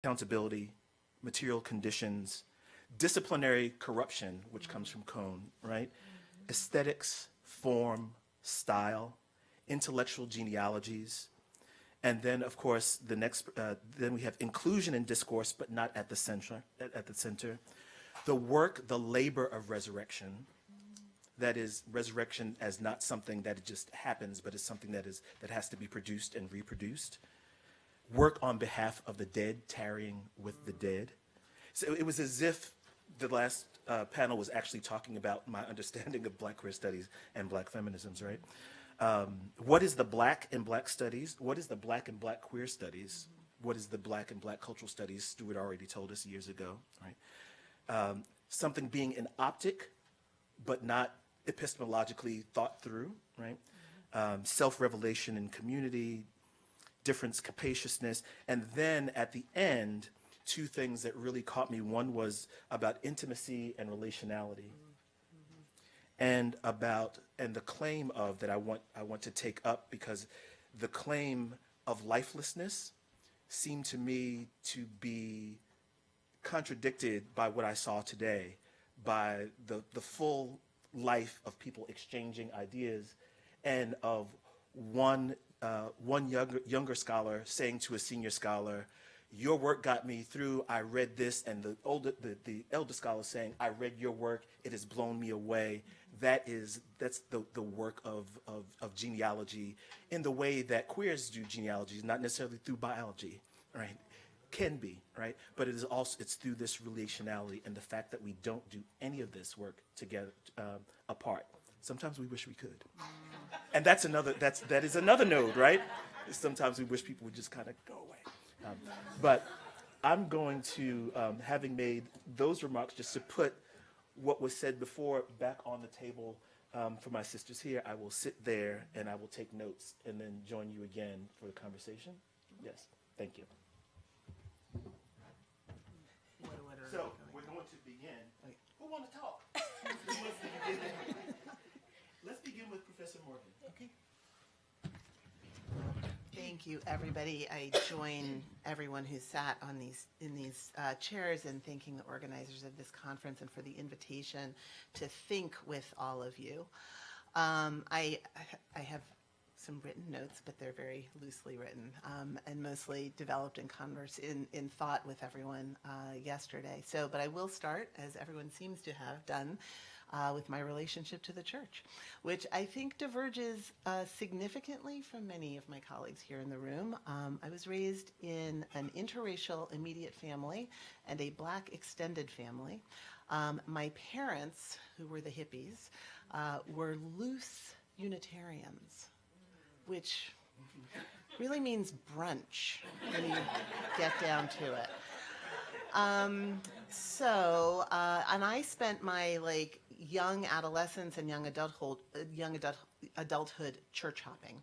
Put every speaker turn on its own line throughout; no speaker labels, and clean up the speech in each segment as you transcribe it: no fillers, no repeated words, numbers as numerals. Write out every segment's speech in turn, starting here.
accountability, material conditions, disciplinary corruption, which comes from Cone, right? Aesthetics, form, style, intellectual genealogies, and then, of course, the next. Then we have inclusion in discourse, but not at the center. At the center, the work, the labor of resurrection. That is, resurrection as not something that it just happens, but it's something that has to be produced and reproduced. Work on behalf of the dead, tarrying with the dead. So it was as if the last panel was actually talking about my understanding of Black queer studies and Black feminisms, right? What is the Black and Black studies? What is the Black and Black queer studies? What is the Black and Black cultural studies? Stuart already told us years ago, right? Something being an optic, but not epistemologically thought through, right? Self-revelation in community, difference, capaciousness, and then at the end, two things that really caught me. One was about intimacy and relationality, and the claim of that I want to take up, because the claim of lifelessness seemed to me to be contradicted by what I saw today, by the full life of people exchanging ideas, and of one younger scholar saying to a senior scholar, "Your work got me through. I read this," and the elder scholar saying, "I read your work. It has blown me away." That's the work of genealogy in the way that queers do genealogies, not necessarily through biology, right? Can be, right? But it's through this relationality and the fact that we don't do any of this work together, apart. Sometimes we wish we could. And that is another node, right? Sometimes we wish people would just kind of go away. But I'm going to, having made those remarks, just to put what was said before back on the table for my sisters here. I will sit there and I will take notes and then join you again for the conversation. Yes, thank you. So we're going to begin. Who want to talk? Let's begin with Professor Morgan. Okay.
Thank you, everybody. I join everyone who sat in these chairs in thanking the organizers of this conference and for the invitation to think with all of you. I have some written notes, but they're very loosely written and mostly developed in thought with everyone yesterday. But I will start, as everyone seems to have done, with my relationship to the church, which I think diverges significantly from many of my colleagues here in the room. I was raised in an interracial immediate family and a Black extended family. My parents, who were the hippies, were loose Unitarians, which really means brunch when you get down to it. And I spent my young adolescence and young adulthood church hopping,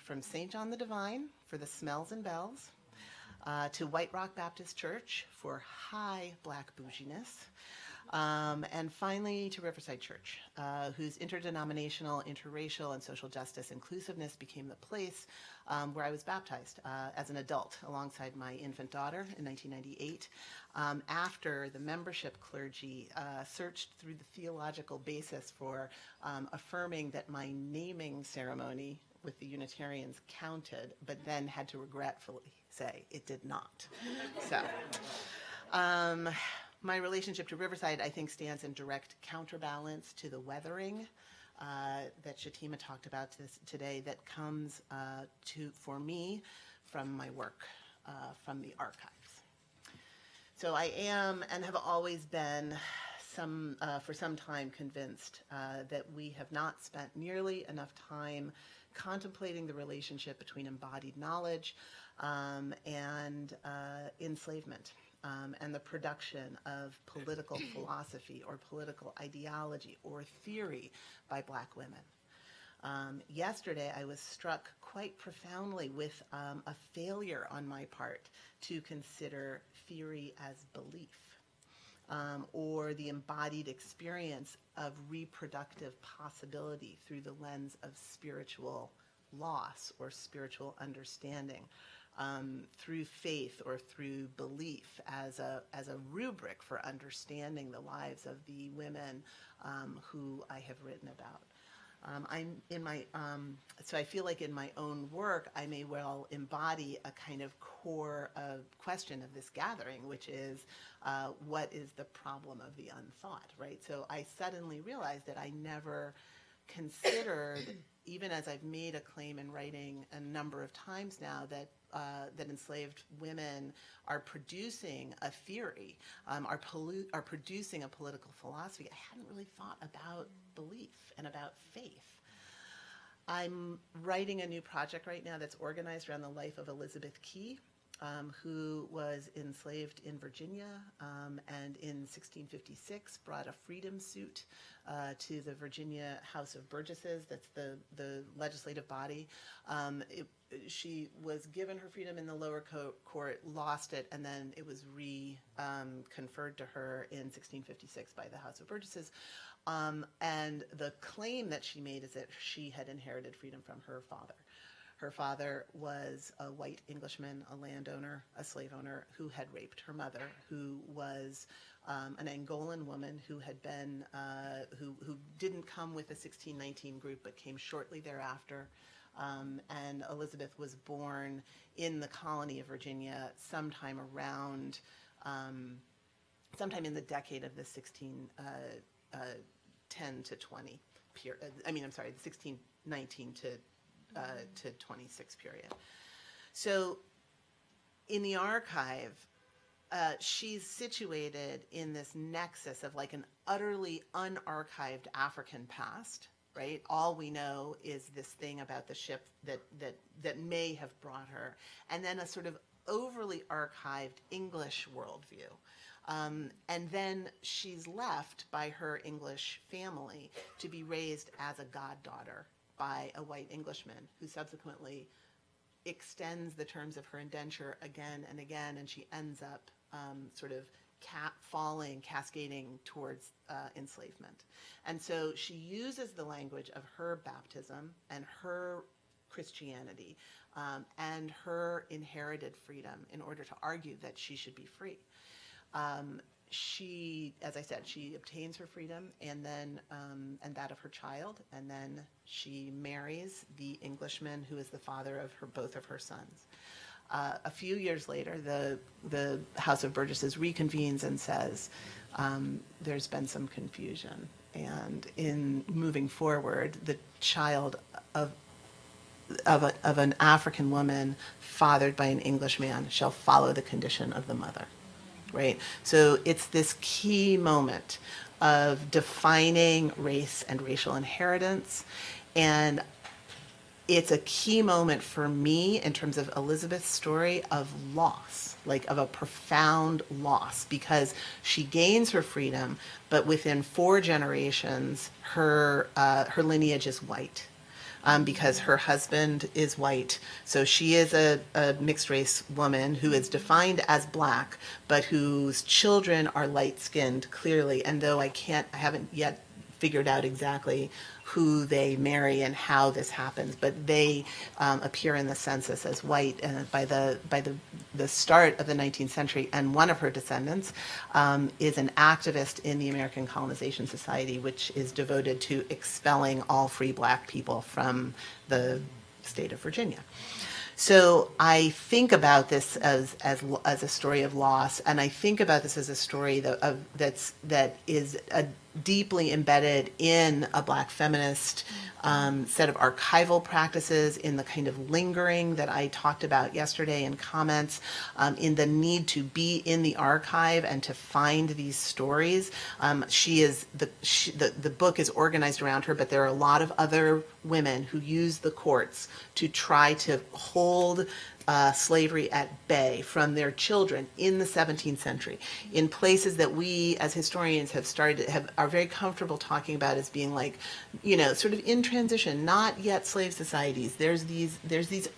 from St. John the Divine for the smells and bells, to White Rock Baptist Church for high Black bouginess, and finally to Riverside Church, whose interdenominational, interracial, and social justice inclusiveness became the place where I was baptized as an adult alongside my infant daughter in 1998, after the membership clergy searched through the theological basis for affirming that my naming ceremony with the Unitarians counted, but then had to regretfully say it did not. My relationship to Riverside, I think, stands in direct counterbalance to the weathering that Shatema talked about today that comes for me from my work, from the archives. So I am and have always been for some time convinced that we have not spent nearly enough time contemplating the relationship between embodied knowledge and enslavement. And the production of political philosophy or political ideology or theory by Black women. Yesterday, I was struck quite profoundly with a failure on my part to consider theory as belief, or the embodied experience of reproductive possibility through the lens of spiritual loss or spiritual understanding. through faith or through belief as a rubric for understanding the lives of the women who I have written about. So I feel like in my own work, I may well embody a kind of core question of this gathering, which is, what is the problem of the unthought, right? So I suddenly realized that I never considered, even as I've made a claim in writing a number of times now, that enslaved women are producing a theory, are producing a political philosophy. I hadn't really thought about belief and about faith. I'm writing a new project right now that's organized around the life of Elizabeth Key, who was enslaved in Virginia and in 1656 brought a freedom suit to the Virginia House of Burgesses. That's the legislative body. She was given her freedom in the lower court, lost it, and then it was conferred to her in 1656 by the House of Burgesses. And the claim that she made is that she had inherited freedom from her father. Her father was a white Englishman, a landowner, a slave owner, who had raped her mother, who was an Angolan woman who had been, who didn't come with the 1619 group, but came shortly thereafter. And Elizabeth was born in the colony of Virginia sometime around, sometime in the decade of the 1610 to 20 period. I mean, I'm sorry, the 1619 to 26 period. So in the archive, she's situated in this nexus of like an utterly unarchived African past, right? All we know is this thing about the ship that may have brought her, and then a sort of overly archived English worldview. And then she's left by her English family to be raised as a goddaughter by a white Englishman who subsequently extends the terms of her indenture again and again, and she ends up sort of cascading towards enslavement. And so she uses the language of her baptism and her Christianity and her inherited freedom in order to argue that she should be free. She, as I said, she obtains her freedom and then and that of her child, and then she marries the Englishman who is the father of both of her sons. A few years later, the House of Burgesses reconvenes and says, there's been some confusion, and in moving forward, the child of an African woman fathered by an Englishman shall follow the condition of the mother. Right? So it's this key moment of defining race and racial inheritance. And it's a key moment for me in terms of Elizabeth's story of loss, like of a profound loss, because she gains her freedom, but within 4 generations, her lineage is white. Because her husband is white. So she is a mixed race woman who is defined as black, but whose children are light-skinned, clearly. And though I haven't yet figured out exactly who they marry and how this happens, but they appear in the census as white by the start of the 19th century. And one of her descendants is an activist in the American Colonization Society, which is devoted to expelling all free black people from the state of Virginia. So I think about this as a story of loss, and I think about this as a story that is deeply embedded in a Black feminist set of archival practices, in the kind of lingering that I talked about yesterday in comments, in the need to be in the archive and to find these stories. The book is organized around her, but there are a lot of other women who use the courts to try to hold slavery at bay from their children in the 17th century, in places that we as historians are very comfortable talking about as being like, sort of in transition, not yet slave societies. There's these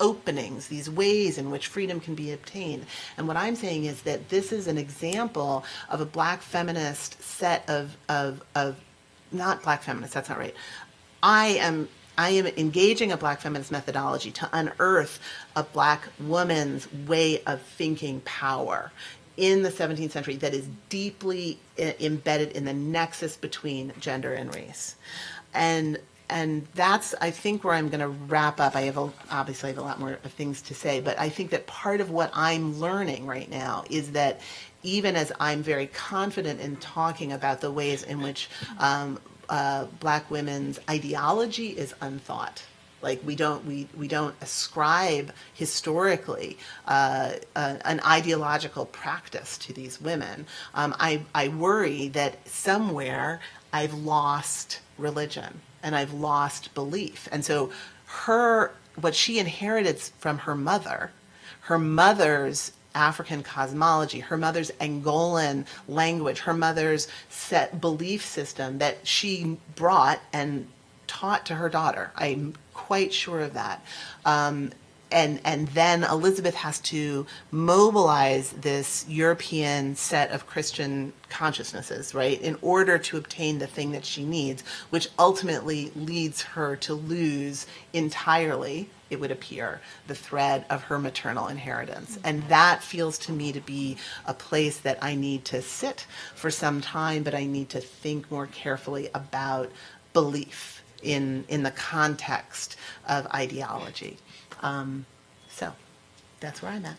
openings, these ways in which freedom can be obtained. And what I'm saying is that this is an example of a Black feminist set of not Black feminists, that's not right. I am I am engaging a Black feminist methodology to unearth a Black woman's way of thinking power in the 17th century that is deeply embedded in the nexus between gender and race. And that's, I think, where I'm going to wrap up. Obviously I have a lot more of things to say, but I think that part of what I'm learning right now is that even as I'm very confident in talking about the ways in which Black women's ideology is unthought, like we don't ascribe historically an ideological practice to these women. I worry that somewhere I've lost religion and I've lost belief. And so what she inherited from her mother's African cosmology, her mother's Angolan language, her mother's set belief system that she brought and taught to her daughter. I'm quite sure of that. And then Elizabeth has to mobilize this European set of Christian consciousnesses, right, in order to obtain the thing that she needs, which ultimately leads her to lose entirely, it would appear, the thread of her maternal inheritance. And that feels to me to be a place that I need to sit for some time, but I need to think more carefully about belief in the context of ideology. So that's where I'm at.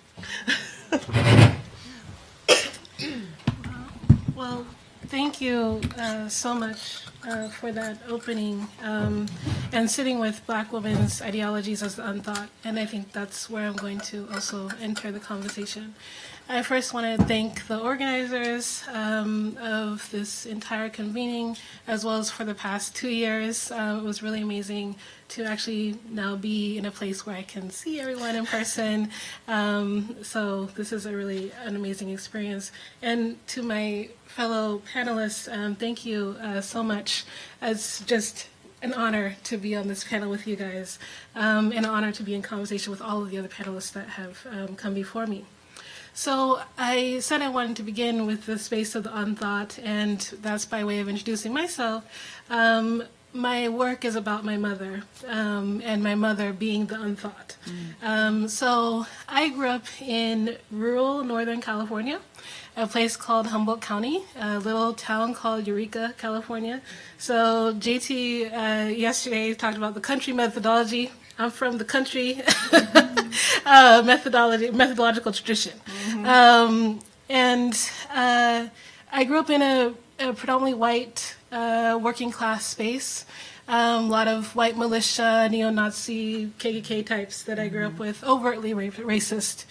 Well, thank you so much for that opening and sitting with Black women's ideologies as the unthought. And I think that's where I'm going to also enter the conversation. I first want to thank the organizers of this entire convening, as well as for the past 2 years. It was really amazing to actually now be in a place where I can see everyone in person. So this is an amazing experience. And to my fellow panelists, thank you so much. It's just an honor to be on this panel with you guys, and an honor to be in conversation with all of the other panelists that have come before me. So I said I wanted to begin with the space of the unthought, and that's by way of introducing myself. My work is about my mother, and my mother being the unthought. So I grew up in rural Northern California, a place called Humboldt County, a little town called Eureka, California. So JT yesterday talked about the country methodology. I'm from the country methodological tradition. And I grew up in a predominantly white working class space. A lot of white militia, neo-Nazi, KKK types that I grew up with, overtly racist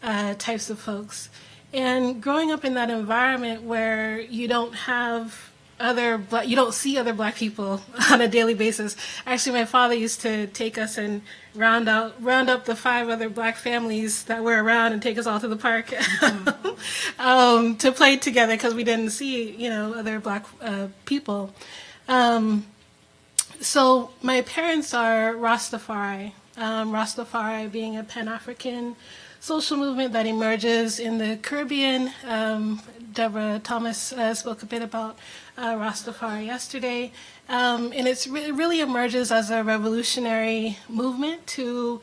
types of folks. And growing up in that environment where you don't see other Black people on a daily basis. Actually, my father used to take us and round up the 5 other Black families that were around and take us all to the park to play together because we didn't see, other Black people. So my parents are Rastafari. Rastafari being a Pan-African social movement that emerges in the Caribbean. Deborah Thomas spoke a bit about Rastafari yesterday. And it really emerges as a revolutionary movement to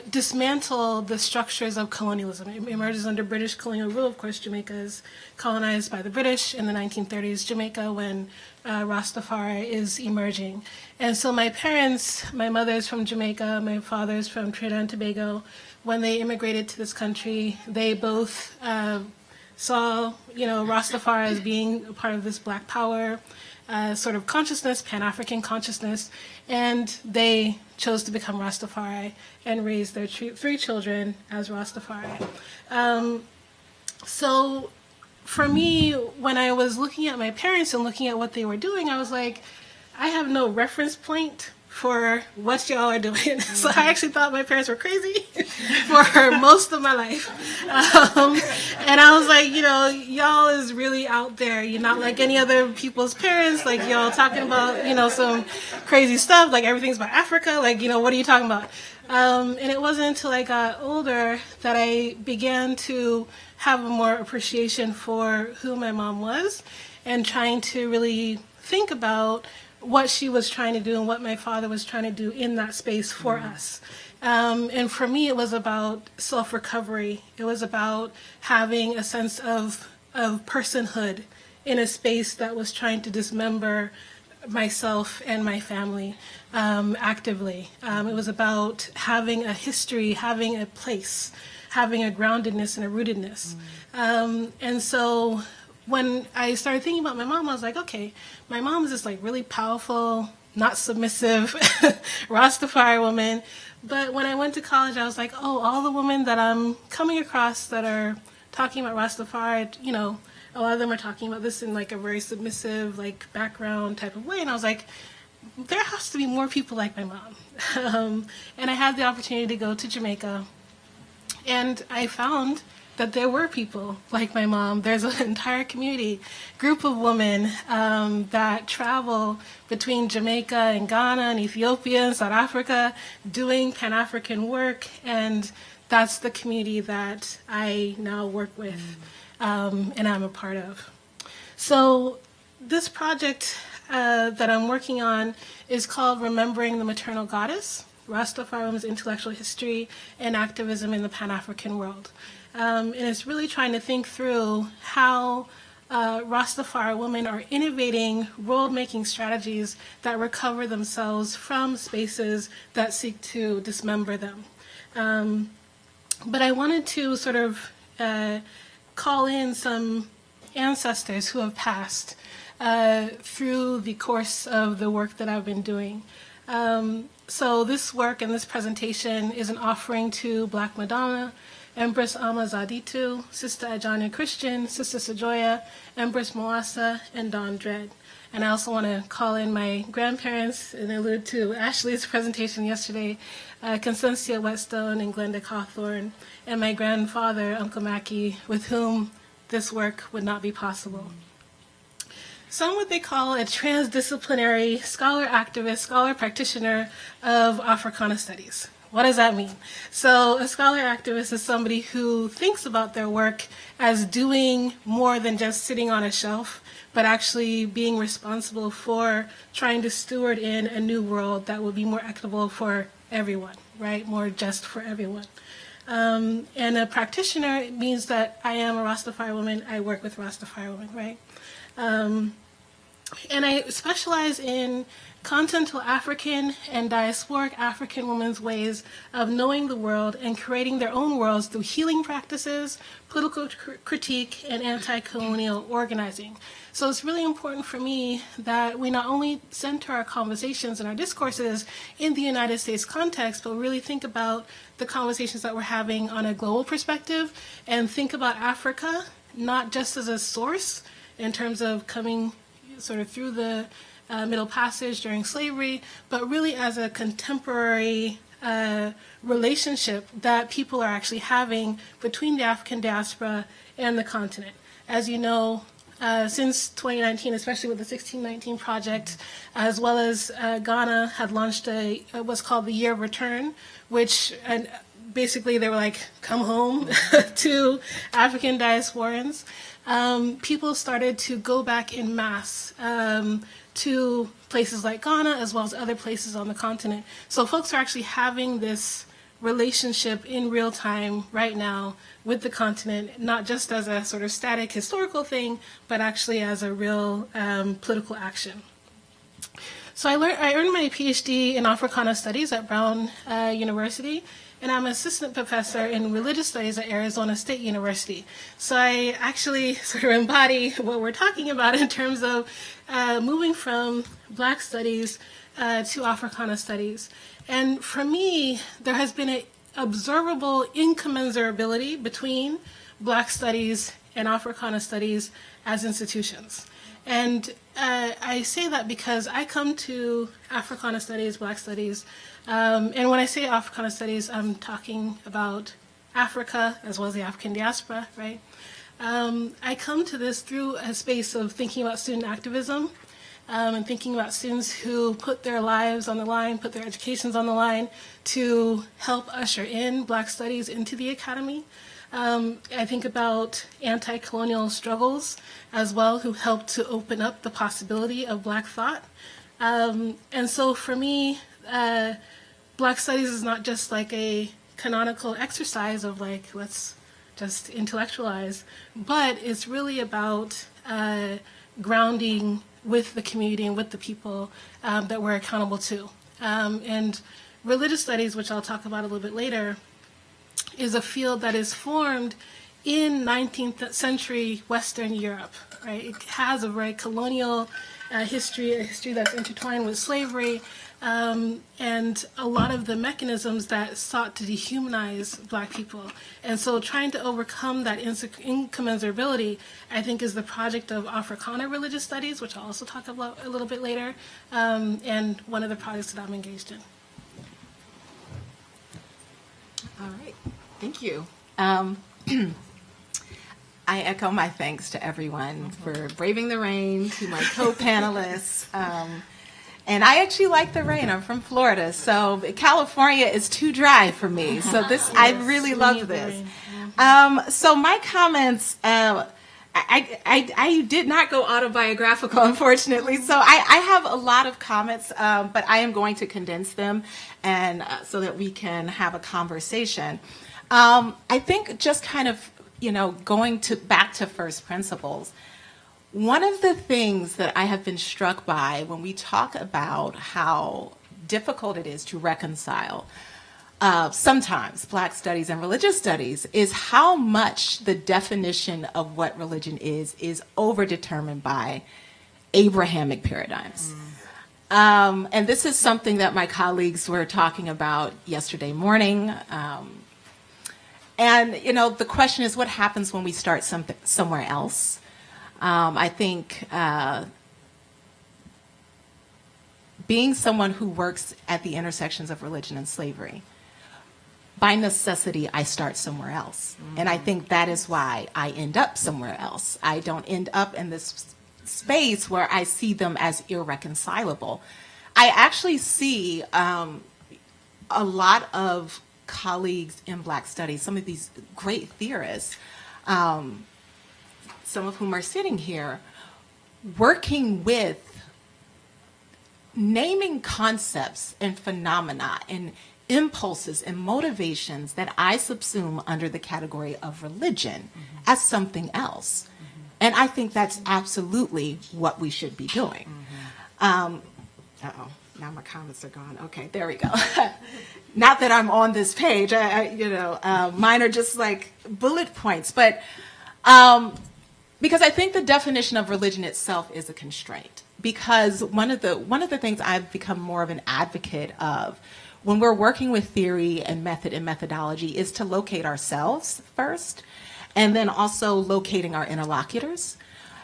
dismantle the structures of colonialism. It emerges under British colonial rule. Of course, Jamaica is colonized by the British in the 1930s, Jamaica, when Rastafari is emerging. And so my mother's from Jamaica, my father's from Trinidad and Tobago. When they immigrated to this country, they both saw, Rastafari as being a part of this Black power sort of consciousness, Pan-African consciousness, and they chose to become Rastafari and raise their 3 children as Rastafari. So for me, when I was looking at my parents and looking at what they were doing, I was like, I have no reference point for what y'all are doing. So I actually thought my parents were crazy for most of my life. And I was like, y'all is really out there. You're not like any other people's parents. Like, y'all talking about, some crazy stuff. Like, everything's about Africa. Like, what are you talking about? And it wasn't until I got older that I began to have a more appreciation for who my mom was and trying to really think about what she was trying to do and what my father was trying to do in that space for us. And for me, it was about self-recovery. It was about having a sense of personhood in a space that was trying to dismember myself and my family actively. It was about having a history, having a place, having a groundedness and a rootedness. And so when I started thinking about my mom, I was like, okay, my mom is this like really powerful, not submissive Rastafari woman. But when I went to college, I was like, oh, all the women that I'm coming across that are talking about Rastafari, you know, a lot of them are talking about this in like a very submissive, like background type of way. And I was like, there has to be more people like my mom. And I had the opportunity to go to Jamaica, and I found that there were people like my mom. There's an entire community, group of women that travel between Jamaica and Ghana and Ethiopia and South Africa doing Pan-African work, and that's the community that I now work with and I'm a part of. So this project that I'm working on is called Remembering the Maternal Goddess, Rastafari Women's Intellectual History and Activism in the Pan-African World. And it's really trying to think through how Rastafari women are innovating world-making strategies that recover themselves from spaces that seek to dismember them. But I wanted to sort of call in some ancestors who have passed through the course of the work that I've been doing. So this work and this presentation is an offering to Black Madonna, Empress Ama Zaditu, Sister Ajana Christian, Sister Sejoya, Empress Moasa, and Dawn Dread. And I also want to call in my grandparents and allude to Ashley's presentation yesterday, Constancia Whetstone and Glenda Cawthorn, and my grandfather, Uncle Mackie, with whom this work would not be possible. So I'm what they call a transdisciplinary scholar activist, scholar practitioner of Africana studies. What does that mean? So a scholar activist is somebody who thinks about their work as doing more than just sitting on a shelf, but actually being responsible for trying to steward in a new world that will be more equitable for everyone, right? More just for everyone. And a practitioner means that I am a Rastafari woman. I work with Rastafari women, right? And I specialize in continental African and diasporic African women's ways of knowing the world and creating their own worlds through healing practices, political critique, and anti-colonial organizing. So it's really important for me that we not only center our conversations and our discourses in the United States context, but really think about the conversations that we're having on a global perspective and think about Africa not just as a source in terms of coming sort of through the Middle Passage during slavery, but really as a contemporary relationship that people are actually having between the African diaspora and the continent. As you know, since 2019, especially with the 1619 Project, as well as Ghana had launched what's called the Year of Return, which basically they were like, come home to African diasporans. People started to go back in mass to places like Ghana as well as other places on the continent. So folks are actually having this relationship in real time right now with the continent, not just as a sort of static historical thing, but actually as a real political action. So I earned my PhD in Africana Studies at Brown University, and I'm an assistant professor in religious studies at Arizona State University. So I actually sort of embody what we're talking about in terms of moving from Black studies to Africana studies. And for me, there has been an observable incommensurability between Black studies and Africana studies as institutions. And I say that because I come to Africana studies, Black studies, and when I say Africana studies, I'm talking about Africa as well as the African diaspora, right? I come to this through a space of thinking about student activism and thinking about students who put their lives on the line, put their educations on the line to help usher in Black studies into the academy. I think about anti-colonial struggles as well, who helped to open up the possibility of Black thought. And so for me, Black Studies is not just like a canonical exercise of like, let's just intellectualize, but it's really about grounding with the community and with the people that we're accountable to. And religious studies, which I'll talk about a little bit later, is a field that is formed in 19th century Western Europe, right? It has a very colonial history, a history that's intertwined with slavery, and a lot of the mechanisms that sought to dehumanize Black people. And so trying to overcome that incommensurability, I think, is the project of Africana religious studies, which I'll also talk about a little bit later, and one of the projects that I'm engaged in.
All right, thank you. I echo my thanks to everyone for braving the rain, to my co-panelists. And I actually like the rain. I'm from Florida, so California is too dry for me. So this, I really love this. So my comments, I did not go autobiographical, unfortunately. So I have a lot of comments, but I am going to condense them, and so that we can have a conversation. I think just kind of, going back to first principles, one of the things that I have been struck by when we talk about how difficult it is to reconcile sometimes Black studies and religious studies is how much the definition of what religion is overdetermined by Abrahamic paradigms. And this is something that my colleagues were talking about yesterday morning. And, the question is, what happens when we start somewhere else? I think being someone who works at the intersections of religion and slavery, by necessity, I start somewhere else. And I think that is why I end up somewhere else. I don't end up in this space where I see them as irreconcilable. I actually see a lot of colleagues in Black studies, some of these great theorists, some of whom are sitting here, working with naming concepts and phenomena and impulses and motivations that I subsume under the category of religion as something else. And I think that's absolutely what we should be doing. Uh-oh, now my comments are gone. Okay, there we go. Not that I'm on this page, mine are just like bullet points, but because I think the definition of religion itself is a constraint. Because one of the things I've become more of an advocate of when we're working with theory and method and methodology is to locate ourselves first, and then also locating our interlocutors.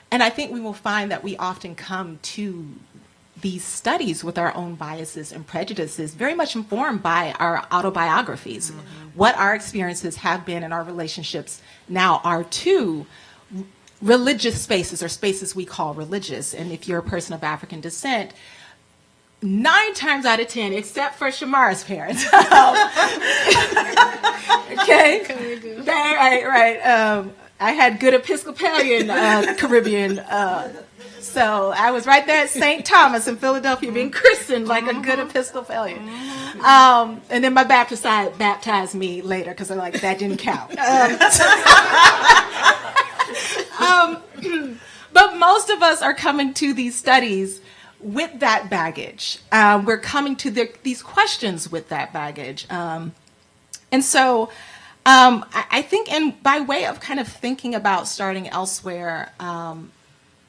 And I think we will find that we often come to these studies with our own biases and prejudices, very much informed by our autobiographies, what our experiences have been and our relationships now are to religious spaces, or spaces we call religious. And if you're a person of African descent, 9 times out of 10, except for Shamara's parents. Okay? Right. I had good Episcopalian Caribbean. So I was right there at St. Thomas in Philadelphia being christened like a good Episcopalian. And then my Baptist side baptized me later because they're like, that didn't count. But most of us are coming to these studies with that baggage. We're coming to these questions with that baggage. And so I think, and by way of kind of thinking about starting elsewhere,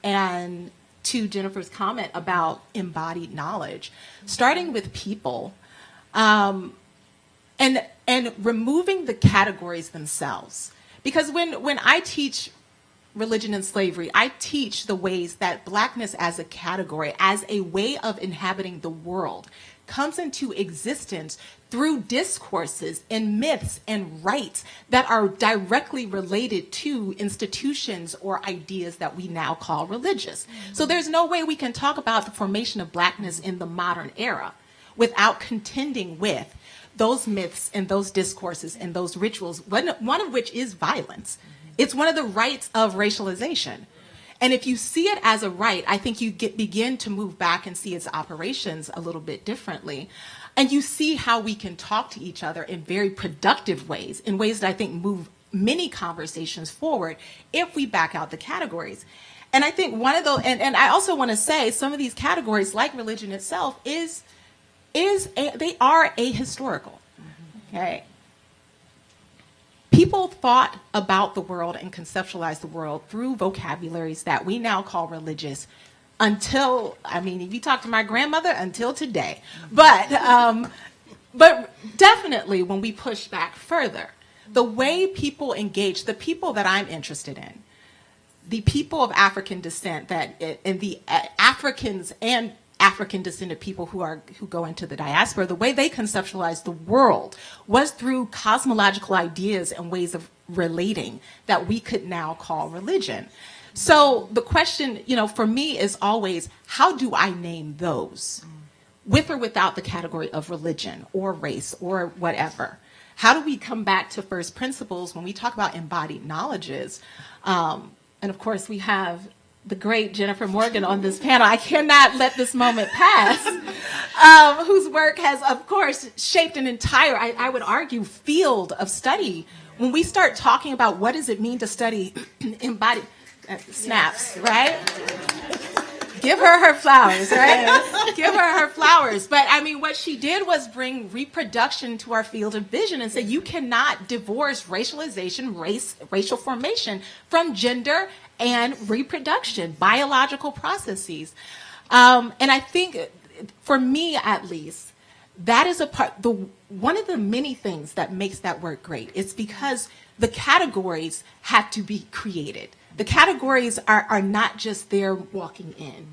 and to Jennifer's comment about embodied knowledge, starting with people, and removing the categories themselves. Because when I teach religion and slavery, I teach the ways that Blackness as a category, as a way of inhabiting the world, comes into existence through discourses and myths and rites that are directly related to institutions or ideas that we now call religious. So there's no way we can talk about the formation of Blackness in the modern era without contending with those myths and those discourses and those rituals, one of which is violence. It's one of the rites of racialization. And if you see it as a right, I think you begin to move back and see its operations a little bit differently. And you see how we can talk to each other in very productive ways, in ways that I think move many conversations forward if we back out the categories. And I think one of those, and I also want to say some of these categories, like religion itself, they are ahistorical. Okay. People thought about the world and conceptualized the world through vocabularies that we now call religious until, I mean, if you talk to my grandmother, until today. But definitely when we push back further, the way people engage, the people that I'm interested in, the people of African descent and the Africans and African descended people who go into the diaspora, the way they conceptualize the world was through cosmological ideas and ways of relating that we could now call religion. So the question, for me is always, how do I name those? With or without the category of religion or race or whatever. How do we come back to first principles when we talk about embodied knowledges? And of course, we have the great Jennifer Morgan on this panel. I cannot let this moment pass, whose work has, of course, shaped an entire, I would argue, field of study. When we start talking about what does it mean to study embodied, snaps, right? Give her flowers, right? Give her flowers. But I mean, what she did was bring reproduction to our field of vision and say you cannot divorce racialization, racial formation from gender and reproduction, biological processes. And I think, for me at least, that is one of the many things that makes that work great. It's because the categories had to be created. The categories are not just there walking in.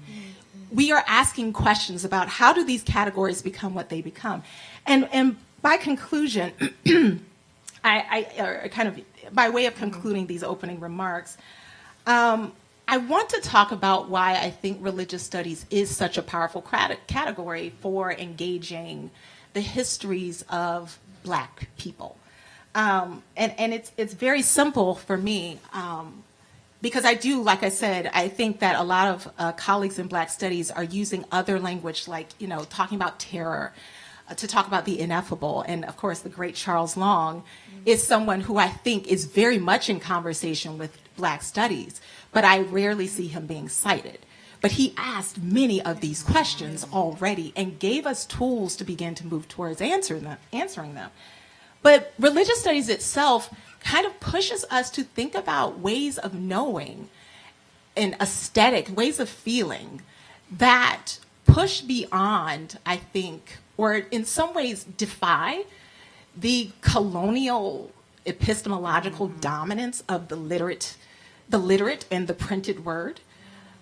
We are asking questions about how do these categories become what they become. And by conclusion, I kind of, by way of concluding these opening remarks, I want to talk about why I think religious studies is such a powerful category for engaging the histories of Black people. And it's very simple for me, because I do, like I said, I think that a lot of colleagues in Black studies are using other language, like, talking about terror, to talk about the ineffable. And of course, the great Charles Long is someone who I think is very much in conversation with Black studies, but I rarely see him being cited. But he asked many of these questions already and gave us tools to begin to move towards answering them. But religious studies itself kind of pushes us to think about ways of knowing and aesthetic, ways of feeling that push beyond, I think, or in some ways defy the colonial epistemological dominance of the literate and the printed word,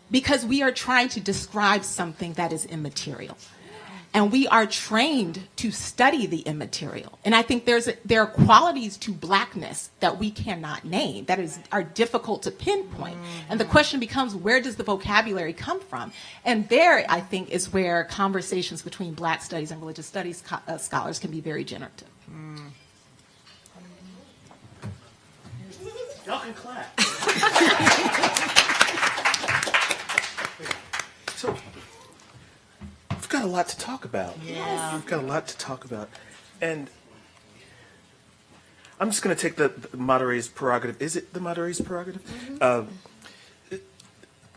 because we are trying to describe something that is immaterial. And we are trained to study the immaterial. And I think there are qualities to Blackness that we cannot name, that are difficult to pinpoint. And the question becomes, where does the vocabulary come from? And there, I think, is where conversations between Black studies and religious studies scholars can be very generative.
Y'all can clap. So, we've got a lot to talk about.
Yeah.
We've got a lot to talk about. And I'm just going to take the moderator's prerogative. Is it the moderator's prerogative?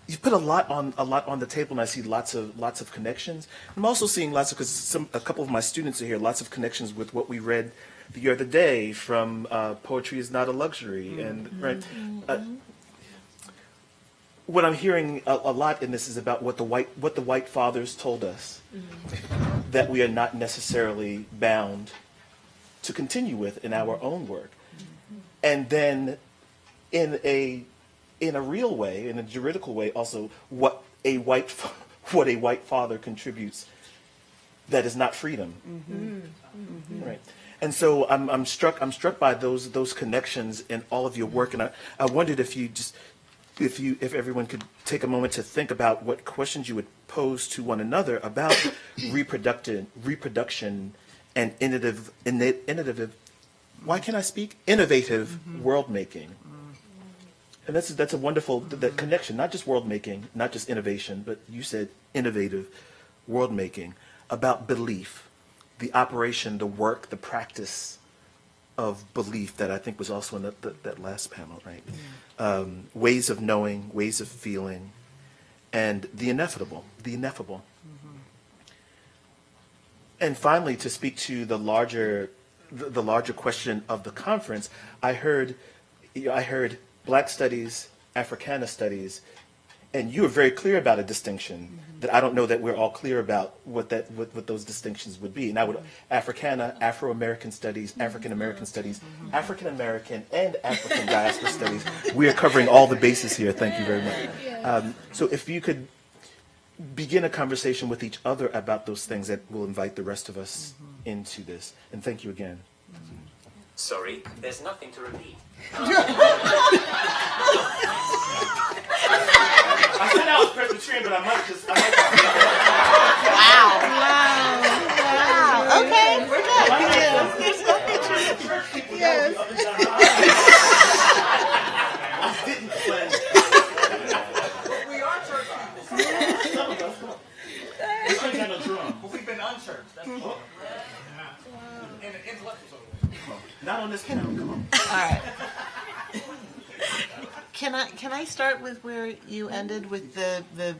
You put a lot on the table, and I see lots of connections. I'm also seeing because a couple of my students are here, lots of connections with what we read the other day from Poetry is Not a Luxury, and right. What I'm hearing a lot in this is about what the white fathers told us, that we are not necessarily bound to continue with in our own work, and then in a real way, in a juridical way, also what a white father contributes that is not freedom, right? And so I'm struck by those connections in all of your work, and I wondered if everyone could take a moment to think about what questions you would pose to one another about reproduction and innovative why can't I speak? Innovative world making. And that's a wonderful that connection, not just world making, not just innovation, but you said innovative world making, about belief, the operation, the work, the practice of belief that I think was also in that last panel, right? Ways of knowing, ways of feeling, and the ineffable, And finally, to speak to the larger question of the conference, I heard Black studies, Africana studies, and you were very clear about a distinction that I don't know that we're all clear about what those distinctions would be. And I would Africana, Afro-American studies, African-American studies, African-American and African diaspora studies. We are covering all the bases here. Thank you very much. So if you could begin a conversation with each other about those things, that will invite the rest of us into this. And thank you again.
Sorry, there's nothing to repeat.
I said I was Presbyterian, but I might just.
Wow. Okay, we're good. There's nothing to repeat. Yes.
I didn't plan.
We are church.
Some of us. We ain't got no drum.
But we've been unchurched. That's all. And the intellectuals over there.
Not on this panel. Come on.
All right. Can I start with where you ended with the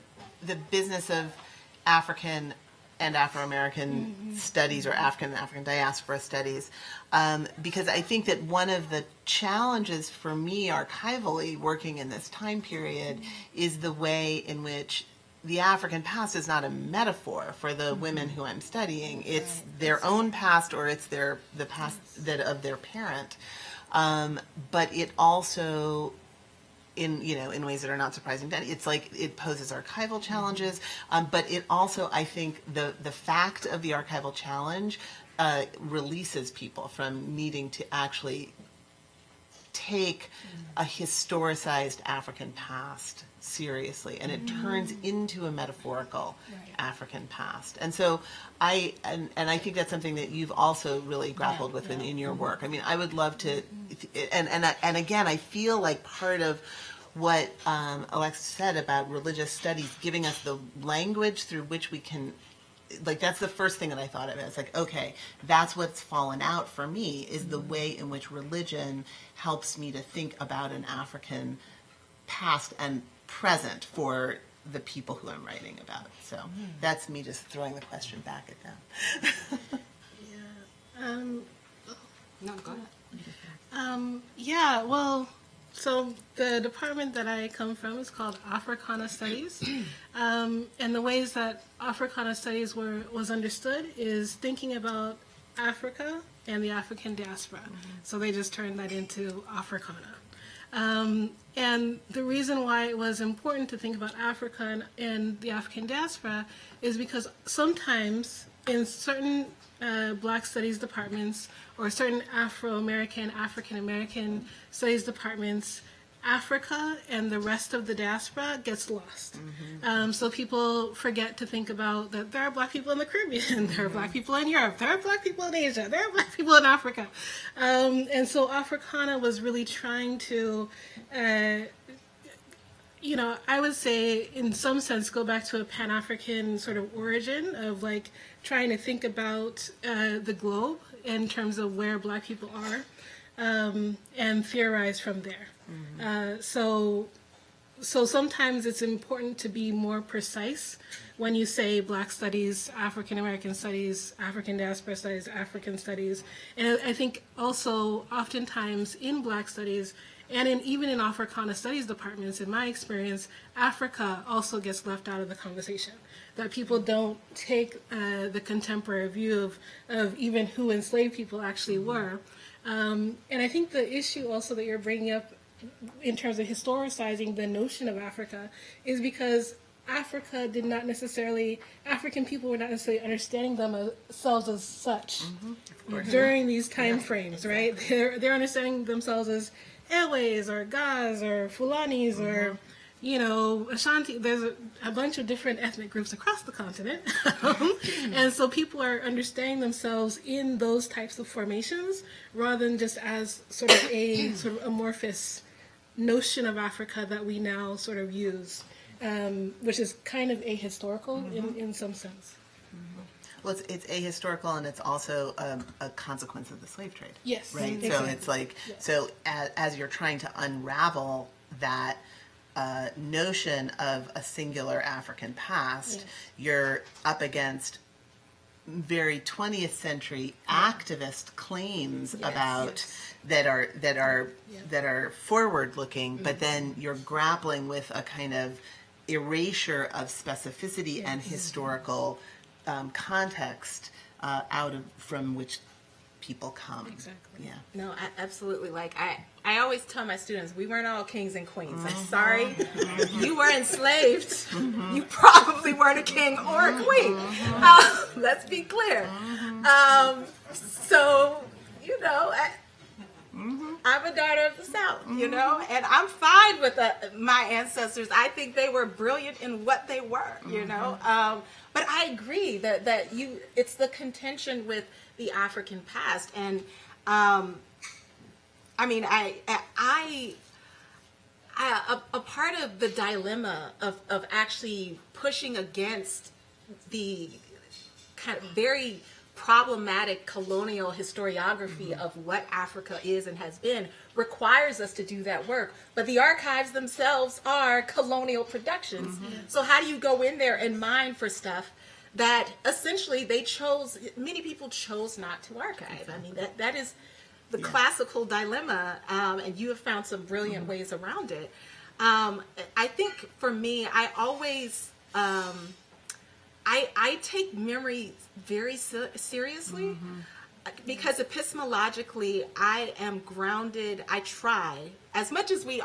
business of African and Afro-American studies, or African and African diaspora studies? Because I think that one of the challenges for me archivally working in this time period is the way in which the African past is not a metaphor for the women who I'm studying. It's their own past, or it's the past of their parent. But it also, in ways that are not surprising, it's like it poses archival challenges. But it also, I think, the fact of the archival challenge releases people from needing to actually take a historicized African past seriously, and it turns into a metaphorical African past. And so I think that's something that you've also really grappled with in your work. I mean, I would love to, and again, I feel like part of what Alexis said about religious studies giving us the language through which we can, like, that's the first thing that I thought of. It's like, okay, that's what's fallen out for me, is the way in which religion helps me to think about an African past and present for the people who I'm writing about. So that's me just throwing the question back at them.
No, go ahead.
Well, so the department that I come from is called Africana Studies. And the ways that Africana Studies was understood is thinking about Africa and the African diaspora. So they just turned that into Africana. And the reason why it was important to think about Africa and the African diaspora is because sometimes in certain Black studies departments, or certain Afro-American, African-American studies departments, Africa and the rest of the diaspora gets lost. So people forget to think about that there are Black people in the Caribbean, there are Black people in Europe, there are Black people in Asia, there are Black people in Africa. And so Africana was really trying to, I would say in some sense go back to a Pan-African sort of origin of like trying to think about the globe in terms of where Black people are, and theorize from there. So sometimes it's important to be more precise when you say Black studies, African American studies, African diaspora studies, African studies. And I think also oftentimes in Black studies, and even in Africana studies departments, in my experience, Africa also gets left out of the conversation. That people don't take the contemporary view of even who enslaved people actually were. And I think the issue also that you're bringing up in terms of historicizing the notion of Africa is because African people were not necessarily understanding themselves as such during these time frames, right? They're understanding themselves as Eles or Gas or Fulanis or, Ashanti. There's a bunch of different ethnic groups across the continent. And so people are understanding themselves in those types of formations rather than just as sort of amorphous notion of Africa that we now sort of use, which is kind of ahistorical in some sense.
Well, it's ahistorical, and it's also a consequence of the slave trade.
Yes,
right.
exactly.
So it's like as you're trying to unravel that notion of a singular African past, you're up against very 20th century activist claims about that are forward looking, but then you're grappling with a kind of erasure of specificity and historical context from which people come.
Exactly.
Yeah.
No, absolutely. Like I always tell my students, we weren't all kings and queens. I'm sorry. You were enslaved. You probably weren't a king or a queen. Let's be clear. So, you know, I'm a daughter of the South, you know, and I'm fine with my ancestors. I think they were brilliant in what they were, you know. But I agree that it's the contention with the African past, and I mean, a part of the dilemma of actually pushing against the kind of very problematic colonial historiography of what Africa is and has been requires us to do that work. But the archives themselves are colonial productions. So how do you go in there and mine for stuff that essentially many people chose not to archive? I mean, that is the classical dilemma, and you have found some brilliant ways around it. I think for me, I always, I take memory very seriously because epistemologically I am grounded. I try as much as we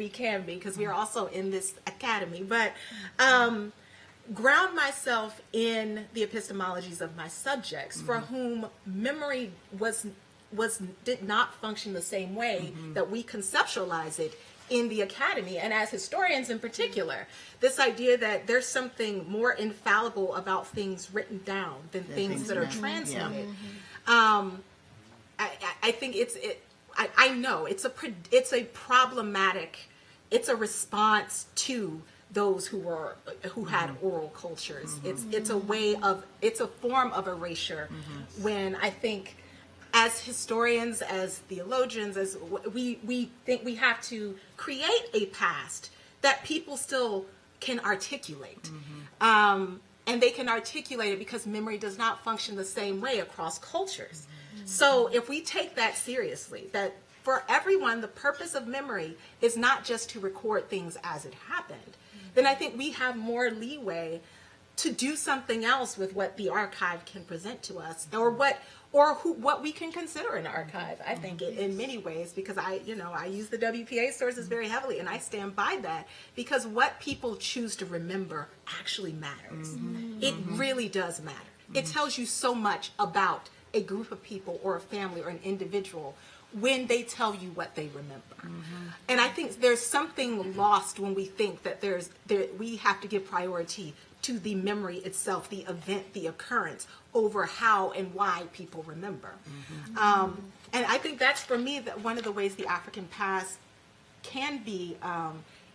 can be, because we are also in this academy, but ground myself in the epistemologies of my subjects for whom memory did not function the same way that we conceptualize it in the academy, and as historians in particular, this idea that there's something more infallible about things written down than things that are translated. I think I know it's a problematic. It's a response to those who had oral cultures. It's a form of erasure. When I think, as historians, as theologians, as we think we have to create a past that people still can articulate. And they can articulate it because memory does not function the same way across cultures. So if we take that seriously, that for everyone, the purpose of memory is not just to record things as it happened, then I think we have more leeway to do something else with what the archive can present to us, or what we can consider an archive. I think in many ways, because I use the WPA sources very heavily, and I stand by that, because what people choose to remember actually matters. It really does matter. It tells you so much about a group of people or a family or an individual when they tell you what they remember. And I think there's something lost when we think that we have to give priority to the memory itself, the event, the occurrence, over how and why people remember. And I think that's, for me, one of the ways the African past can be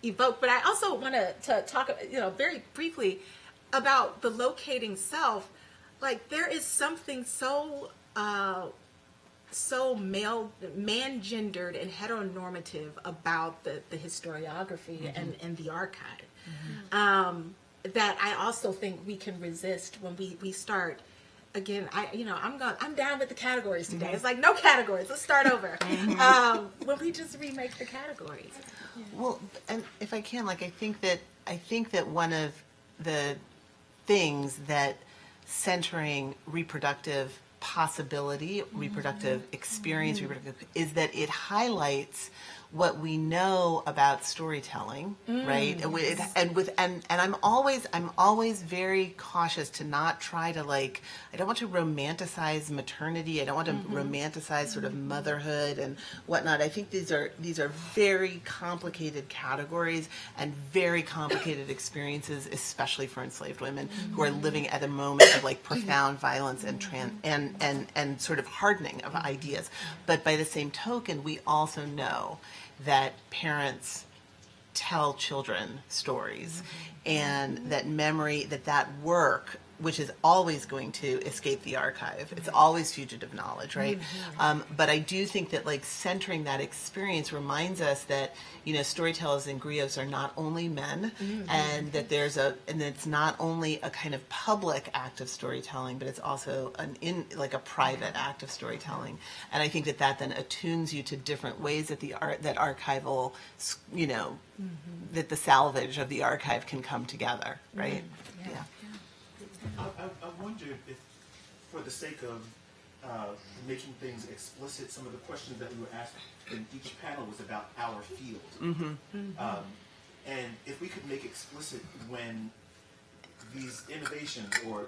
evoked. But I also want to talk, very briefly about the locating self. Like, there is something so man-gendered and heteronormative about the historiography and the archive. That I also think we can resist when we start. Again, I'm down with the categories today. It's like, no categories. Let's start over. When we just remake the categories.
Well, and if I can, I think that one of the things that centering reproductive possibility, reproductive experience, is that it highlights what we know about storytelling, right? And I'm always very cautious to not try to, I don't want to romanticize maternity. I don't want to romanticize sort of motherhood and whatnot. I think these are very complicated categories and very complicated experiences, especially for enslaved women who are living at a moment of profound violence and sort of hardening of ideas. But by the same token, we also know that parents tell children stories, and that memory, that work, which is always going to escape the archive. It's always fugitive knowledge, right? But I do think that like centering that experience reminds us that, you know, storytellers and griots are not only men, and that and it's not only a kind of public act of storytelling, but it's also a private act of storytelling. And I think that then attunes you to different ways that that archival, you know, that the salvage of the archive can come together, right? Yeah.
I wondered if, for the sake of making things explicit, some of the questions that we were asked in each panel was about our field. And if we could make explicit when these innovations or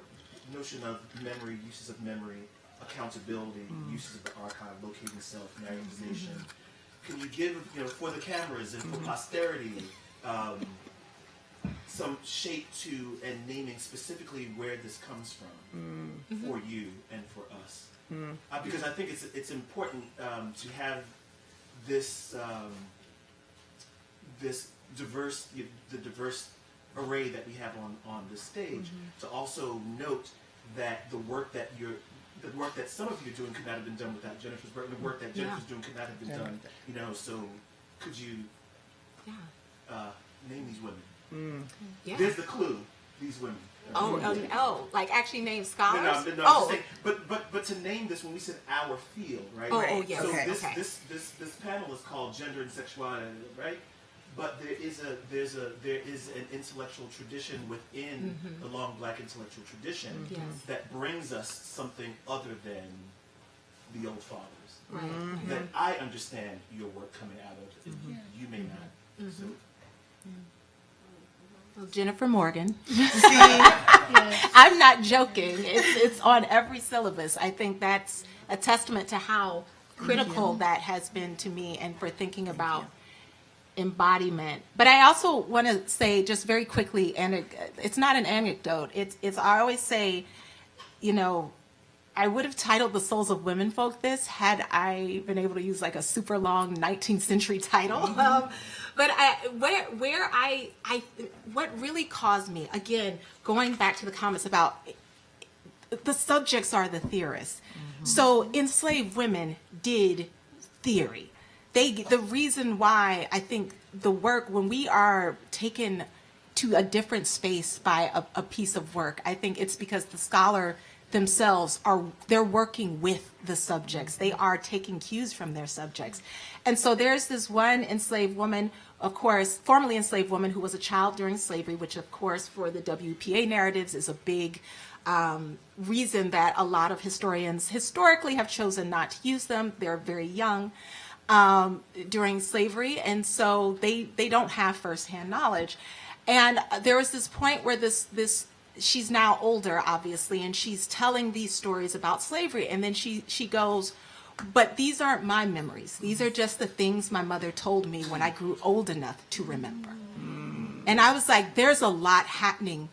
notion of memory, uses of memory, accountability, uses of the archive, locating self, narrativization, can you give, you know, for the cameras and for posterity, some shape to and naming specifically where this comes from for you and for us, because I think it's important to have this the diverse array that we have on this stage, to also note that the work that some of you are doing could not have been done without Jennifer's work, and the work that Jennifer's doing could not have been done, you know. So could you name these women?
Yeah.
There's the clue. These women.
Like actually name scholars?
No, I'm just saying, but to name this, when we said our field, right?
Yes.
So
Okay,
this panel is called Gender and Sexuality, right? But there is an intellectual tradition within the long Black intellectual tradition that brings us something other than the old fathers. That I understand your work coming out of, and you may not. So.
Well, Jennifer Morgan. I'm not joking. It's on every syllabus. I think that's a testament to how critical that has been to me and for thinking about embodiment. But I also want to say just very quickly, and it's not an anecdote. It's I always say, you know, I would have titled The Souls of Women Folk this had I been able to use like a super long 19th century title. But what really caused me, again, going back to the comments about the subjects are the theorists. So enslaved women did theory. The reason why I think the work, when we are taken to a different space by a piece of work, I think it's because the scholar themselves they're working with the subjects. They are taking cues from their subjects. And so there's this one enslaved woman, of course, formerly enslaved woman who was a child during slavery, which of course for the WPA narratives is a big reason that a lot of historians historically have chosen not to use them. They're very young during slavery, and so they don't have firsthand knowledge. And there was this point where this she's now older, obviously, and she's telling these stories about slavery, and then she goes, but these aren't my memories. These are just the things my mother told me when I grew old enough to remember. And I was like, there's a lot happening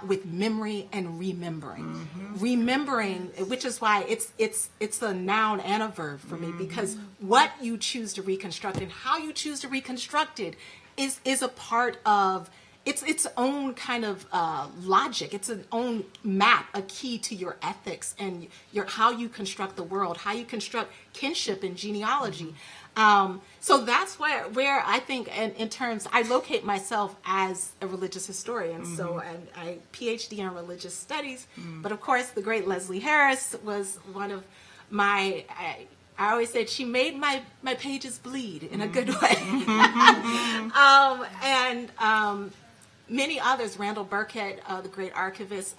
with memory and remembering. Remembering, which is why it's a noun and a verb for me, because what you choose to reconstruct and how you choose to reconstruct it is a part of its own kind of logic. It's an own map, a key to your ethics and how you construct the world, how you construct kinship and genealogy. So that's where I think, in terms, I locate myself as a religious historian. So I PhD in religious studies, but of course the great Leslie Harris was one of my. I always said she made my pages bleed in a good way. And many others, Randall Burkett, the great archivist,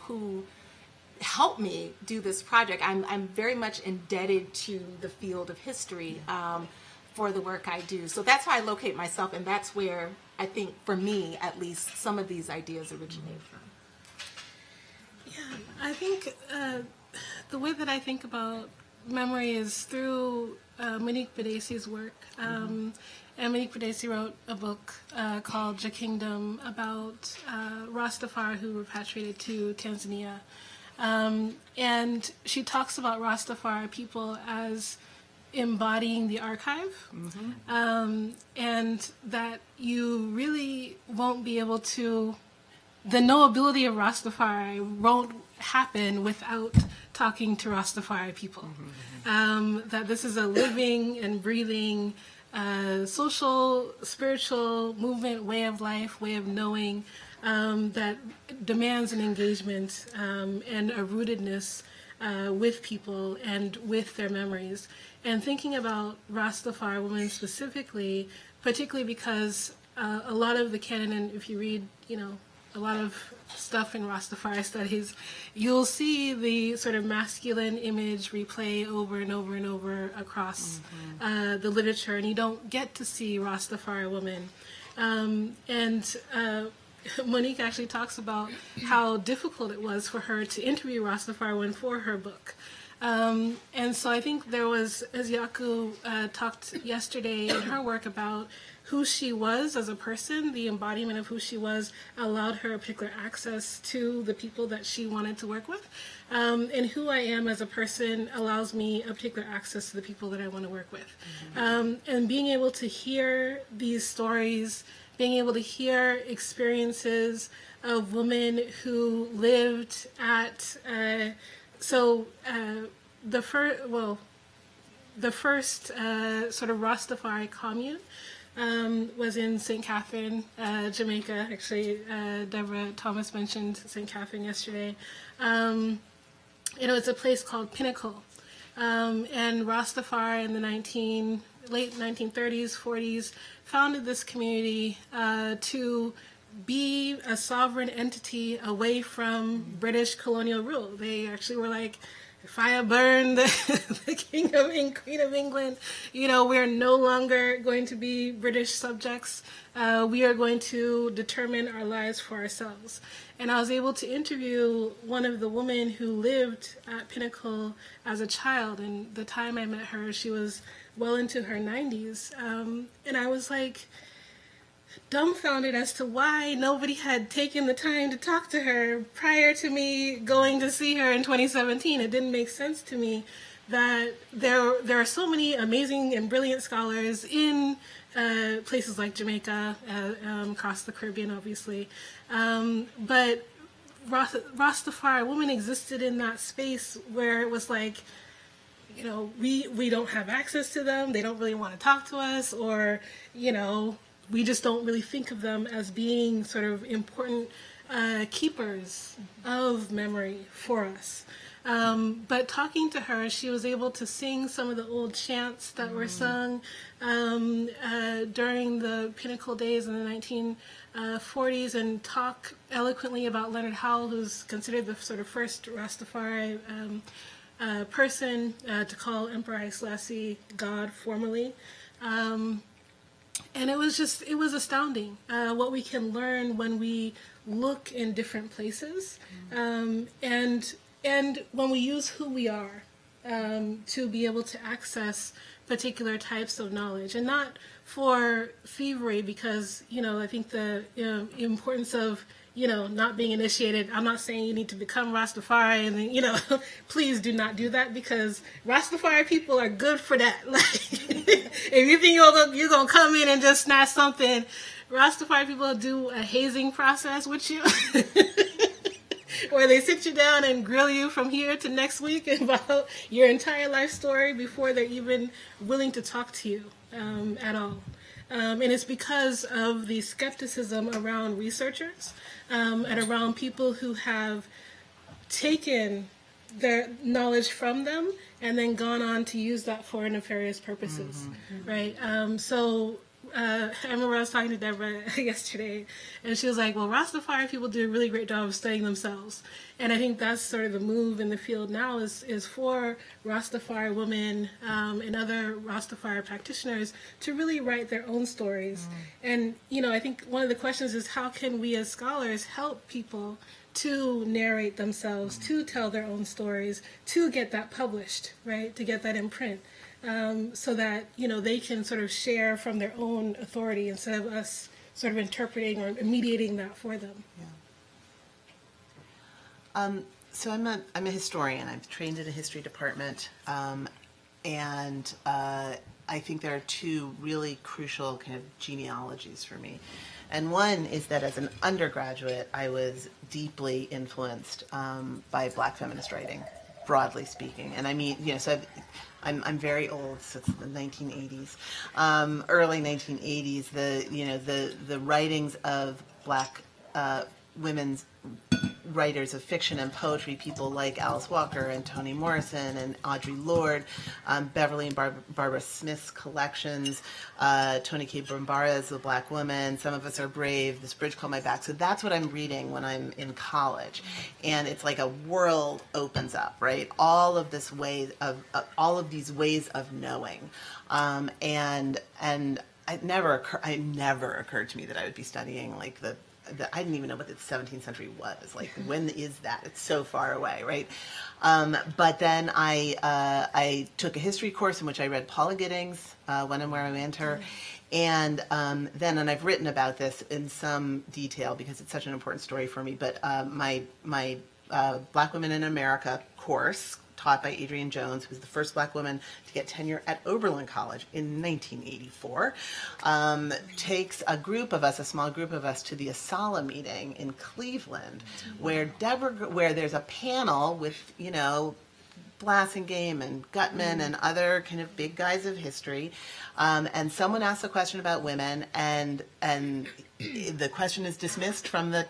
who helped me do this project. I'm very much indebted to the field of history for the work I do. So that's how I locate myself, and that's where I think, for me at least, some of these ideas originate from.
Yeah, I think the way that I think about memory is through Monique Badesi's work. And Monique Badesi wrote a book called Ja Kingdom about Rastafari who repatriated to Tanzania. And she talks about Rastafari people as embodying the archive, and that you really won't be able to, the knowability of Rastafari won't happen without talking to Rastafari people. That this is a living and breathing social, spiritual movement, way of life, way of knowing, that demands an engagement and a rootedness with people and with their memories. And thinking about Rastafari women specifically, particularly because a lot of the canon, and if you read, a lot of stuff in Rastafari studies, you'll see the sort of masculine image replay over and over and over across the literature, and you don't get to see Rastafari women. Monique actually talks about how difficult it was for her to interview Rastafari women for her book. And so I think there was, as Yaku talked yesterday in her work about who she was as a person, the embodiment of who she was allowed her a particular access to the people that she wanted to work with. And who I am as a person allows me a particular access to the people that I want to work with. And being able to hear these stories, being able to hear experiences of women who lived at, the first sort of Rastafari commune was in St. Catherine, Jamaica. Actually, Deborah Thomas mentioned St. Catherine yesterday. It's a place called Pinnacle. And Rastafari in the late 1930s, 40s, founded this community to be a sovereign entity away from British colonial rule. They actually were like, fire burn the King and Queen of England. We're no longer going to be British subjects. We are going to determine our lives for ourselves. And I was able to interview one of the women who lived at Pinnacle as a child. And the time I met her, she was well into her 90s. And I was like, dumbfounded as to why nobody had taken the time to talk to her prior to me going to see her in 2017. It didn't make sense to me that there are so many amazing and brilliant scholars in places like Jamaica, across the Caribbean, obviously. But Rastafari women existed in that space where it was like, we don't have access to them. They don't really want to talk to us, or, we just don't really think of them as being sort of important keepers of memory for us. But talking to her, she was able to sing some of the old chants that were sung during the Pinnacle days in the 1940s and talk eloquently about Leonard Howell, who's considered the sort of first Rastafari person to call Emperor Haile Selassie God formally. And it was astounding what we can learn when we look in different places, and when we use who we are to be able to access particular types of knowledge, and not for thievery, because I think the importance of not being initiated. I'm not saying you need to become Rastafari, and then, please do not do that, because Rastafari people are good for that. Like, if you think you're gonna come in and just snatch something, Rastafari people do a hazing process with you, where they sit you down and grill you from here to next week about your entire life story before they're even willing to talk to you at all. And it's because of the skepticism around researchers and around people who have taken their knowledge from them and then gone on to use that for nefarious purposes, right? I remember I was talking to Deborah yesterday, and she was like, well, Rastafari people do a really great job of studying themselves. And I think that's sort of the move in the field now is for Rastafari women and other Rastafari practitioners to really write their own stories. And, I think one of the questions is, how can we as scholars help people to narrate themselves, to tell their own stories, to get that published, right, to get that in print? So that, they can sort of share from their own authority instead of us sort of interpreting or mediating that for them.
Yeah. So I'm a historian. I've trained in a history department. I think there are two really crucial kind of genealogies for me. And one is that as an undergraduate, I was deeply influenced by Black feminist writing, broadly speaking. And I mean, so I'm very old, so it's the 1980s, early 1980s. The writings of Black women's writers of fiction and poetry, people like Alice Walker and Toni Morrison and Audre Lorde, Beverly and Barbara Smith's collections, Toni K. Bambara's The Black Woman, Some of Us Are Brave, This Bridge Called My Back. So that's what I'm reading when I'm in college. And it's like a world opens up, right? All of these ways of knowing. And it never occurred to me that I would be studying like I didn't even know what the 17th century was. Like, when is that? It's so far away, right? But then I took a history course in which I read Paula Giddings, When and Where I Enter. And then I've written about this in some detail because it's such an important story for me, but my Black Women in America course, taught by Adrienne Jones, who was the first Black woman to get tenure at Oberlin College in 1984, takes a small group of us to the ASALA meeting in Cleveland, where there's a panel with, Blassingame and Gutman and other kind of big guys of history, and someone asks a question about women, and the question is dismissed from the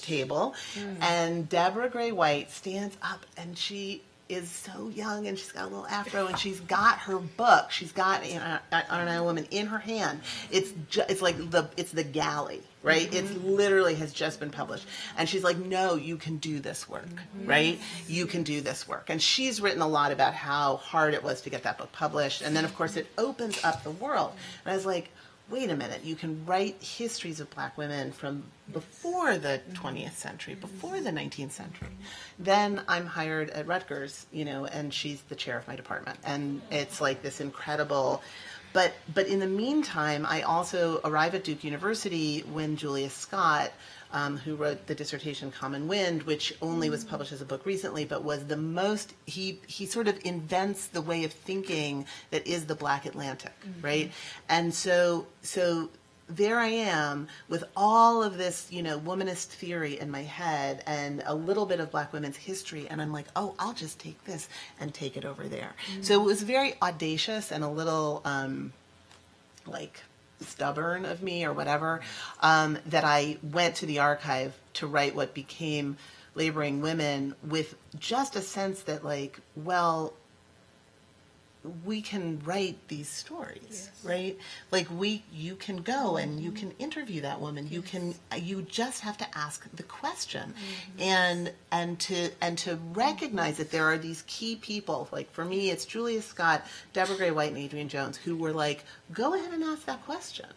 table, and Deborah Gray White stands up, and she is so young, and she's got a little afro, and she's got her book. She's got Untitled Woman in her hand. It's the galley, right? It's literally has just been published, and she's like, "No, you can do this work, right? You can do this work." And she's written a lot about how hard it was to get that book published, and then of course it opens up the world. And I was like, wait a minute, you can write histories of Black women from before the 20th century, before the 19th century. Then I'm hired at Rutgers, and she's the chair of my department. And it's like this incredible, but in the meantime, I also arrive at Duke University when Julius Scott, who wrote the dissertation Common Wind, which only was published as a book recently, but was the most, he sort of invents the way of thinking that is the Black Atlantic, right? And so there I am with all of this, womanist theory in my head and a little bit of Black women's history, and I'm like, oh, I'll just take this and take it over there. So it was very audacious and a little, stubborn of me or whatever, that I went to the archive to write what became Laboring Women with just a sense that we can write these stories, right? You can go and you can interview that woman. You just have to ask the question, and to recognize that there are these key people. Like for me, it's Julius Scott, Deborah Gray White, and Adrienne Jones, who were like, go ahead and ask that question.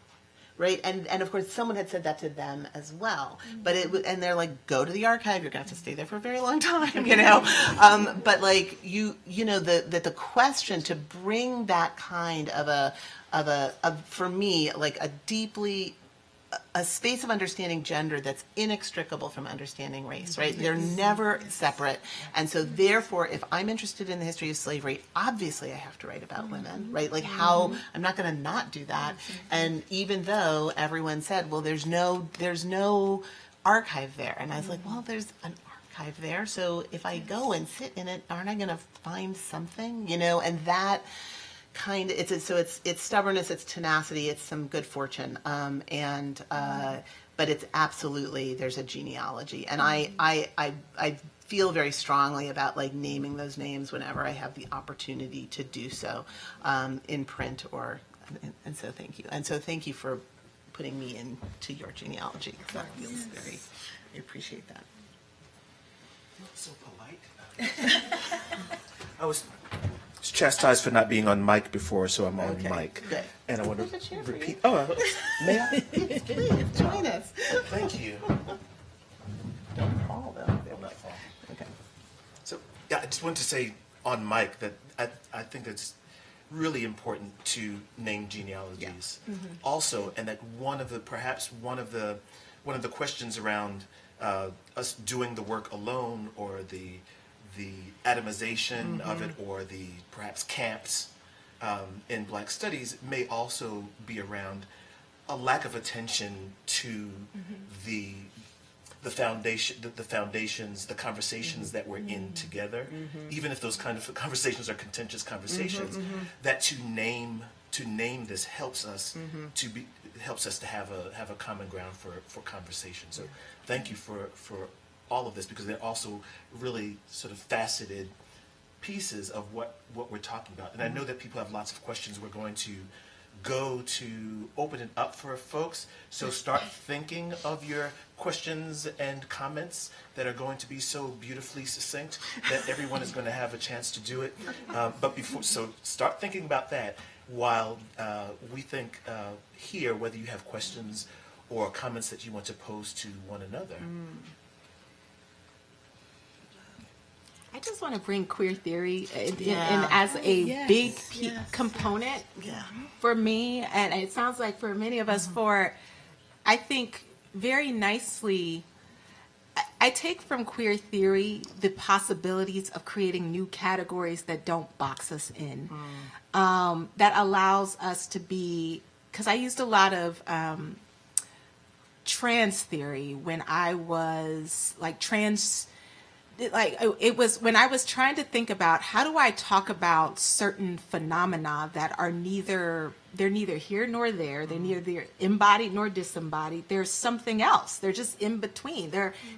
Right, and of course someone had said that to them as well, but and they're like, go to the archive. You're gonna have to stay there for a very long time, But the question to bring that kind of for me a space of understanding gender that's inextricable from understanding race, right? They're never separate. And so therefore, if I'm interested in the history of slavery, obviously I have to write about women, right? How, I'm not gonna not do that. And even though everyone said, well, there's no archive there. And I was like, well, there's an archive there. So if I go and sit in it, aren't I gonna find something, And that, it's stubbornness, it's tenacity, it's some good fortune, but it's absolutely, there's a genealogy, and I feel very strongly about naming those names whenever I have the opportunity to do so, in print and so thank you, and so thank you for putting me into your genealogy. That feels very, I appreciate that.
So polite. I was chastised for not being on mic before, so I'm on mic.
Good.
And I want
There's a chair
to
for
repeat.
you.
Oh, may I?
Please, join us.
Thank you.
Don't fall, though.
Will not fall.
Okay.
So, yeah, I just wanted to say on mic that I think it's really important to name genealogies. Also, and that one of the questions around us doing the work alone or the the atomization of it, or the perhaps camps in Black studies, may also be around a lack of attention to the foundations, the conversations that we're in together, even if those kind of conversations are contentious conversations. That to name this helps us to have a common ground for conversation. So thank you for all of this, because they're also really sort of faceted pieces of what we're talking about. And I know that people have lots of questions. We're going to go to open it up for folks. So start thinking of your questions and comments that are going to be so beautifully succinct that everyone is going to have a chance to do it. So start thinking about that while we think here whether you have questions or comments that you want to pose to one another.
I just want to bring queer theory in as a big component for me, and it sounds like for many of us, I think very nicely, I take from queer theory the possibilities of creating new categories that don't box us in, that allows us to be, because I used a lot of trans theory when I was it was when I was trying to think about how do I talk about certain phenomena that are neither here nor there. They're neither embodied nor disembodied. There's something else. They're just in between.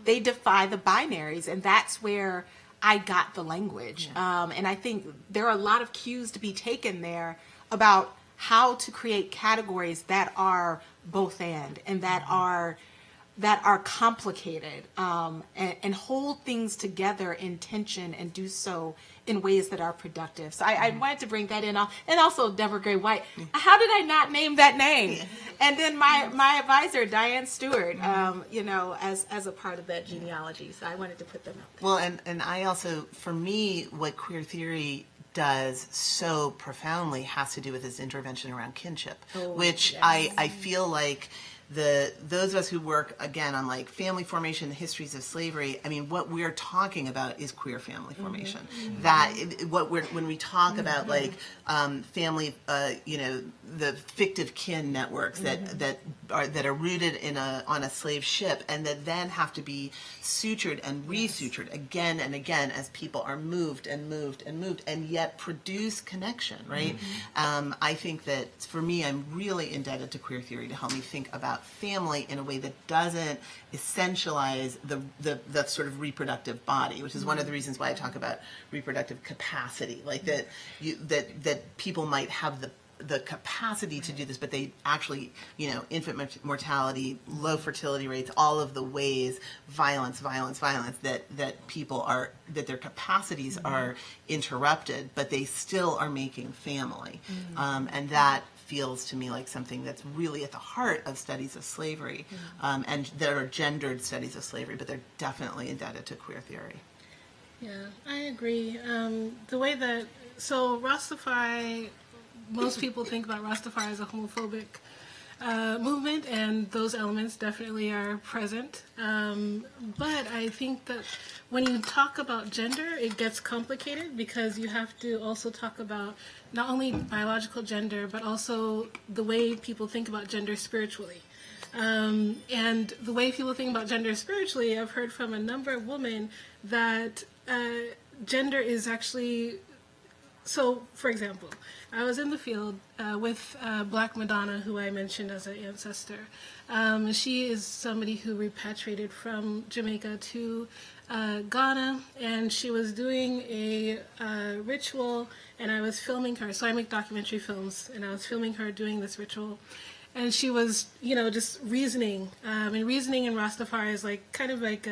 They defy the binaries, and that's where I got the language. And I think there are a lot of cues to be taken there about how to create categories that are both and that are complicated, and hold things together in tension and do so in ways that are productive. So I wanted to bring that in. And also Deborah Gray White. How did I not name that name? And then my advisor, Diane Stewart, as a part of that genealogy. So I wanted to put them out there.
Well, and I also, for me, what queer theory does so profoundly has to do with this intervention around kinship, which yes. I feel like those of us who work again on like family formation, the histories of slavery, I mean, what we're talking about is queer family formation. When we talk about like family, the fictive kin networks that are rooted on a slave ship, and that then have to be sutured and resutured again and again as people are moved and yet produce connection, right? I think that for me, I'm really indebted to queer theory to help me think about family in a way that doesn't essentialize the sort of reproductive body, which is one of the reasons why I talk about reproductive capacity, like that people might have the capacity to do this, but they actually, infant mortality, low fertility rates, all of the ways, violence, that people are, that their capacities are interrupted, but they still are making family. And that feels to me like something that's really at the heart of studies of slavery, and there are gendered studies of slavery, but they're definitely indebted to queer theory.
Yeah, I agree. The way that, so Rastafari, most people think about Rastafari as a homophobic movement, and those elements definitely are present. But I think that when you talk about gender, it gets complicated because you have to also talk about not only biological gender, but also the way people think about gender spiritually. And the way people think about gender spiritually, I've heard from a number of women that gender is actually... So, for example, I was in the field with Black Madonna, who I mentioned as an ancestor. She is somebody who repatriated from Jamaica to Ghana, and she was doing a ritual, and I was filming her. So I make documentary films, and I was filming her doing this ritual. And she was, just reasoning. And reasoning in Rastafari is kind of like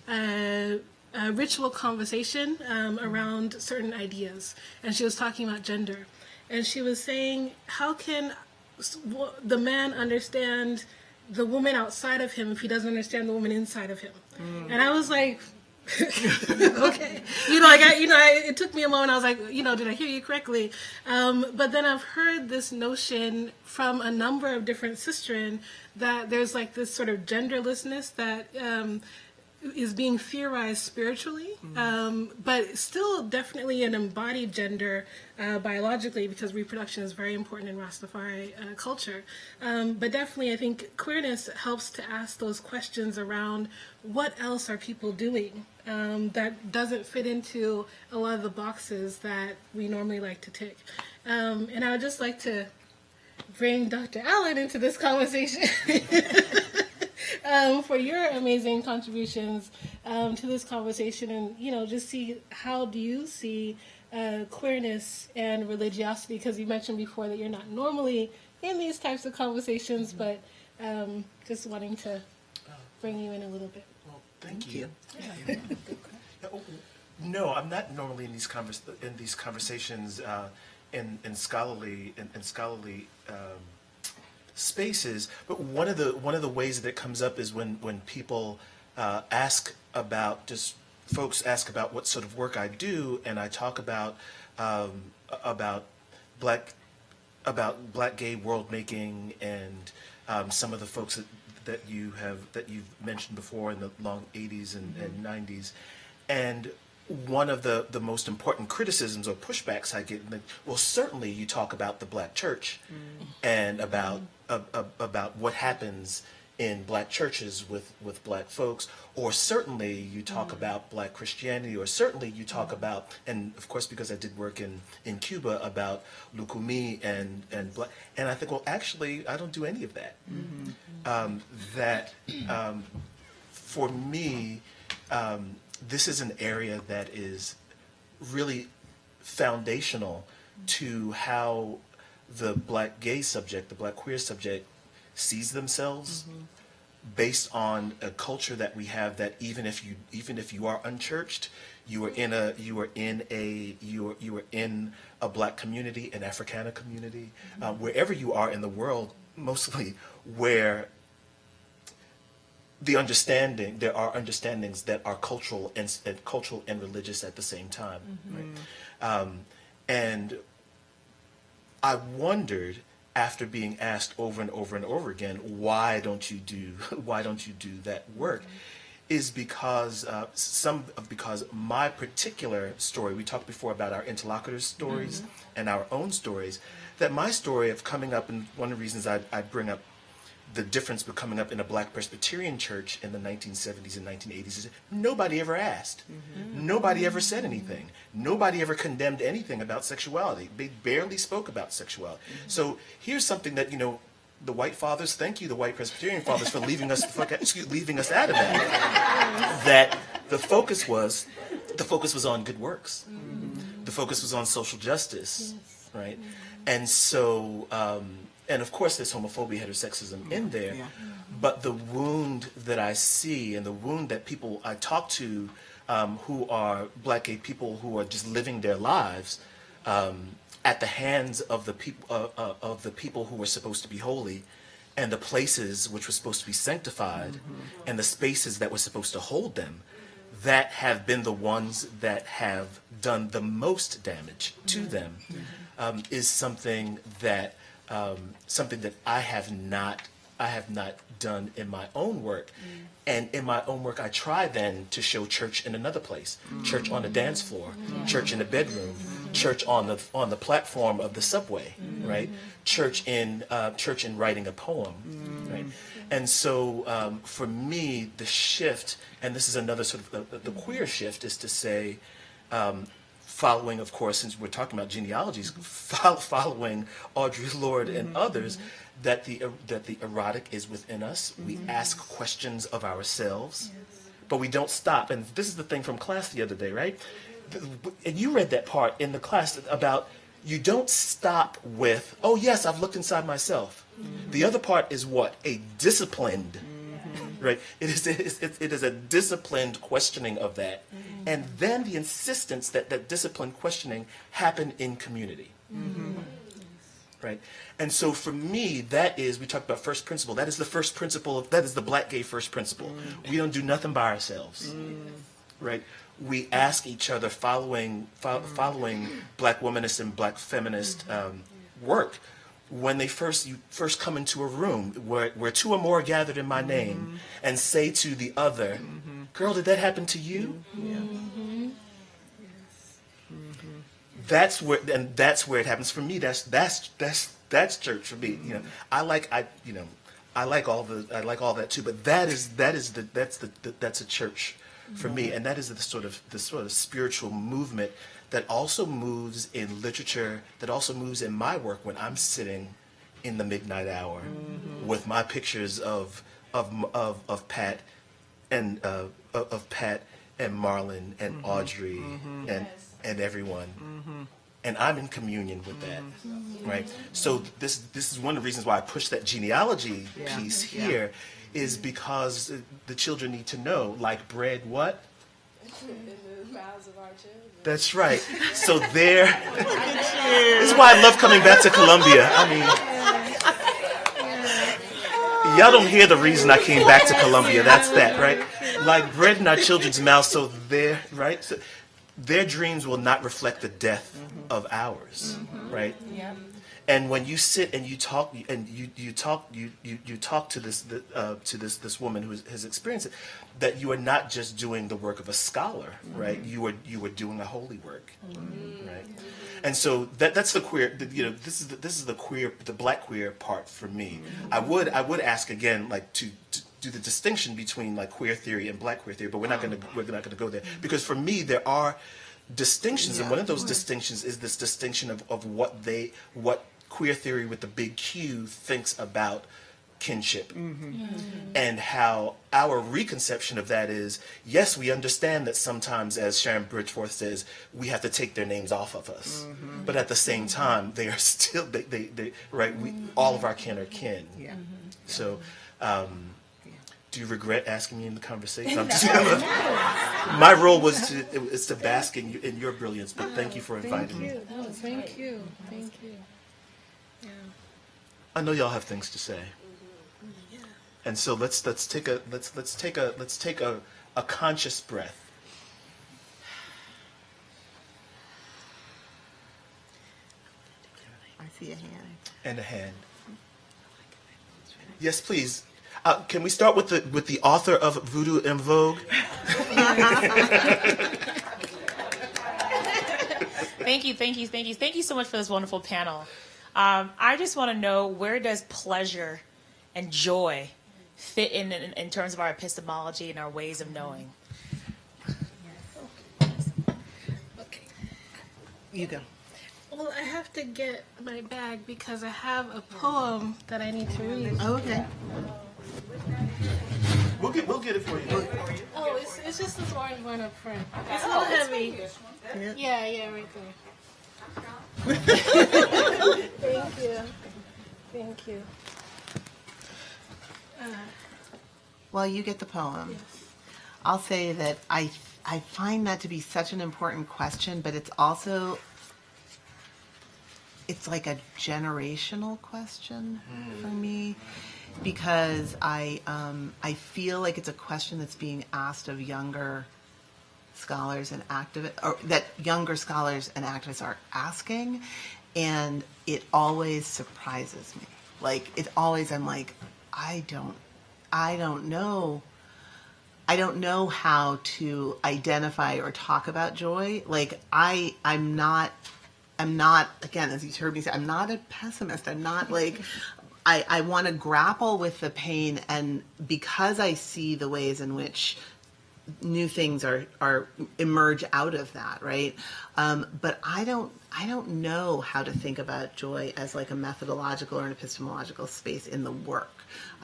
a ritual conversation around certain ideas. And she was talking about gender. And she was saying, how can the man understand the woman outside of him if he doesn't understand the woman inside of him? And I was like, okay. It took me a moment. I was like, did I hear you correctly? But then I've heard this notion from a number of different sistren that there's this sort of genderlessness that is being theorized spiritually, but still definitely an embodied gender biologically, because reproduction is very important in Rastafari culture. But definitely, I think queerness helps to ask those questions around what else are people doing that doesn't fit into a lot of the boxes that we normally like to tick. And I would just like to bring Dr. Allen into this conversation. For your amazing contributions to this conversation, and just see how do you see queerness and religiosity, because you mentioned before that you're not normally in these types of conversations, but just wanting to bring you in a little bit.
Well, thank you. Yeah. No, I'm not normally in these conversations in scholarly spaces, but one of the ways that it comes up is when people folks ask about what sort of work I do, and I talk about black gay world making and some of the folks that you've mentioned before in the long 80s and 90s, and one of the most important criticisms or pushbacks I get, well, certainly you talk about the black church and about what happens in black churches with black folks, or certainly you talk about black Christianity, or certainly you talk about, and of course because I did work in Cuba, about Lucumí and black, and I think, well, actually I don't do any of that. For me, this is an area that is really foundational to how the black gay subject, the black queer subject, sees themselves, based on a culture that we have, that even if you are unchurched, you are in a black community, an Africana community, wherever you are in the world, mostly where there are understandings that are cultural and religious at the same time, right? And I wondered, after being asked over and over and over again, why don't you do that work, is because because my particular story, we talked before about our interlocutors' stories and our own stories, that my story of coming up, and one of the reasons I bring up the difference between coming up in a black Presbyterian church in the 1970s and 1980s is nobody ever asked. Nobody ever said anything. Nobody ever condemned anything about sexuality. They barely spoke about sexuality. So here's something that, the white fathers, thank you, the white Presbyterian fathers, for leaving us out of that. That the focus was on good works. The focus was on social justice, right? And so, and of course there's homophobia, heterosexism in there, but the wound that I see, and the wound that people I talk to who are black gay people who are just living their lives at the hands of the people who were supposed to be holy, and the places which were supposed to be sanctified, and the spaces that were supposed to hold them, that have been the ones that have done the most damage to them, is something that I have not done in my own work. And in my own work, I try then to show church in another place, church on the dance floor, church in the bedroom, church on the platform of the subway, right? Church in writing a poem, right? And so for me, the shift, and this is another sort of the queer shift, is to say, following, of course, since we're talking about genealogies, following Audre Lorde and others, that the erotic is within us. We ask questions of ourselves, but we don't stop. And this is the thing from class the other day, right? And you read that part in the class about you don't stop with, oh yes, I've looked inside myself. The other part is what? A disciplined, right? It is a disciplined questioning of that. And then the insistence that disciplined questioning happen in community. Right? And so for me, that is, we talked about first principle, that is the first principle, that is the black gay first principle. We don't do nothing by ourselves. Right? We ask each other, following black womanist and black feminist work, when you first come into a room where two or more are gathered in my name, and say to the other, girl, did that happen to you? That's where it happens for me. That's church for me. You know, I like all that too. But that's a church for me, and that is the sort of spiritual movement that also moves in literature, that also moves in my work when I'm sitting in the midnight hour with my pictures of Pat and Marlon and Audrey and everyone, and I'm in communion with that, right? So this is one of the reasons why I push that genealogy piece here, is because the children need to know, like bread, what? In the mouths of our children. That's right. So this is why I love coming back to Columbia. I mean, y'all don't hear the reason I came back to Columbia. That's that, right? Like bread in our children's mouths, so their dreams will not reflect the death of ours, right? Yeah. And when you sit and you talk to this woman who has experienced it, that you are not just doing the work of a scholar, right? You are doing a holy work, right? And so that's the queer. This is the Black queer part for me. I would ask again, like to do the distinction between like queer theory and Black queer theory, but we're not going to go there, because for me there are distinctions, and one of those distinctions is this distinction of what queer theory with the big Q thinks about kinship, and how our reconception of that is, yes, we understand that sometimes, as Sharon Bridgeforth says, we have to take their names off of us, but at the same time they are still they right, all of our kin are kin. So do you regret asking me in the conversation? I'm just my role was to bask in your brilliance, but thank you for inviting me.
No, thank you. Yeah.
I know y'all have things to say, and so let's take a conscious breath.
I see a hand.
And a hand. Yes, please. Can we start with the author of Voodoo en Vogue?
Thank you so much for this wonderful panel. I just want to know, where does pleasure and joy fit in terms of our epistemology and our ways of knowing?
Okay.
You go.
Well, I have to get my bag because I have a poem that I need to read.
Oh, okay.
We'll get it for you.
Oh, it's just this orange one up front. It's a little heavy. Yeah, right there. Thank you.
Well, you get the poem. Yes. I'll say that I find that to be such an important question, but it's also, it's like a generational question for me, because I feel like it's a question that's being asked of younger scholars and activists, or that younger scholars and activists are asking, and it always surprises me. Like, it always, I'm like, I don't know how to identify or talk about joy. Like, I'm not, again, as you heard me say, I'm not a pessimist. I'm not like, I want to grapple with the pain, and because I see the ways in which new things are emerge out of that, right? But I don't know how to think about joy as like a methodological or an epistemological space in the work.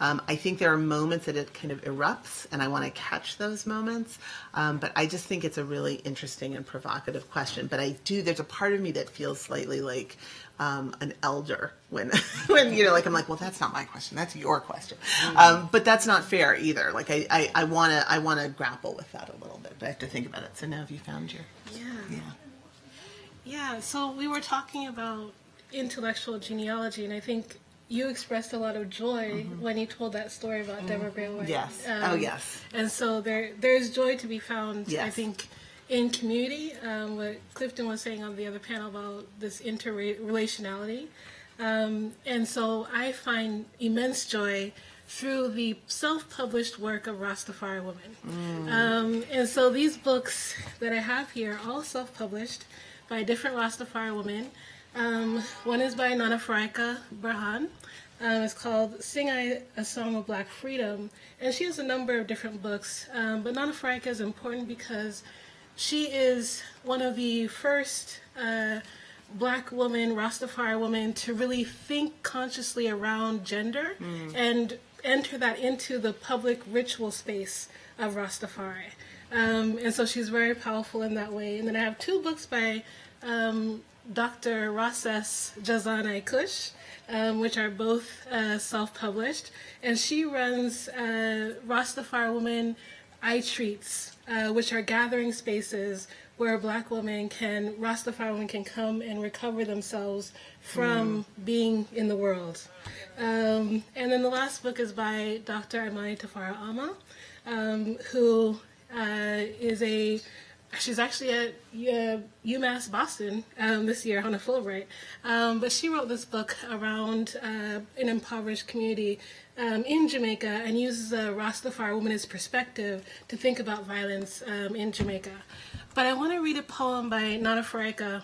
I think there are moments that it kind of erupts, and I want to catch those moments. But I just think it's a really interesting and provocative question. But there's a part of me that feels slightly like an elder when like, I'm like, well, that's not my question, that's your question. But that's not fair either. Like, I want to grapple with that a little bit, but I have to think about it. So now have you found your...
Yeah, so we were talking about intellectual genealogy, and I think you expressed a lot of joy when you told that story about Deborah Bear White.
Yes. Yes.
And so there's joy to be found,
Yes.
I think, in community. What Clifton was saying on the other panel about this interrelationality. And so I find immense joy through the self-published work of Rastafari women. And so these books that I have here are all self-published by different Rastafari women. One is by Nana Farika Burhan. It's called Sing I a Song of Black Freedom. And she has a number of different books. But Nana Farika is important because she is one of the first Black woman, Rastafari woman, to really think consciously around gender and enter that into the public ritual space of Rastafari. And so she's very powerful in that way. And then I have two books by Dr. Rasses Jazanai Kush, which are both self-published. And she runs Rastafari Women I-Treats, which are gathering spaces where Black women Rastafari women can come and recover themselves from being in the world. And then the last book is by Dr. Imani Tafara Ama, who she's actually at UMass Boston this year on a Fulbright. But she wrote this book around an impoverished community in Jamaica and uses a Rastafari womanist perspective to think about violence in Jamaica. But I want to read a poem by Nana Farika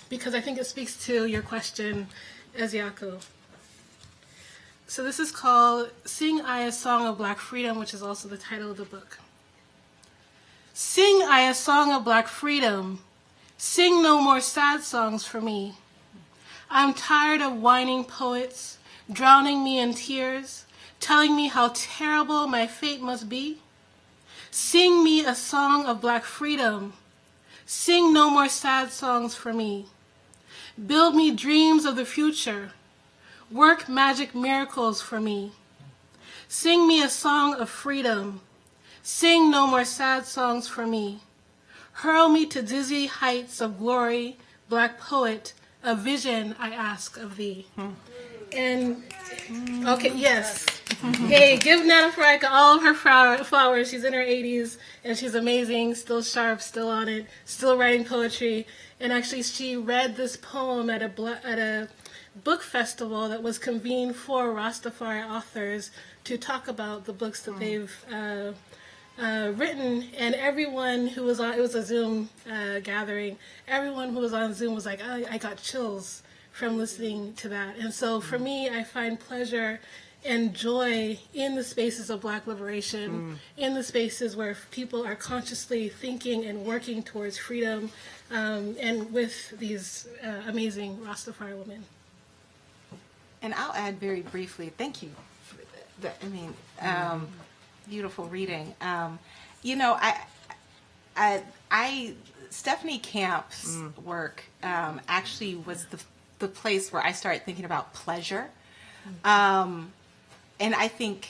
because I think it speaks to your question, Eziaku. So this is called Sing I a Song of Black Freedom, which is also the title of the book. Sing I a song of black freedom. Sing no more sad songs for me. I'm tired of whining poets, drowning me in tears, telling me how terrible my fate must be. Sing me a song of black freedom. Sing no more sad songs for me. Build me dreams of the future. Work magic miracles for me. Sing me a song of freedom. Sing no more sad songs for me. Hurl me to dizzy heights of glory, black poet, a vision I ask of thee. And, okay, yes. Hey, give Nana Farika all of her flowers. She's in her 80s, and she's amazing, still sharp, still on it, still writing poetry. And actually, she read this poem at a book festival that was convened for Rastafari authors to talk about the books that they've written, and everyone who was on, it was a Zoom gathering, everyone who was on Zoom was like, oh, I got chills from listening to that. And so for me, I find pleasure and joy in the spaces of Black liberation, in the spaces where people are consciously thinking and working towards freedom, and with these amazing Rastafari women.
And I'll add very briefly, thank you for beautiful reading. Stephanie Camp's work actually was the place where I started thinking about pleasure. And I think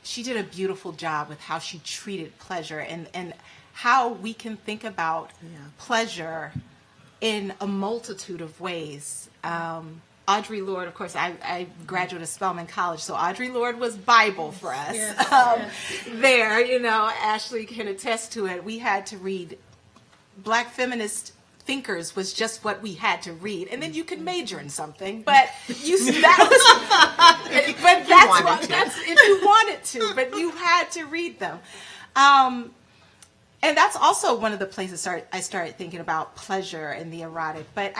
she did a beautiful job with how she treated pleasure and how we can think about pleasure in a multitude of ways. Audre Lorde, of course, I graduated Spelman College, so Audre Lorde was Bible for us. There, Ashley can attest to it. We had to read Black feminist thinkers was just what we had to read, and then you could major in something. But that's if you wanted to, but you had to read them. And that's also one of the places I started thinking about pleasure and the erotic. But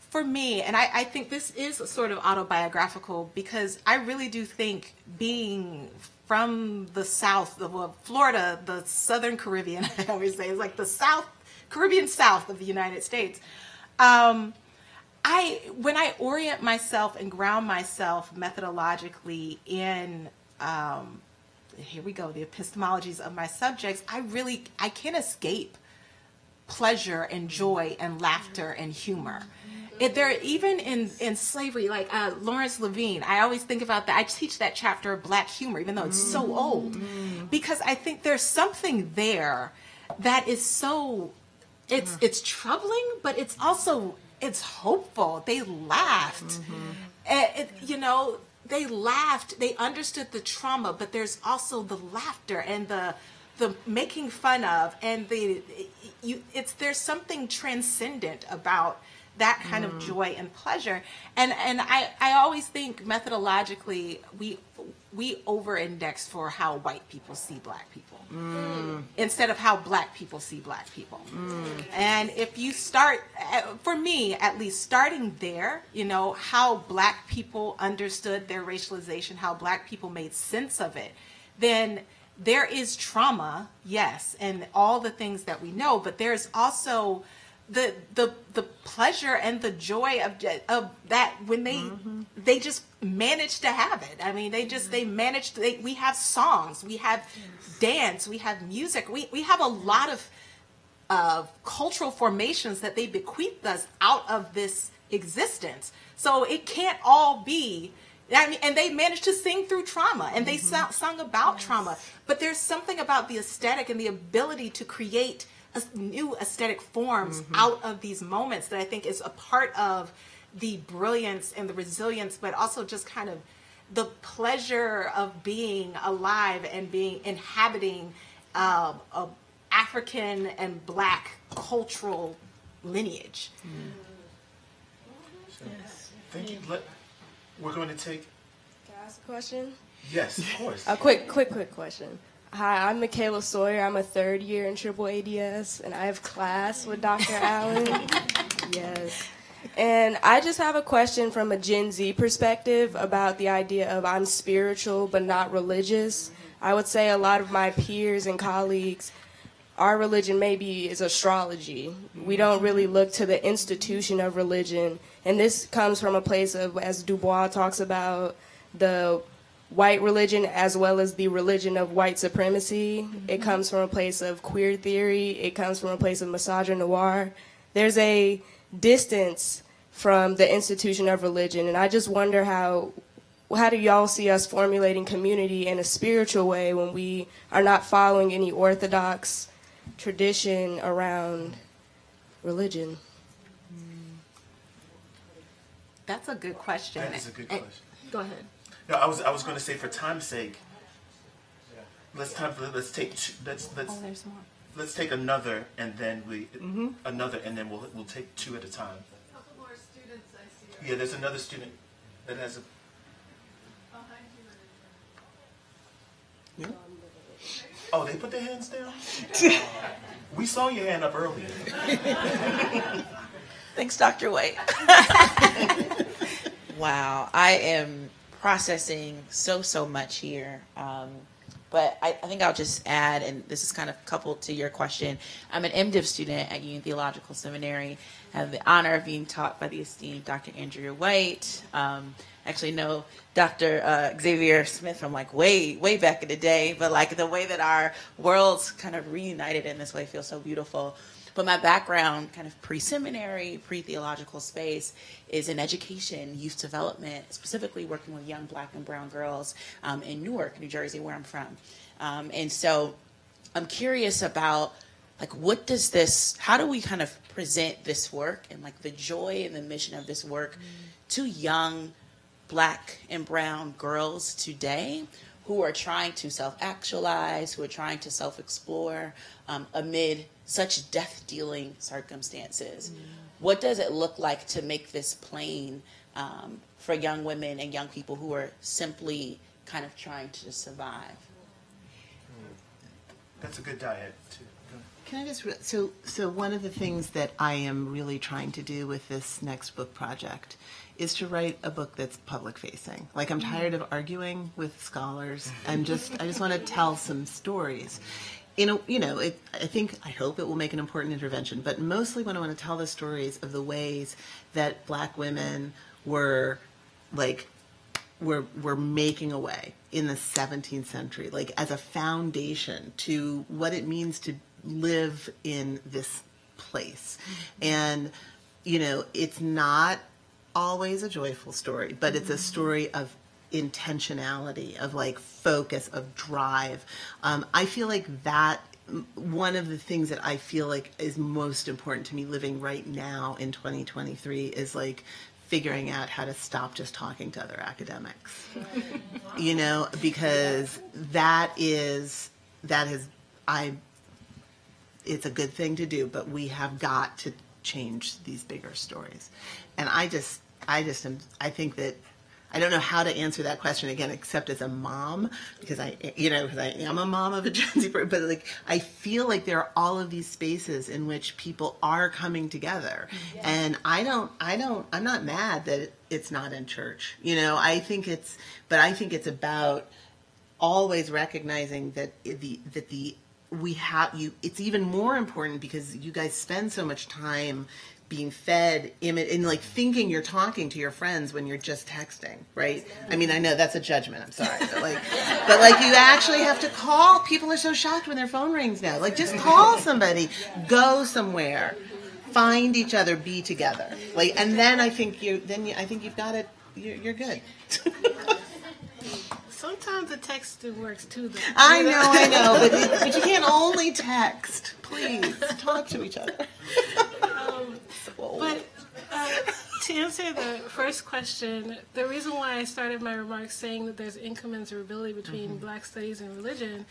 for me, and I think this is sort of autobiographical, because I really do think being from the South, Florida, the Southern Caribbean, I always say, is like the Caribbean South of the United States. When I orient myself and ground myself methodologically in, here we go, the epistemologies of my subjects, I can't escape pleasure and joy and laughter and humor. Even in slavery, like Lawrence Levine, I always think about that. I teach that chapter of Black humor, even though it's so old, because I think there's something there that is so, it's troubling, but it's also, it's hopeful. They laughed. They laughed. They understood the trauma, but there's also the laughter and the making fun of, and there's something transcendent about that kind of joy and pleasure. And I always think methodologically we over-index for how white people see black people instead of how black people see black people. And if you start, for me at least, starting there, you know, how black people understood their racialization, how black people made sense of it, then there is trauma, yes, and all the things that we know, but there's also the pleasure and the joy of that when they just managed to have it. I mean, they managed. We have songs, we have dance, we have music, we have a lot of cultural formations that they bequeathed us out of this existence. So it can't all be. I mean, and they managed to sing through trauma, and they sung about trauma. But there's something about the aesthetic and the ability to create new aesthetic forms out of these moments that I think is a part of the brilliance and the resilience, but also just kind of the pleasure of being alive and inhabiting African and Black cultural lineage.
Thank you. We're going to take.
Can I ask a question?
Yes, of course.
A quick question. Hi, I'm Michaela Sawyer. I'm a third year in AAADS, and I have class with Dr. Allen. Yes. And I just have a question from a Gen Z perspective about the idea of I'm spiritual but not religious. I would say a lot of my peers and colleagues, our religion maybe is astrology. We don't really look to the institution of religion. And this comes from a place of, as Du Bois talks about, the white religion as well as the religion of white supremacy. It comes from a place of queer theory. It comes from a place of misogynoir. There's a distance from the institution of religion. And I just wonder how do y'all see us formulating community in a spiritual way when we are not following any orthodox tradition around religion?
That's a good question.
That is a good question.
Go ahead.
No, I was going to say, for time's sake, let's take
There's more.
let's take another, and then another, and then we'll take two at a time.
A couple more students I see.
Yeah, there's another student that has a.
Behind you.
Yeah. Oh, they put their hands down. We saw your hand up earlier.
Thanks, Dr. White. Wow, I am processing so much here. But I think I'll just add, and this is kind of coupled to your question, I'm an MDiv student at Union Theological Seminary. I have the honor of being taught by the esteemed Dr. Andrea White. Actually know Dr. Xavier Smith from like way back in the day, but like the way that our worlds kind of reunited in this way feels so beautiful. But my background, kind of pre-seminary, pre-theological space, is in education, youth development, specifically working with young Black and brown girls in Newark, New Jersey, where I'm from. And so I'm curious about, like, how do we kind of present this work and like the joy and the mission of this work to young Black and brown girls today who are trying to self-actualize, who are trying to self-explore amid such death-dealing circumstances? What does it look like to make this plain for young women and young people who are simply kind of trying to survive?
That's a good diet, too.
Can I just, so one of the things that I am really trying to do with this next book project is to write a book that's public facing. Like, I'm tired of arguing with scholars. I just want to tell some stories. I hope it will make an important intervention, but mostly what I want to tell the stories of the ways that Black women were making a way in the 17th century, like as a foundation to what it means to live in this place. And, it's not always a joyful story, but it's a story of intentionality, of like focus, of drive. I feel like that one of the things that I feel like is most important to me living right now in 2023 is like figuring out how to stop just talking to other academics, because it's a good thing to do, but we have got to change these bigger stories. And I think that I don't know how to answer that question again, except as a mom, because I am a mom of a Gen Z person, but like, I feel like there are all of these spaces in which people are coming together. Yeah. And I'm not mad that it's not in church. I think it's about always recognizing that it's even more important because you guys spend so much time being fed in like thinking you're talking to your friends when you're just texting, right? I mean, I know that's a judgment, I'm sorry, but like you actually have to call. People are so shocked when their phone rings now. Like, just call somebody, go somewhere, find each other, be together. Like, and then I think you've got it. You're good.
Sometimes the text works too, though.
I know, but you can't only text. Please talk to each other.
But to answer the first question, the reason why I started my remarks saying that there's incommensurability between Black studies and religion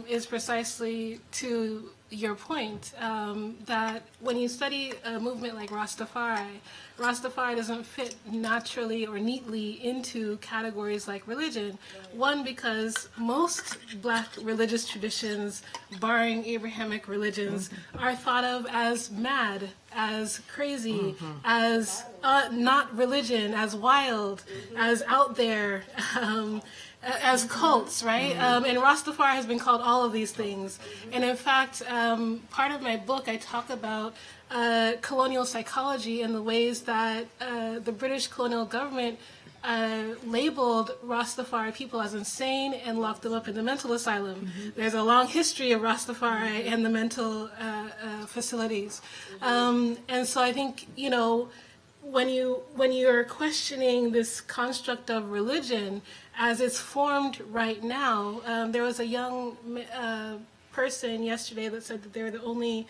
is precisely to your point, that when you study a movement like Rastafari doesn't fit naturally or neatly into categories like religion. One, because most Black religious traditions, barring Abrahamic religions, are thought of as mad, as crazy, as not religion, as wild, as out there, as cults, right? And Rastafari has been called all of these things. And in fact, part of my book, I talk about colonial psychology and the ways that the British colonial government labeled Rastafari people as insane and locked them up in the mental asylum. There's a long history of Rastafari and the mental facilities. And so I think, when you're questioning this construct of religion as it's formed right now, there was a young person yesterday that said that they were the only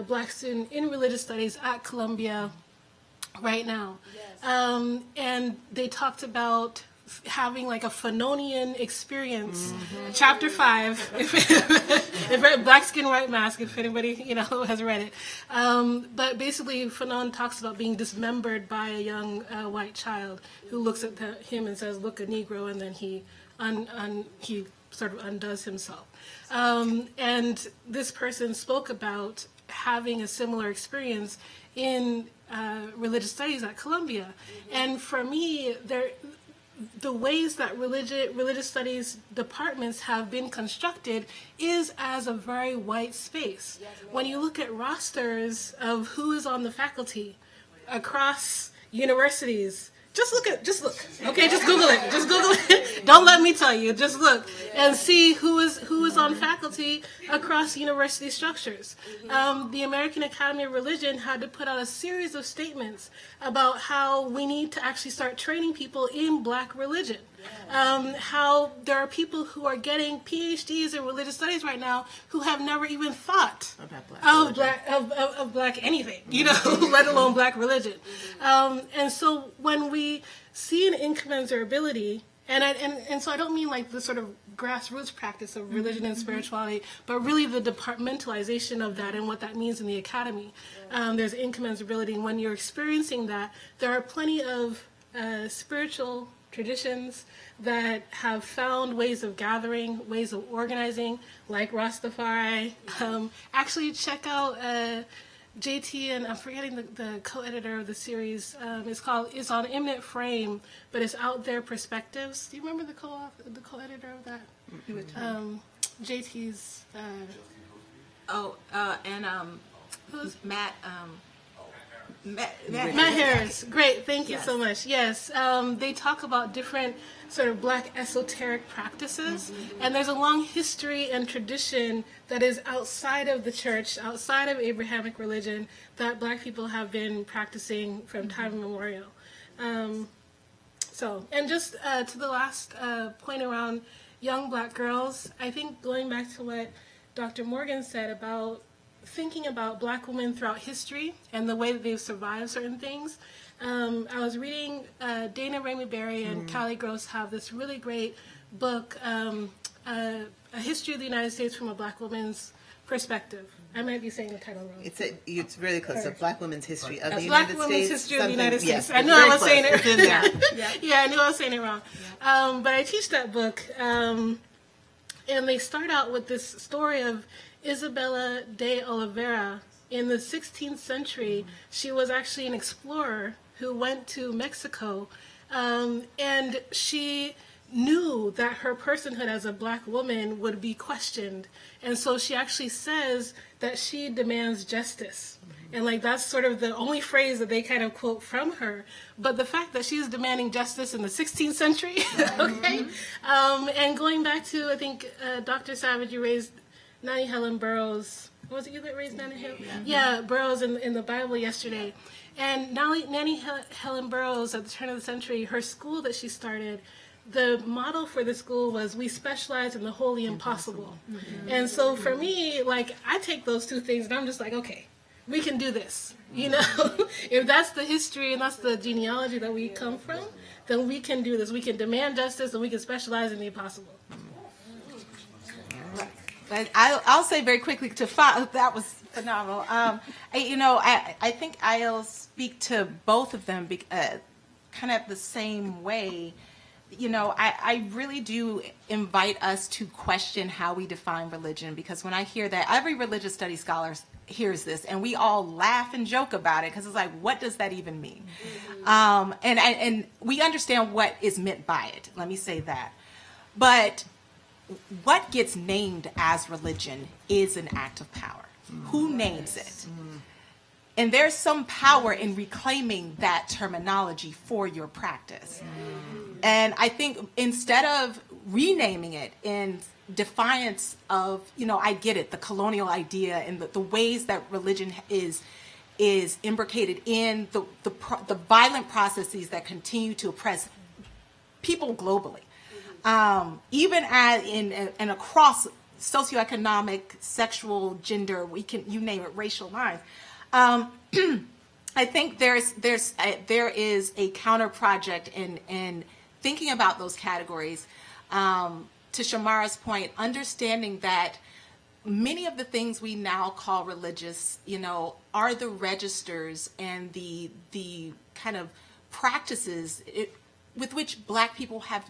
Black student in religious studies at Columbia right now. Yes. And they talked about having like a Fanonian experience. Chapter 5, if Black Skin, White Mask, if anybody has read it. But basically, Fanon talks about being dismembered by a young white child who looks at him and says, "Look, a Negro," and then he sort of undoes himself. And this person spoke about having a similar experience in religious studies at Columbia. And for me, the ways that religious studies departments have been constructed is as a very white space. When you look at rosters of who is on the faculty across universities, just look. Okay, just Google it. Don't let me tell you. Just look and see who is on faculty across university structures. The American Academy of Religion had to put out a series of statements about how we need to actually start training people in Black religion. How there are people who are getting PhDs in religious studies right now who have never even thought of Black anything, let alone Black religion. And so when we see an incommensurability, and so I don't mean like the sort of grassroots practice of religion and spirituality, but really the departmentalization of that and what that means in the academy. There's incommensurability, and when you're experiencing that, there are plenty of spiritual traditions that have found ways of gathering, ways of organizing, like Rastafari. Actually, check out JT, and I'm forgetting the co-editor of the series. It's on Imminent Frame, but it's Out There Perspectives. Do you remember the co-editor of that? JT's.
Who's Matt?
Matt Harris. Great, thank you so much. Yes, they talk about different sort of Black esoteric practices, and there's a long history and tradition that is outside of the church, outside of Abrahamic religion, that Black people have been practicing from time immemorial. And just to the last point around young Black girls, I think going back to what Dr. Morgan said about thinking about Black women throughout history and the way that they've survived certain things. I was reading Dana Ramey Berry and Callie Gross have this really great book, A History of the United States from a Black Woman's perspective. I might be saying the title wrong.
It's really close. So Black Women's History of the
Black
United
Women's
States.
History of the United States.
Yes,
I knew I was saying it.
It's in there.
Yeah, I knew I was saying it wrong. But I teach that book, and they start out with this story of Isabella de Oliveira. In the 16th century, she was actually an explorer who went to Mexico, and she knew that her personhood as a Black woman would be questioned. And so she actually says that she demands justice. And like that's sort of the only phrase that they kind of quote from her. But the fact that she's demanding justice in the 16th century, okay? And going back to, I think, Dr. Savage, you raised Nanny Helen Burroughs. Was it you that raised Nanny Helen? Yeah, Burroughs in the Bible yesterday. And Nanny Helen Burroughs, at the turn of the century, her school that she started, the model for the school was, we specialize in the wholly impossible. And so for me, like, I take those two things and I'm just like, okay, we can do this. You know, if that's the history and that's the genealogy that we come from, then we can do this. We can demand justice and we can specialize in the impossible.
But I'll say very quickly that was phenomenal. I think I'll speak to both of them kind of the same way. I really do invite us to question how we define religion, because when I hear that, every religious studies scholar hears this, and we all laugh and joke about it, because it's like, what does that even mean? And we understand what is meant by it. Let me say that. But what gets named as religion is an act of power. Who names it? And there's some power in reclaiming that terminology for your practice. And I think instead of renaming it in defiance of, I get it, the colonial idea and the ways that religion is imbricated in the violent processes that continue to oppress people globally. Even and across socioeconomic, sexual, gender, you name it, racial lines. I think there is a counter project in thinking about those categories. To Shamara's point, understanding that many of the things we now call religious, are the registers and the kind of practices with which Black people have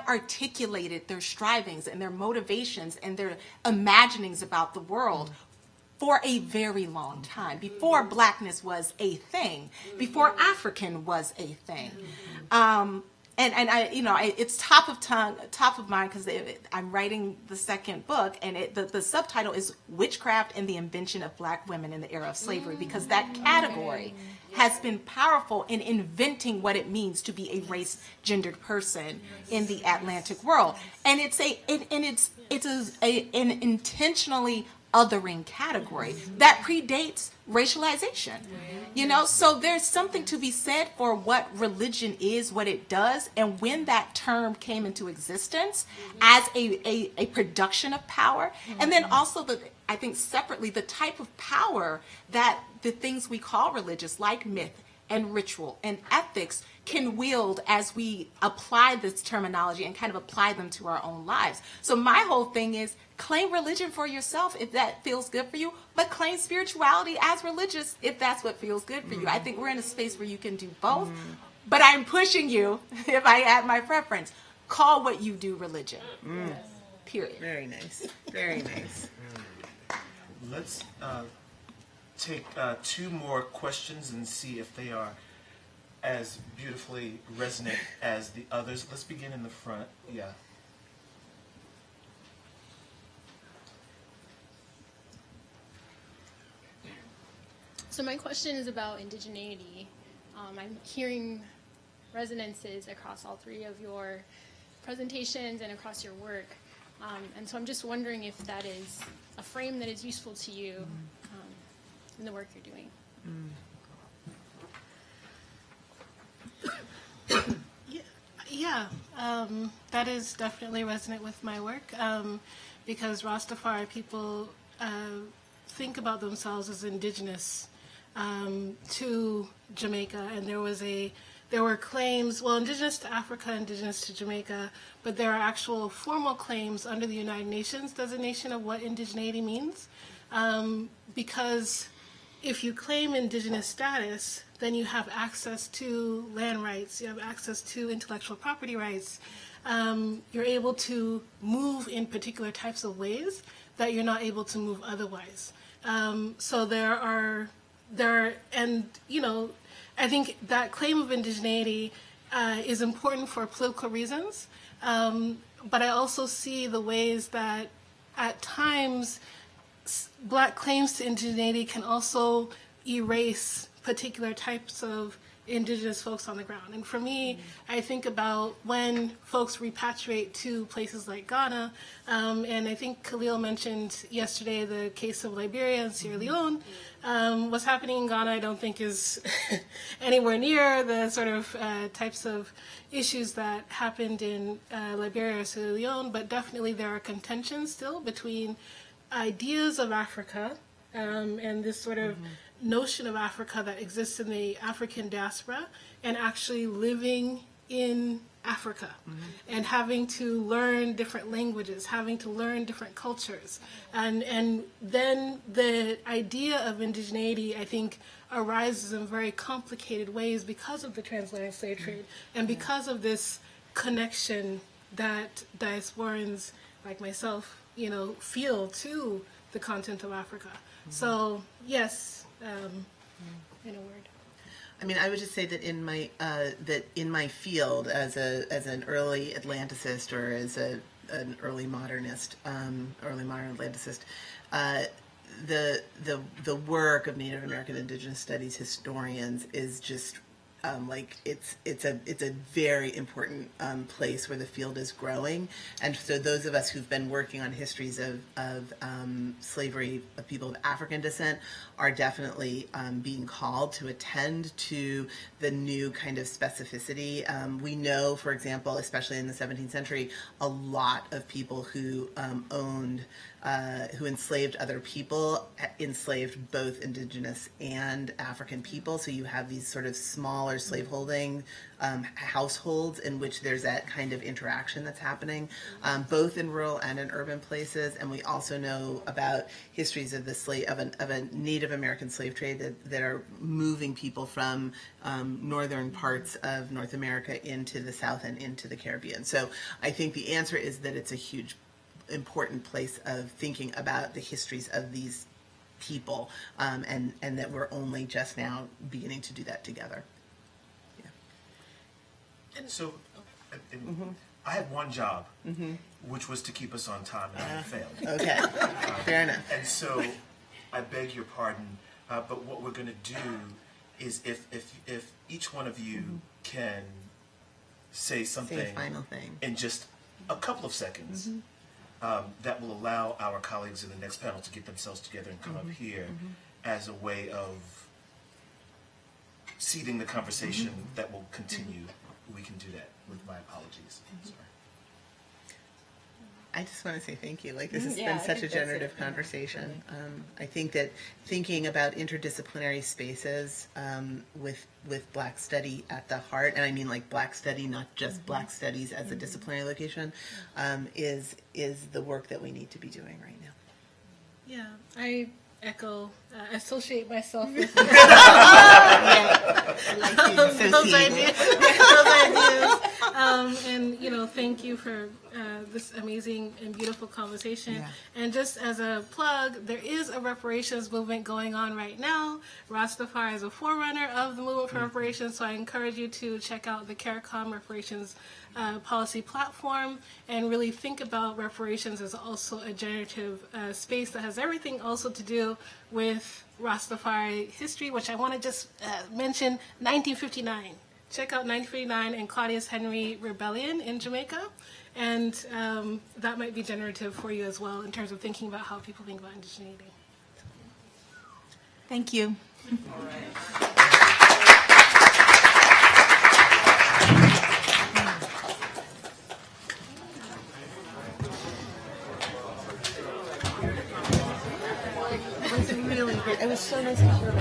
articulated their strivings and their motivations and their imaginings about the world for a very long time, before Blackness was a thing, before African was a thing. And it's top of mind, because I'm writing the second book, and the subtitle is Witchcraft and the Invention of Black Women in the Era of Slavery, because that category has been powerful in inventing what it means to be a race-gendered person in the Atlantic world. And it's an intentionally othering category that predates racialization. So there's something to be said for what religion is, what it does, and when that term came into existence as a production of power, and then also I think separately, the type of power that the things we call religious, like myth and ritual and ethics, can wield as we apply this terminology and kind of apply them to our own lives. So my whole thing is, claim religion for yourself if that feels good for you, but claim spirituality as religious if that's what feels good for you. I think we're in a space where you can do both, but I'm pushing you, if I add my preference, call what you do religion. Period.
Very nice. Very nice.
Let's take two more questions and see if they are as beautifully resonant as the others. Let's begin in the front. Yeah.
So my question is about indigeneity. I'm hearing resonances across all three of your presentations and across your work. And so I'm just wondering if that is a frame that is useful to you in the work you're doing.
Yeah, that is definitely resonant with my work, because Rastafari people think about themselves as indigenous to Jamaica, and there was a there were claims, well, indigenous to Africa, indigenous to Jamaica, but there are actual formal claims under the United Nations designation of what indigeneity means. Because if you claim indigenous status, then you have access to land rights, you have access to intellectual property rights. You're able to move in particular types of ways that you're not able to move otherwise. So and you know, I think that claim of indigeneity is important for political reasons, but I also see the ways that at times Black claims to indigeneity can also erase particular types of indigenous folks on the ground. And for me, I think about when folks repatriate to places like Ghana, and I think Khalil mentioned yesterday the case of Liberia and Sierra Leone. What's happening in Ghana I don't think is anywhere near the sort of types of issues that happened in Liberia or Sierra Leone, but definitely there are contentions still between ideas of Africa and this sort of notion of Africa that exists in the African diaspora and actually living in Africa and having to learn different languages, having to learn different cultures. And then the idea of indigeneity, I think, arises in very complicated ways because of the transatlantic slave trade and because of this connection that diasporans like myself, you know, feel to the continent of Africa. So, yes, in a word.
I mean, I would just say that in my field as an early Atlanticist or as an early modernist, early modern Atlanticist, the work of Native American Indigenous Studies historians is just it's a very important place where the field is growing, and so those of us who've been working on histories of slavery of people of African descent are definitely being called to attend to the new kind of specificity. We know, for example, especially in the 17th century, a lot of people who who enslaved other people enslaved both indigenous and African people. So you have these sort of smaller slaveholding households in which there's that kind of interaction that's happening, both in rural and in urban places. And we also know about histories of the of a Native American slave trade that are moving people from northern parts of North America into the South and into the Caribbean. So I think the answer is that it's a huge important place of thinking about the histories of these people, and that we're only just now beginning to do that together. Yeah.
So, I had one job, which was to keep us on time, and I failed.
Okay, fair enough.
And so, I beg your pardon, but what we're going to do is if each one of you can say something,
say a final thing
in just a couple of seconds. That will allow our colleagues in the next panel to get themselves together and come up here as a way of seeding the conversation that will continue. We can do that with my apologies. Sorry.
I just want to say thank you. Like, this has been such a generative conversation. I think that thinking about interdisciplinary spaces with Black study at the heart, and I mean like Black study, not just Black studies as a disciplinary location, is the work that we need to be doing right now.
Yeah, I echo, associate myself with those ideas. And, you know, thank you for this amazing and beautiful conversation.
Yeah.
And just as a plug, there is a reparations movement going on right now. Rastafari is a forerunner of the movement for reparations, so I encourage you to check out the CARICOM reparations policy platform and really think about reparations as also a generative space that has everything also to do with Rastafari history, which I want to just mention 1959. Check out 1959 and Claudius Henry Rebellion in Jamaica, and that might be generative for you as well in terms of thinking about how people think about indigeneity.
Thank you.
All right. It was so nice to hear.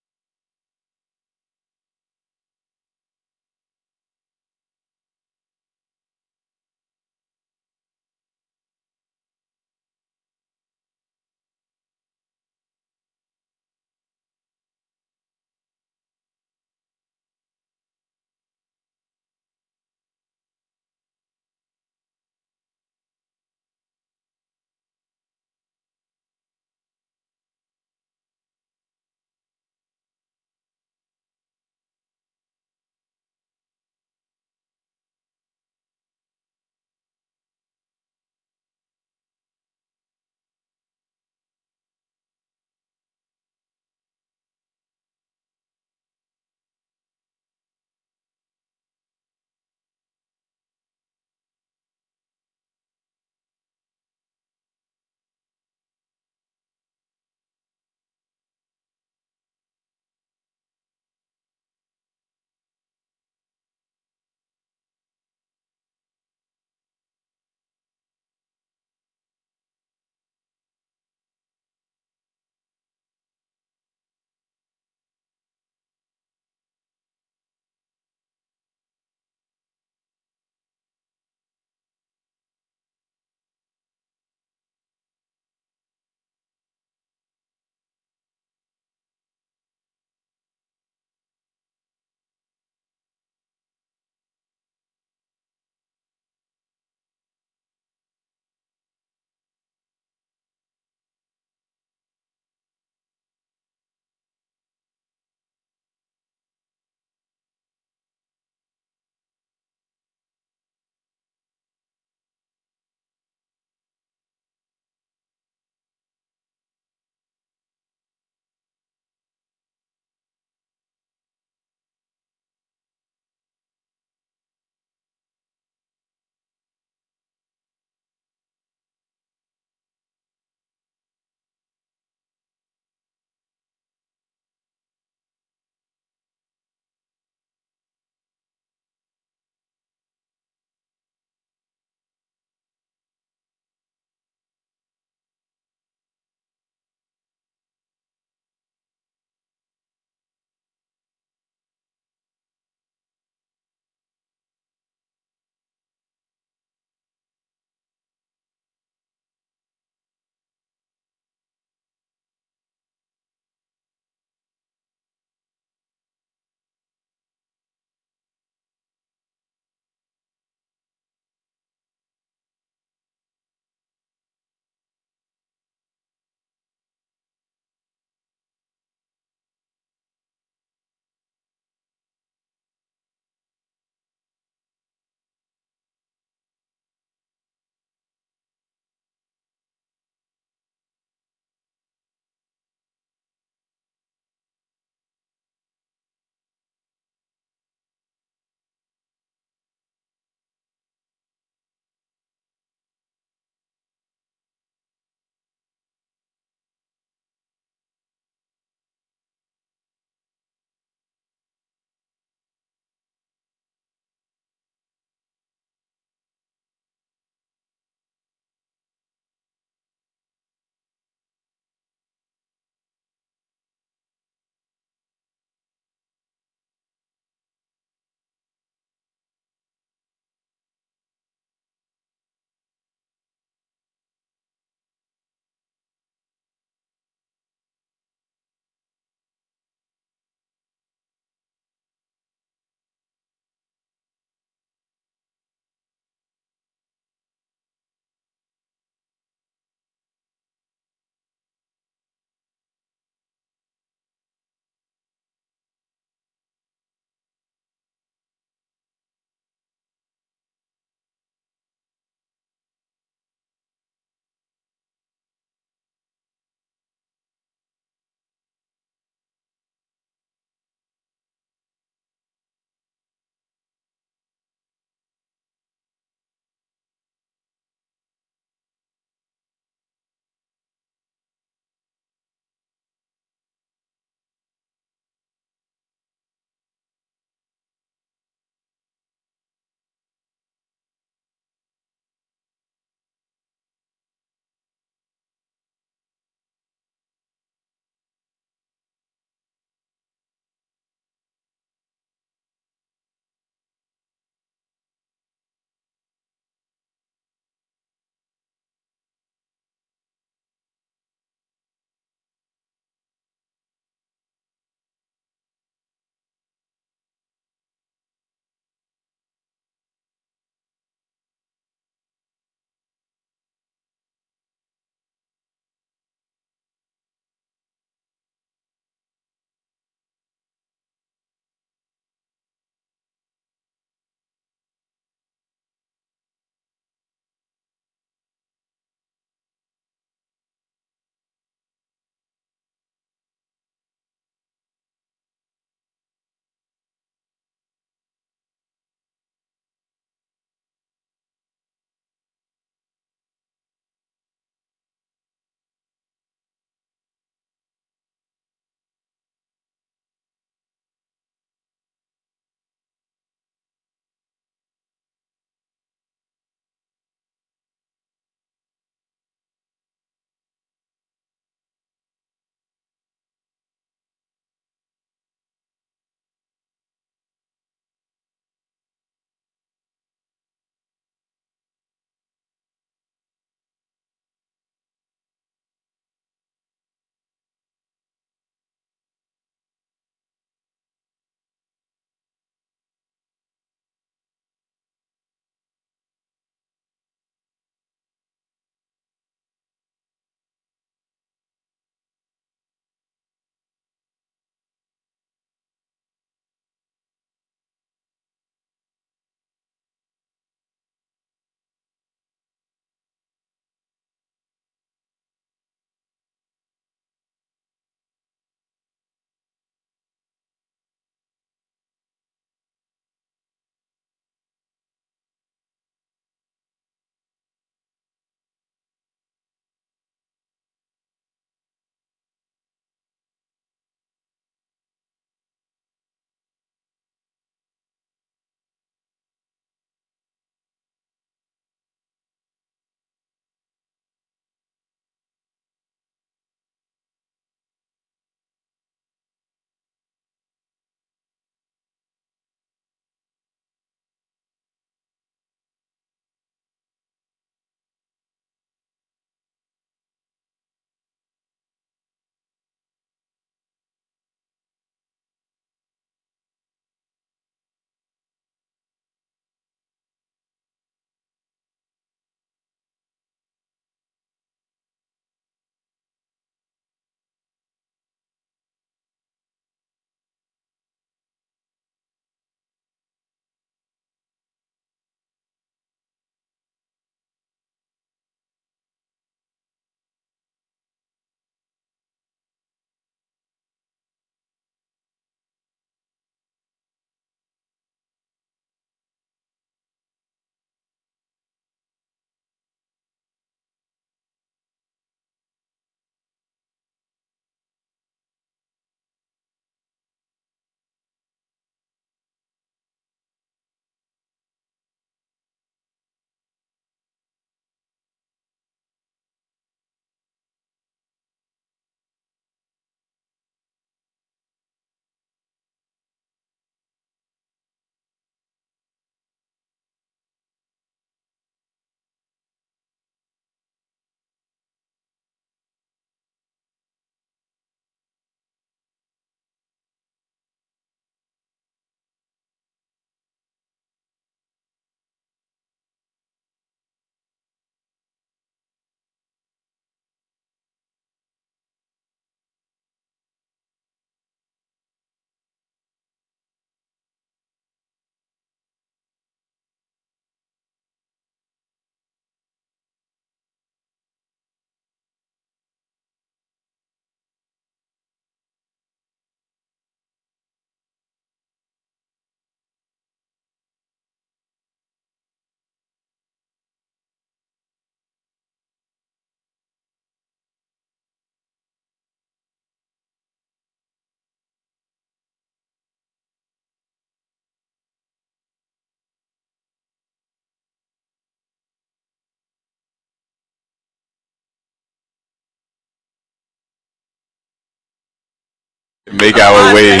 make our way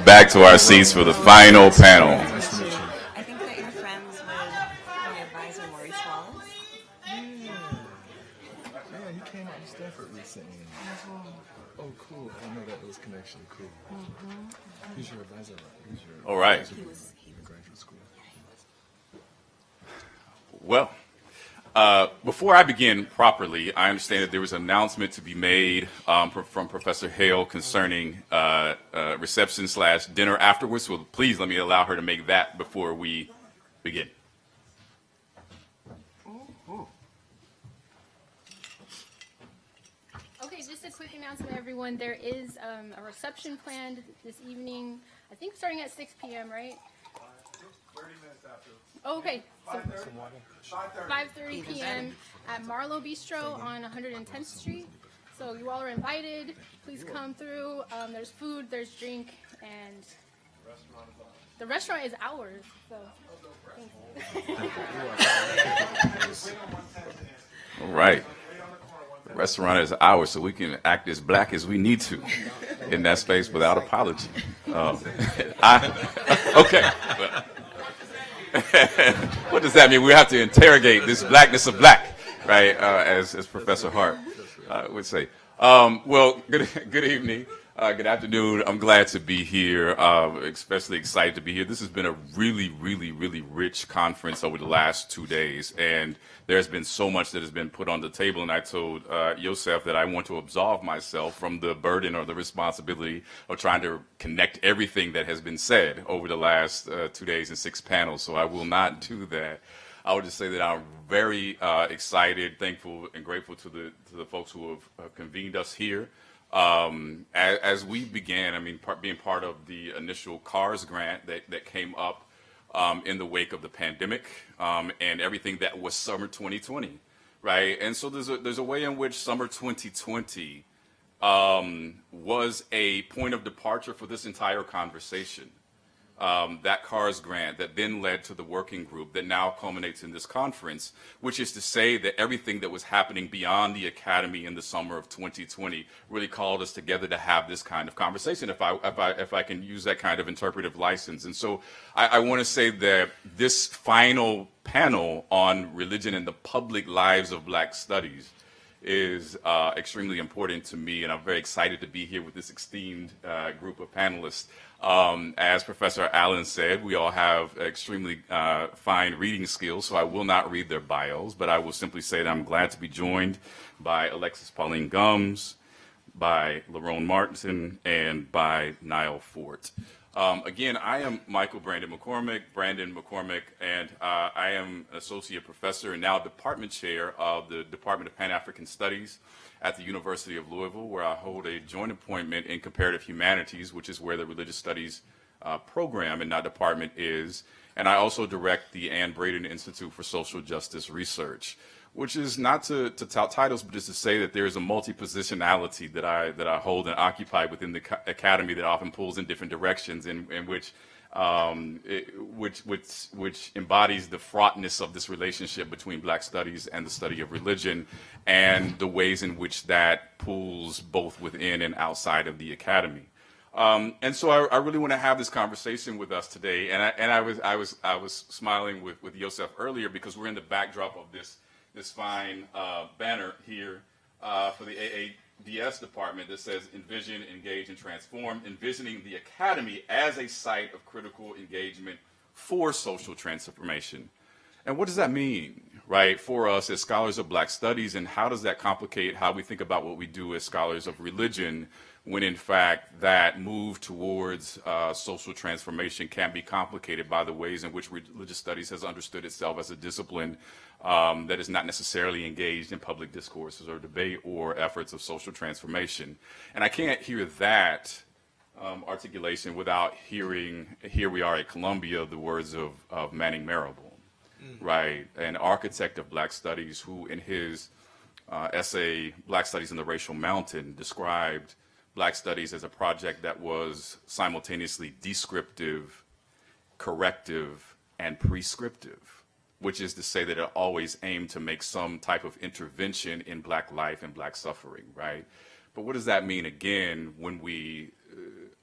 back to our seats for the final panel.
I think that you're friends with my advisor, Maurice Wallace.
Yeah, he came out to Stanford recently. Oh, cool. I know that was connection. Cool. He's your advisor, right?
All right.
Graduate school.
Well, before I begin properly, I understand that there was an announcement to be made from Professor Hale concerning reception/dinner afterwards. So please let me allow her to make that before we begin.
Okay, just a quick announcement, everyone. There is a reception planned this evening, I think starting at 6 p.m., right?
30 minutes after.
Oh, okay. So 5:30 p.m. at Marlowe Bistro on 110th Street. So you all are invited. Please come through. There's food, there's drink, and the restaurant is ours. So thanks.
All right. The restaurant is ours, so we can act as black as we need to in that space without apology. Okay. What does that mean? We have to interrogate this blackness of black, right? As Professor Hart would say. Well, good evening. Good afternoon. I'm glad to be here, especially excited to be here. This has been a really, really, really rich conference over the last 2 days, and there's been so much that has been put on the table, and I told Josef that I want to absolve myself from the burden or the responsibility of trying to connect everything that has been said over the last 2 days and 6 panels, so I will not do that. I would just say that I'm very excited, thankful, and grateful to the folks who have convened us here. As we began, I mean, being part of the initial CARS grant that came up in the wake of the pandemic and everything that was summer 2020, right? And so there's a way in which summer 2020 was a point of departure for this entire conversation. That CARS grant that then led to the working group that now culminates in this conference, which is to say that everything that was happening beyond the academy in the summer of 2020 really called us together to have this kind of conversation, if I can use that kind of interpretive license. And so I want to say that this final panel on religion and the public lives of Black studies is extremely important to me, and I'm very excited to be here with this esteemed group of panelists. As Professor Allen said, we all have extremely fine reading skills, so I will not read their bios, but I will simply say that I'm glad to be joined by Alexis Pauline Gumbs, by Lerone Martin, and by Nyle Fort. Again, I am Michael Brandon McCormack, and I am an associate professor and now department chair of the Department of Pan-African Studies at the University of Louisville, where I hold a joint appointment in comparative humanities, which is where the religious studies program in that department is. And I also direct the Ann Braden Institute for Social Justice Research, which is not to tout titles, but just to say that there is a multi-positionality that I hold and occupy within the academy that often pulls in different directions, in which embodies the fraughtness of this relationship between Black studies and the study of religion, and the ways in which that pulls both within and outside of the academy. And so I really want to have this conversation with us today, and I was smiling with Josef earlier because we're in the backdrop of this fine banner here for the AAADS department that says envision, engage, and transform, envisioning the academy as a site of critical engagement for social transformation. And what does that mean, right, for us as scholars of Black studies, and how does that complicate how we think about what we do as scholars of religion, when in fact that move towards social transformation can be complicated by the ways in which religious studies has understood itself as a discipline that is not necessarily engaged in public discourses or debate or efforts of social transformation. And I can't hear that articulation without hearing, here we are at Columbia, the words of Manning Marable, right, an architect of Black studies who in his essay, Black Studies in the Racial Mountain, described Black studies as a project that was simultaneously descriptive, corrective, and prescriptive, which is to say that it always aimed to make some type of intervention in Black life and Black suffering, right? But what does that mean, again, when we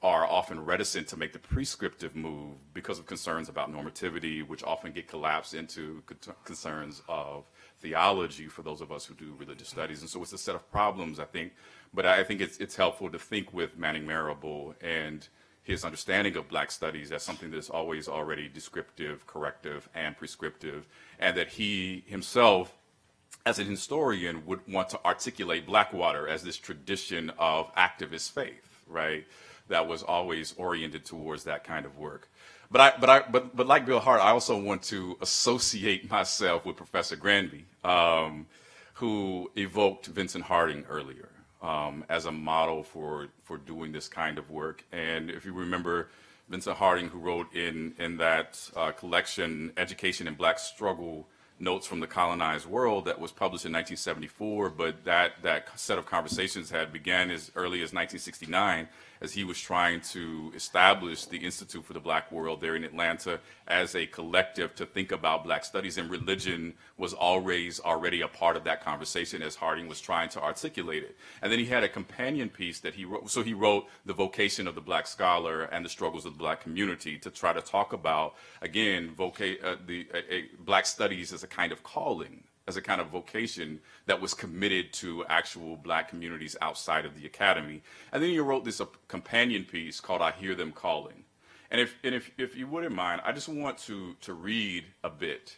are often reticent to make the prescriptive move because of concerns about normativity, which often get collapsed into concerns of theology for those of us who do religious studies. And so it's a set of problems, I think. But I think it's helpful to think with Manning Marable and his understanding of Black studies as something that's always already descriptive, corrective, and prescriptive, and that he himself, as an historian, would want to articulate Blackwater as this tradition of activist faith, right? That was always oriented towards that kind of work. But like Bill Hart, I also want to associate myself with Professor Granby, who evoked Vincent Harding earlier as a model for doing this kind of work. And if you remember, Vincent Harding, who wrote in that collection, Education in Black Struggle, Notes from the Colonized World, that was published in 1974, but that set of conversations had began as early as 1969, as he was trying to establish the Institute for the Black World there in Atlanta as a collective to think about Black studies, and religion was already a part of that conversation as Harding was trying to articulate it. And then he had a companion piece that he wrote. So he wrote The Vocation of the Black Scholar and the Struggles of the Black Community to try to talk about, again, Black studies as a kind of calling, as a kind of vocation that was committed to actual Black communities outside of the academy. And then he wrote this companion piece called I Hear Them Calling. And if you wouldn't mind, I just want to read a bit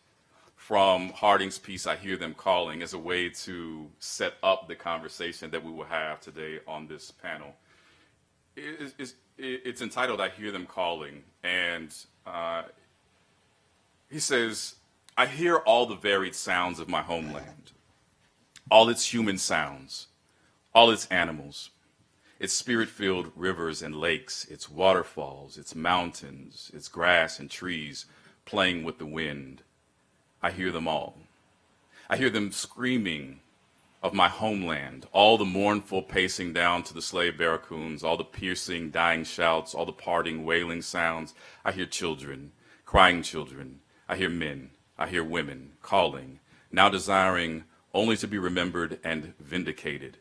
from Harding's piece, I Hear Them Calling, as a way to set up the conversation that we will have today on this panel. It's entitled, I Hear Them Calling, and he says, I hear all the varied sounds of my homeland, all its human sounds, all its animals, its spirit-filled rivers and lakes, its waterfalls, its mountains, its grass and trees playing with the wind. I hear them all. I hear them screaming of my homeland, all the mournful pacing down to the slave barracoons, all the piercing, dying shouts, all the parting, wailing sounds. I hear children, crying children. I hear men. I hear women calling, now desiring only to be remembered and vindicated.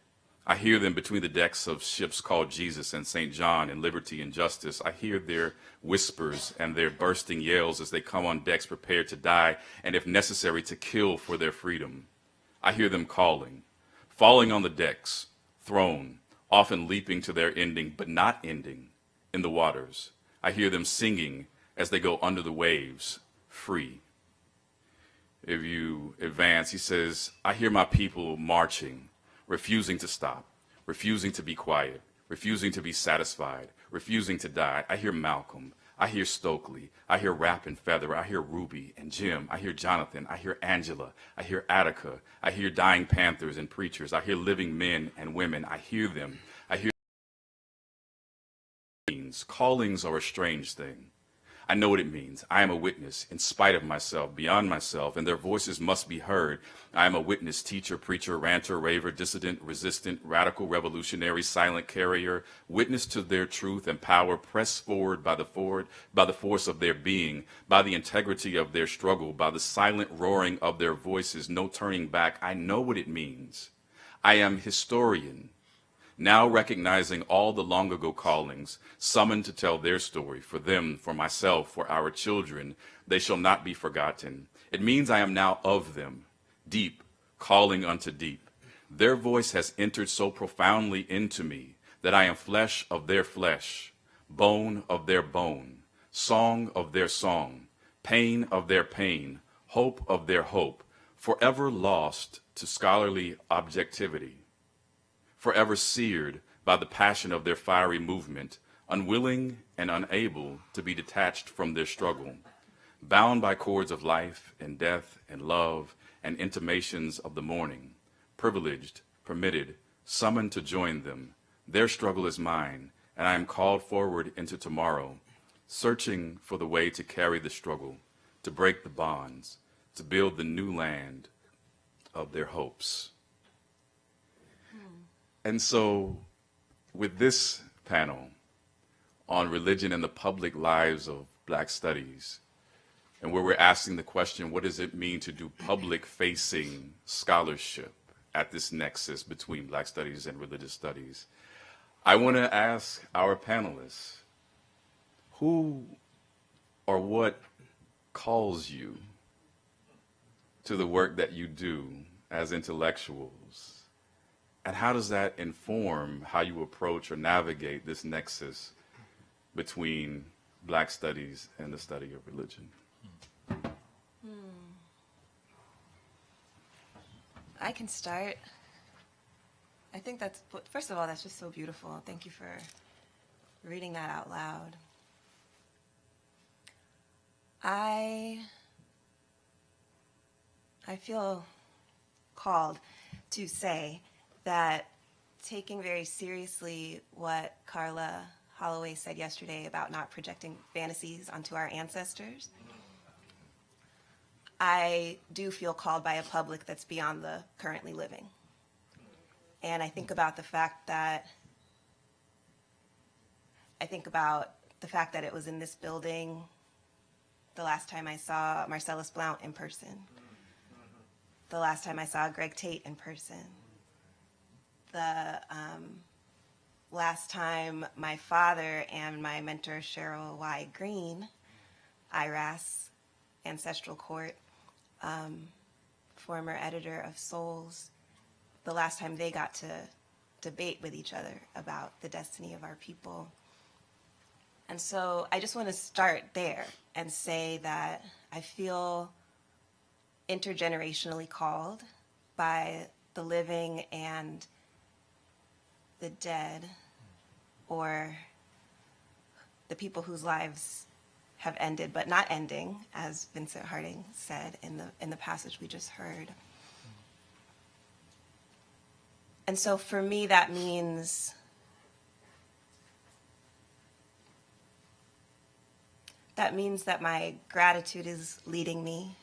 I hear them between the decks of ships called Jesus and St. John and Liberty and Justice. I hear their whispers and their bursting yells as they come on decks prepared to die and, if necessary, to kill for their freedom. I hear them calling, falling on the decks, thrown, often leaping to their ending, but not ending, in the waters. I hear them singing as they go under the waves, free. If you advance, he says, I hear my people marching, refusing to stop, refusing to be quiet, refusing to be satisfied, refusing to die. I hear Malcolm. I hear Stokely. I hear Rap and Feather. I hear Ruby and Jim. I hear Jonathan. I hear Angela. I hear Attica. I hear dying Panthers and preachers. I hear living men and women. I hear them. I hear callings are a strange thing. I know what it means. I am a witness, in spite of myself, beyond myself, and their voices must be heard. I am a witness, teacher, preacher, ranter, raver, dissident, resistant, radical, revolutionary, silent carrier, witness to their truth and power, pressed forward by the force of their being, by the integrity of their struggle, by the silent roaring of their voices, no turning back. I know what it means. I am historian, now recognizing all the long ago callings, summoned to tell their story, for them, for myself, for our children. They shall not be forgotten. It means I am now of them, deep, calling unto deep. Their voice has entered so profoundly into me that I am flesh of their flesh, bone of their bone, song of their song, pain of their pain, hope of their hope, forever lost to scholarly objectivity, forever seared by the passion of their fiery movement, unwilling and unable to be detached from their struggle, bound by cords of life and death and love and intimations of the morning, privileged, permitted, summoned to join them. Their struggle is mine, and I am called forward into tomorrow, searching for the way to carry the struggle, to break the bonds, to build the new land of their hopes. And so, with this panel on religion and the public lives of Black studies, and where we're asking the question, what does it mean to do public-facing scholarship at this nexus between Black studies and religious studies. I want to ask our panelists, who or what calls you to the work that you do as intellectuals? And how does that inform how you approach or navigate this nexus between Black studies and the study of religion?
I can start. I think that's, first of all, that's just so beautiful. Thank you for reading that out loud. I feel called to say that taking very seriously what Carla Holloway said yesterday about not projecting fantasies onto our ancestors, I do feel called by a public that's beyond the currently living. And I think about the fact that it was in this building the last time I saw Marcellus Blount in person, the last time I saw Greg Tate in person, the last time my father and my mentor Cheryl Y. Green, IRAAS, Ancestral Court, former editor of Souls, the last time they got to debate with each other about the destiny of our people. And so I just want to start there and say that I feel intergenerationally called by the living and the dead, or the people whose lives have ended but not ending, as Vincent Harding said in the passage we just heard. And so for me, that means that my gratitude is leading me.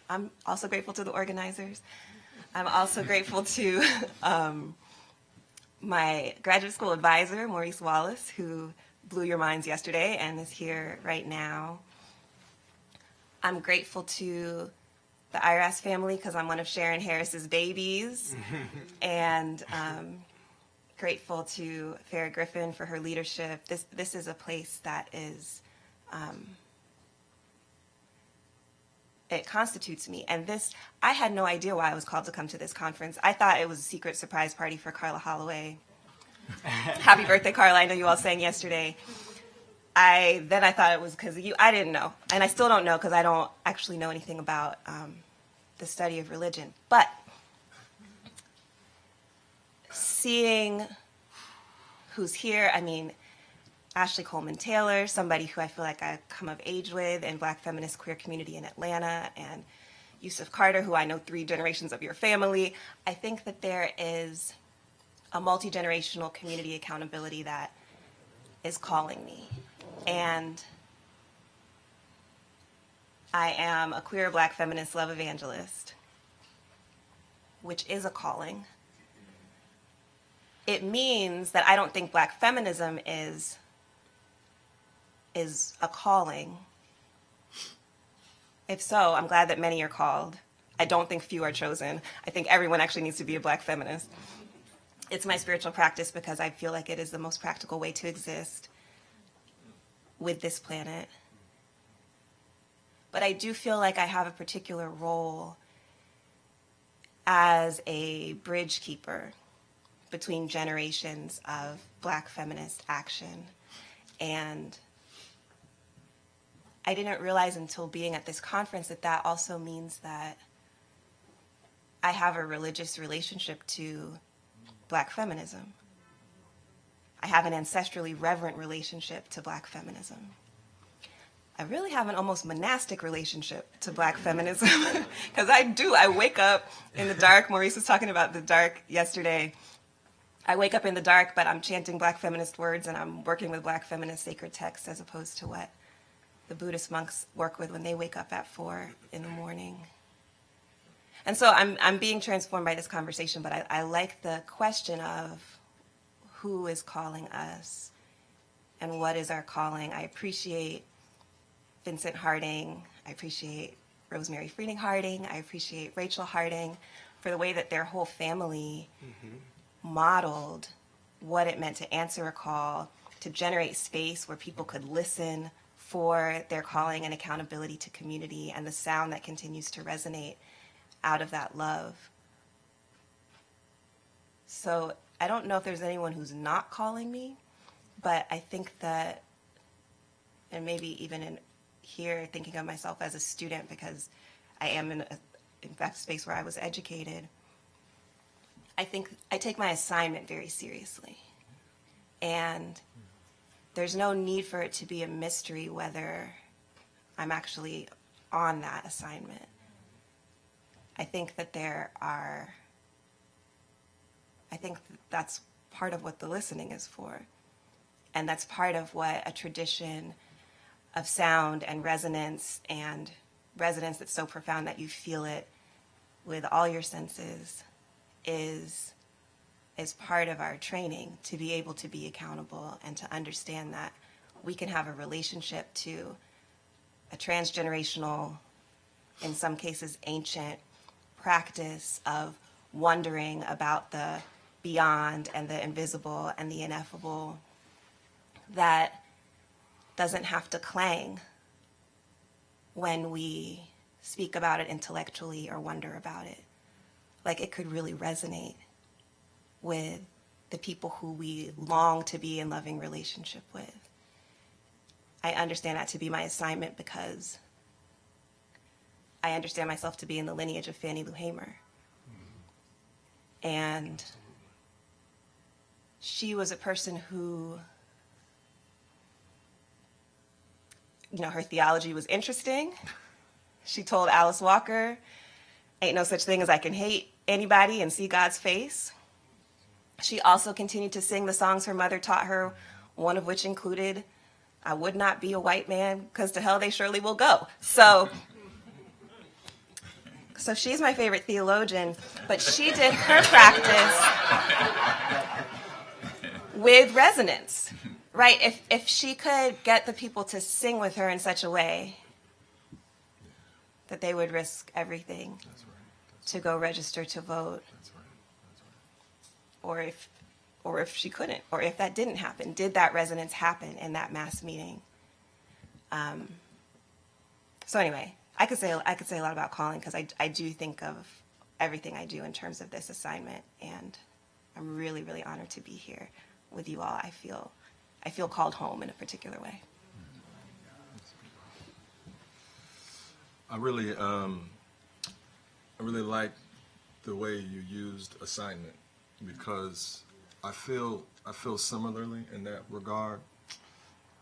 I'm also grateful to the organizers. I'm also grateful to my graduate school advisor, Maurice Wallace, who blew your minds yesterday and is here right now. I'm grateful to the IRAAS family because I'm one of Sharon Harris's babies. And grateful to Farrah Griffin for her leadership. This is a place that is, it constitutes me. And I had no idea why I was called to come to this conference. I thought it was a secret surprise party for Carla Holloway. Happy birthday, Carla. I know you all sang yesterday. Then I thought it was because of you. I didn't know. And I still don't know because I don't actually know anything about the study of religion. But seeing who's here, I mean, Ashley Coleman Taylor, somebody who I feel like I've come of age with in Black feminist queer community in Atlanta, and Yusuf Carter, who I know 3 generations of your family. I think that there is a multi-generational community accountability that is calling me. And I am a queer Black feminist love evangelist, which is a calling. It means that I don't think Black feminism is a calling. If so, I'm glad that many are called. I don't think few are chosen. I think everyone actually needs to be a Black feminist. It's my spiritual practice because I feel like it is the most practical way to exist with this planet. But I do feel like I have a particular role as a bridge keeper between generations of Black feminist action. And I didn't realize until being at this conference that also means that I have a religious relationship to Black feminism. I have an ancestrally reverent relationship to Black feminism. I really have an almost monastic relationship to Black feminism because I wake up in the dark. Maurice was talking about the dark yesterday. I wake up in the dark, but I'm chanting Black feminist words and I'm working with Black feminist sacred texts as opposed to what the Buddhist monks work with when they wake up at 4 in the morning. And so I'm being transformed by this conversation, but I like the question of who is calling us and what is our calling. I appreciate Vincent Harding. I appreciate Rosemary Freeding Harding. I appreciate Rachel Harding for the way that their whole family modeled what it meant to answer a call, to generate space where people could listen for their calling and accountability to community, and the sound that continues to resonate out of that love. So I don't know if there's anyone who's not calling me, but I think that, and maybe even in here thinking of myself as a student, because I am in fact, a space where I was educated, I think I take my assignment very seriously. And there's no need for it to be a mystery whether I'm actually on that assignment. I think that that's part of what the listening is for. And that's part of what a tradition of sound and resonance that's so profound that you feel it with all your senses is part of our training, to be able to be accountable and to understand that we can have a relationship to a transgenerational, in some cases ancient, practice of wondering about the beyond and the invisible and the ineffable that doesn't have to clang when we speak about it intellectually or wonder about it. Like, it could really resonate with the people who we long to be in loving relationship with. I understand that to be my assignment because I understand myself to be in the lineage of Fannie Lou Hamer. And she was a person who, her theology was interesting. She told Alice Walker, "Ain't no such thing as I can hate anybody and see God's face." She also continued to sing the songs her mother taught her, one of which included, "I would not be a white man, because to hell they surely will go." So she's my favorite theologian, but she did her practice with resonance, right? If she could get the people to sing with her in such a way that they would risk everything to go register to vote, or if she couldn't, or if that didn't happen, did that resonance happen in that mass meeting? So anyway, I could say a lot about calling, because I do think of everything I do in terms of this assignment, and I'm really, really honored to be here with you all. I feel called home in a particular way.
I really like the way you used assignment, because I feel similarly in that regard.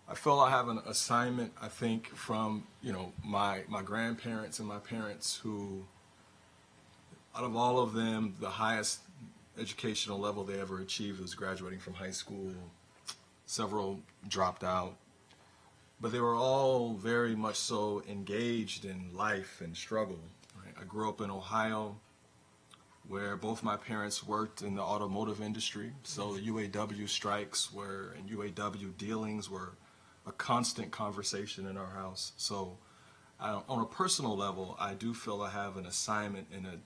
I feel I have an assignment, I think, from my grandparents and my parents, who, out of all of them, the highest educational level they ever achieved was graduating from high school. Several dropped out, but they were all very much so engaged in life and struggle. Right? I grew up in Ohio, where both my parents worked in the automotive industry, so the UAW strikes and UAW dealings were a constant conversation in our house. So on a personal level, I do feel I have an assignment and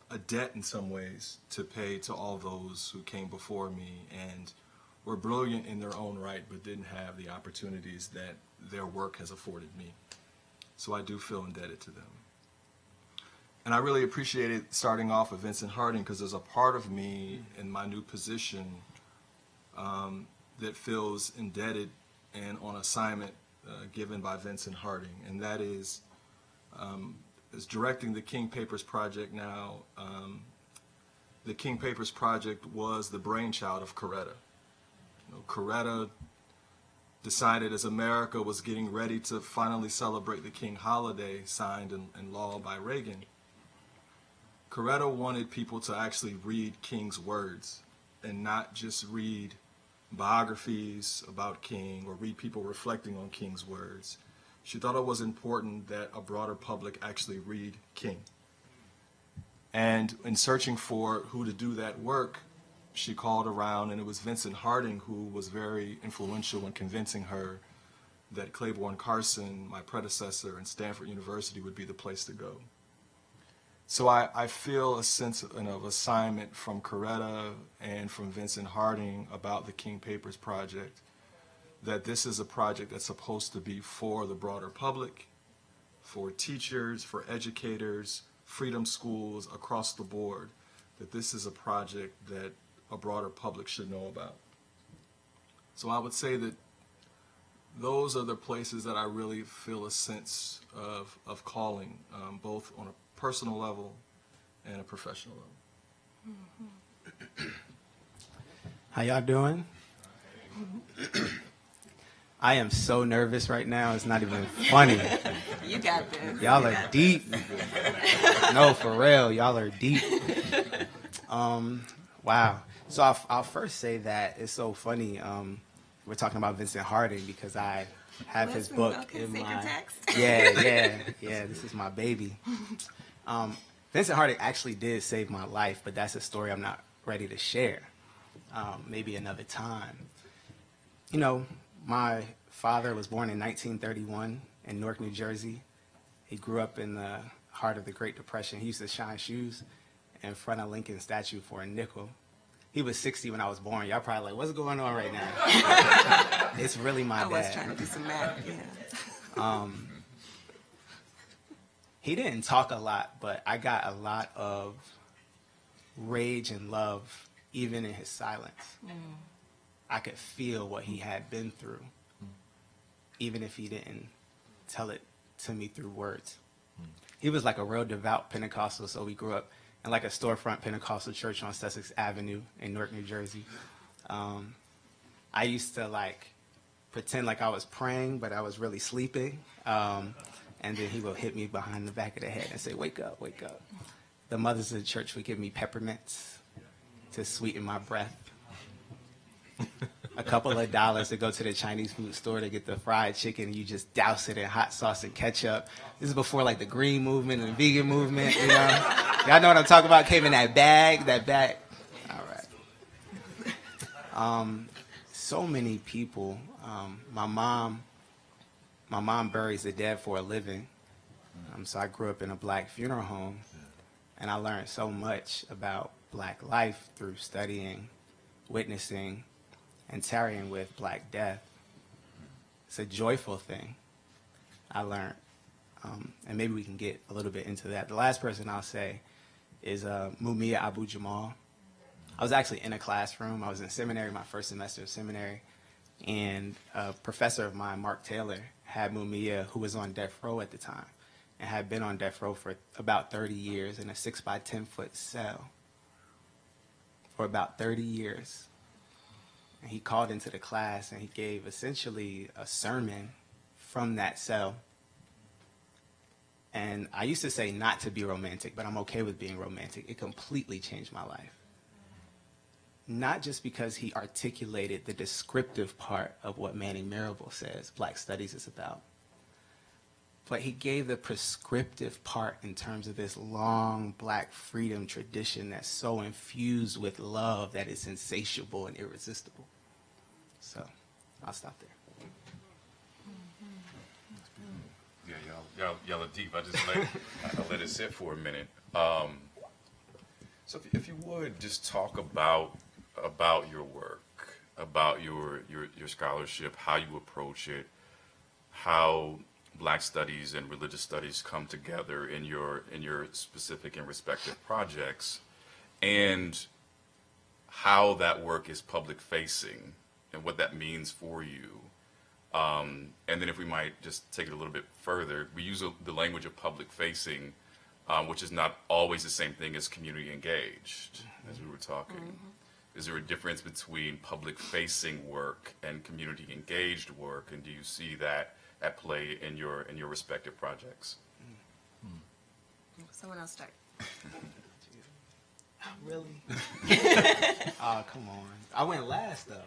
a debt in some ways to pay to all those who came before me and were brilliant in their own right, but didn't have the opportunities that their work has afforded me. So I do feel indebted to them. And I really appreciated starting off with Vincent Harding, because there's a part of me in my new position that feels indebted and on assignment given by Vincent Harding, and that is directing the King Papers Project now. The King Papers Project was the brainchild of Coretta. Coretta decided, as America was getting ready to finally celebrate the King holiday signed in law by Reagan, Coretta wanted people to actually read King's words and not just read biographies about King or read people reflecting on King's words. She thought it was important that a broader public actually read King. And in searching for who to do that work, she called around, and it was Vincent Harding who was very influential in convincing her that Claiborne Carson, my predecessor, and Stanford University would be the place to go. So I feel a sense of assignment from Coretta and from Vincent Harding about the King Papers project, that this is a project that's supposed to be for the broader public, for teachers, for educators, freedom schools, across the board, that this is a project that a broader public should know about. So I would say that those are the places that I really feel a sense of calling, both on a personal level and a professional level.
How y'all doing? I am so nervous right now. It's not even funny.
You got this.
Y'all are deep. No, for real. Y'all are deep. Wow. So I'll first say that it's so funny. We're talking about Vincent Harding because I have his book in my... Yeah. This is my baby. Vincent Harding actually did save my life, but that's a story I'm not ready to share. Maybe another time. You know, my father was born in 1931 in Newark, New Jersey. He grew up in the heart of the Great Depression. He used to shine shoes in front of Lincoln's statue for a nickel. He was 60 when I was born. Y'all probably like, what's going on right now? It's really my dad.
I was trying to do some math, yeah.
He didn't talk a lot, but I got a lot of rage and love, even in his silence. I could feel what he had been through, even if he didn't tell it to me through words. He was like a real devout Pentecostal, so we grew up in like a storefront Pentecostal church on Sussex Avenue in Newark, New Jersey. I used to like pretend like I was praying, but I was really sleeping. And then he would hit me behind the back of the head and say, wake up, wake up. The mothers of the church would give me peppermints to sweeten my breath. A couple of dollars to go to the Chinese food store to get the fried chicken, and you just douse it in hot sauce and ketchup. This is before like the green movement and the vegan movement, you know? Y'all know what I'm talking about? Came in that bag. All right. So many people. My mom buries the dead for a living. So I grew up in a black funeral home, and I learned so much about black life through studying, witnessing, and tarrying with Black Death. It's a joyful thing, I learned. And maybe we can get a little bit into that. The last person I'll say is Mumia Abu Jamal. I was actually in a classroom. I was in seminary, my first semester of seminary, and a professor of mine, Mark Taylor, had Mumia, who was on death row at the time, and had been on death row for about 30 years in a 6 by 10 foot cell for about 30 years. And he called into the class and he gave essentially a sermon from that cell. And I used to say not to be romantic, but I'm okay with being romantic. It completely changed my life. Not just because he articulated the descriptive part of what Manning Marable says Black Studies is about, but he gave the prescriptive part in terms of this long Black freedom tradition that's so infused with love that it's insatiable and irresistible. So I'll stop there.
Yeah, y'all are deep. I'll let it sit for a minute. So if you would just talk about your work, about your scholarship, how you approach it, how Black studies and religious studies come together in your specific and respective projects, and how that work is public facing and what that means for you. And then if we might just take it a little bit further, we use the language of public facing, which is not always the same thing as community engaged, as we were talking. Mm-hmm. Is there a difference between public facing work and community engaged work, and do you see that at play in your respective projects?
Someone else start.
Really? Oh, come on. I went last, though.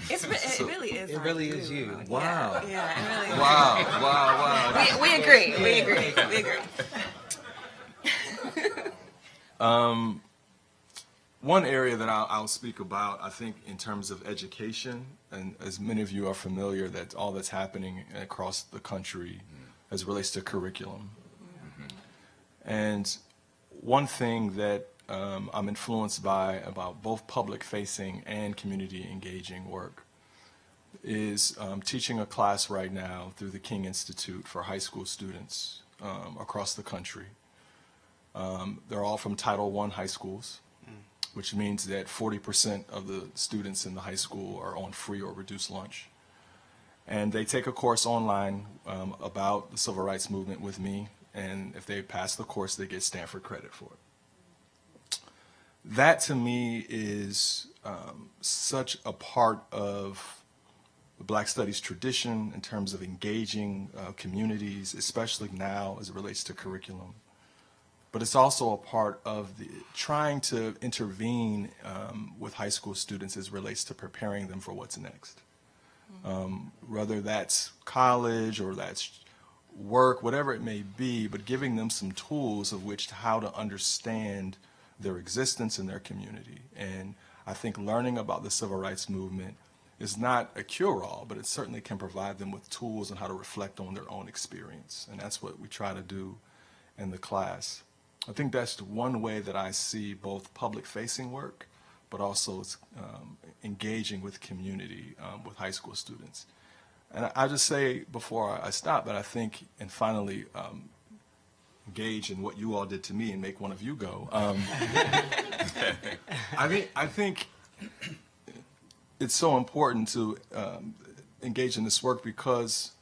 It really is.
It really is you.
Wow.
Yeah, it really is.
Wow.
We agree. We agree.
One area that I'll speak about, I think, in terms of education, and as many of you are familiar, that all that's happening across the country as it relates to curriculum. And one thing that I'm influenced by about both public-facing and community-engaging work is teaching a class right now through the King Institute for high school students across the country. They're all from Title I high schools, which means that 40% of the students in the high school are on free or reduced lunch. And they take a course online about the civil rights movement with me, and if they pass the course, they get Stanford credit for it. That to me is such a part of the Black Studies tradition in terms of engaging communities, especially now as it relates to curriculum. But it's also a part of the trying to intervene with high school students as it relates to preparing them for what's next. Whether that's college or that's work, whatever it may be, but giving them some tools of which to how to understand their existence in their community. And I think learning about the civil rights movement is not a cure-all, but it certainly can provide them with tools on how to reflect on their own experience. And that's what we try to do in the class. I think that's one way that I see both public-facing work, but also engaging with community with high school students. And I'll just say before I stop that I think, and finally engage in what you all did to me and make one of you go. I think it's so important to engage in this work because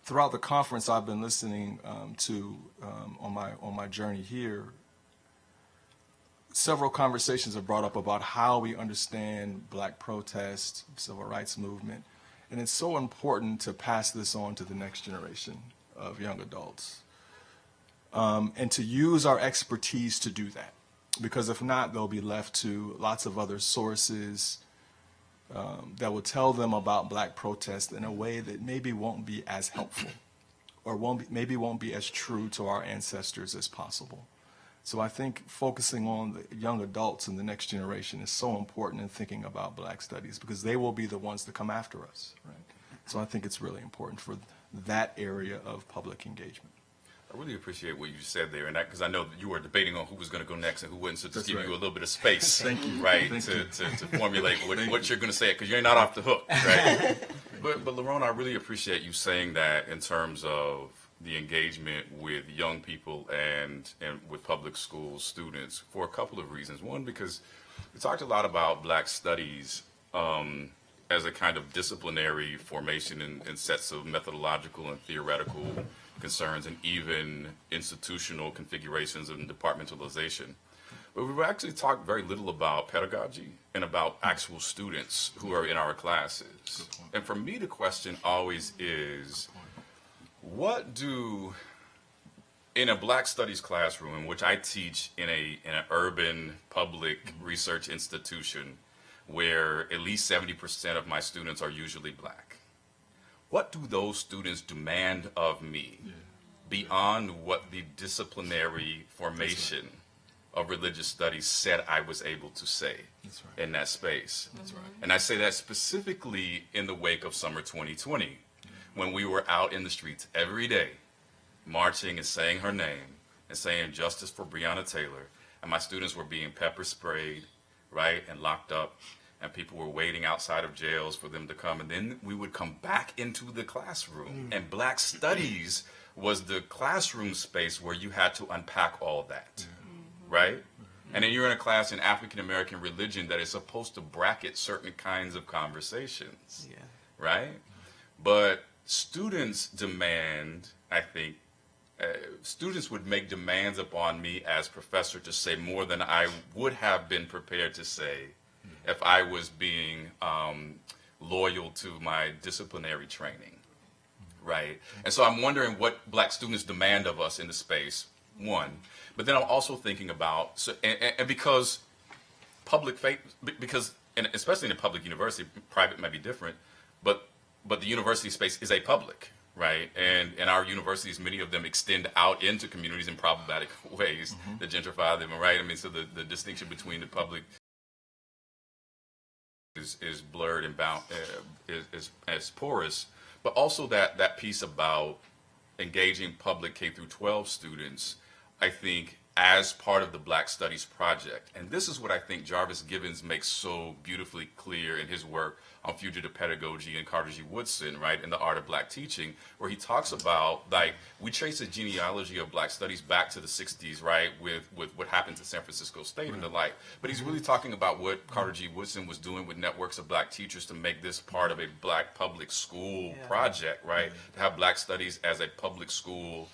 throughout the conference I've been listening to on my journey here, several conversations are brought up about how we understand Black protest, civil rights movement, and it's so important to pass this on to the next generation of young adults and to use our expertise to do that, because if not, they'll be left to lots of other sources that will tell them about Black protest in a way that maybe won't be as helpful or maybe won't be as true to our ancestors as possible. So I think focusing on the young adults in the next generation is so important in thinking about Black studies because they will be the ones that come after us, right? So I think it's really important for that area of public engagement.
I really appreciate what you said there, and because I know that you were debating on who was going to go next and who wouldn't, so just
That's
give
right.
you a little bit of space,
Thank you.
right,
Thank
to,
you.
to formulate what you're going to say, because you're not off the hook, right? but Lerone, I really appreciate you saying that in terms of the engagement with young people and with public school students for a couple of reasons. One, because we talked a lot about Black studies as a kind of disciplinary formation in sets of methodological and theoretical concerns and even institutional configurations and departmentalization. But we've actually talked very little about pedagogy and about actual students who are in our classes. And for me, the question always is, what do, in a Black studies classroom, in which I teach in an urban public research institution where at least 70% of my students are usually Black, what do those students demand of me beyond what the disciplinary formation of religious studies said I was able to say in that space?
That's right.
And I say that specifically in the wake of summer 2020, when we were out in the streets every day, marching and saying her name and saying justice for Breonna Taylor, and my students were being pepper sprayed, right, and locked up, and people were waiting outside of jails for them to come, and then we would come back into the classroom, and Black studies was the classroom space where you had to unpack all that, right? And then you're in a class in African American religion that is supposed to bracket certain kinds of conversations, right? But students demand, I think, students would make demands upon me as professor to say more than I would have been prepared to say if I was being loyal to my disciplinary training, right? And so I'm wondering what Black students demand of us in the space, one. But then I'm also thinking about, and because public faith, because, and especially in a public university, private might be different, but the university space is a public, right? And our universities, many of them extend out into communities in problematic ways that gentrify them, right? I mean, so the distinction between the public is blurred and bound, is porous, but also that piece about engaging public K through 12 students, I think, as part of the Black Studies Project. And this is what I think Jarvis Gibbons makes so beautifully clear in his work on fugitive pedagogy and Carter G. Woodson, right, in The Art of Black Teaching, where he talks about, like, we trace the genealogy of Black studies back to the 60s, right, with what happened to San Francisco State and the like. But he's really talking about what Carter G. Woodson was doing with networks of Black teachers to make this part of a Black public school project, right, to have Black studies as a public school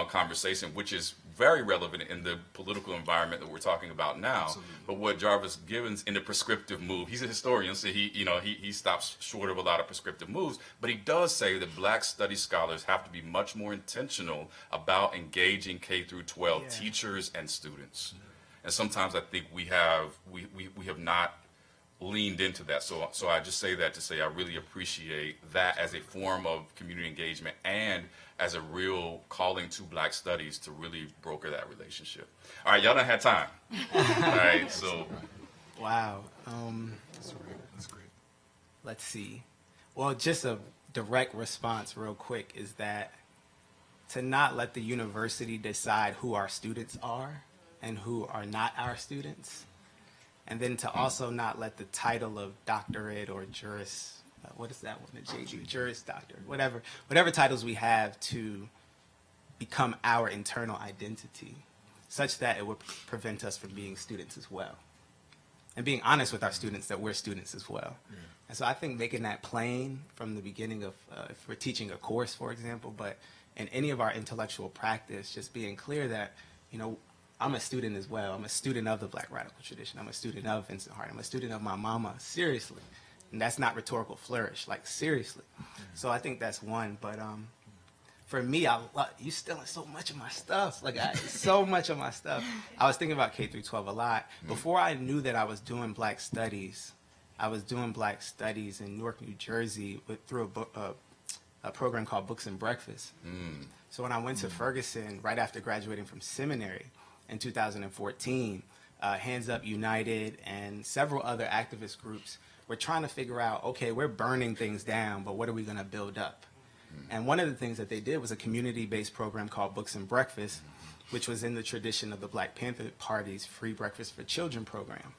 conversation, which is very relevant in the political environment that we're talking about now.
Absolutely.
But what Jarvis Gibbons, in the prescriptive move, he's a historian, so he stops short of a lot of prescriptive moves, but he does say that Black studies scholars have to be much more intentional about engaging K through 12 teachers and students. And sometimes I think we have not leaned into that. So I just say that to say I really appreciate that as a form of community engagement and as a real calling to Black studies to really broker that relationship. All right, y'all done had time. All right, so.
Wow.
That's great.
Let's see. Well, just a direct response real quick is that to not let the university decide who our students are and who are not our students, and then to also not let the title of doctorate or juris, what is that one, the JD, Juris Doctor, whatever titles we have to become our internal identity, such that it would prevent us from being students as well. And being honest with our students that we're students as well. Yeah. And so I think making that plain from the beginning of, if we're teaching a course, for example, but in any of our intellectual practice, just being clear that, you know, I'm a student as well. I'm a student of the Black radical tradition. I'm a student of Vincent Hart. I'm a student of my mama, seriously. And that's not rhetorical flourish, like seriously. So I think that's one. But for me, you stealing so much of my stuff. Like so much of my stuff. I was thinking about K through 12 a lot. Before I knew that I was doing Black studies, I was doing Black studies in Newark, New Jersey through a program called Books and Breakfast. So when I went to Ferguson right after graduating from seminary in 2014, Hands Up United and several other activist groups were trying to figure out, okay, we're burning things down, but what are we going to build up? And one of the things that they did was a community-based program called Books and Breakfast, which was in the tradition of the Black Panther Party's Free Breakfast for Children program.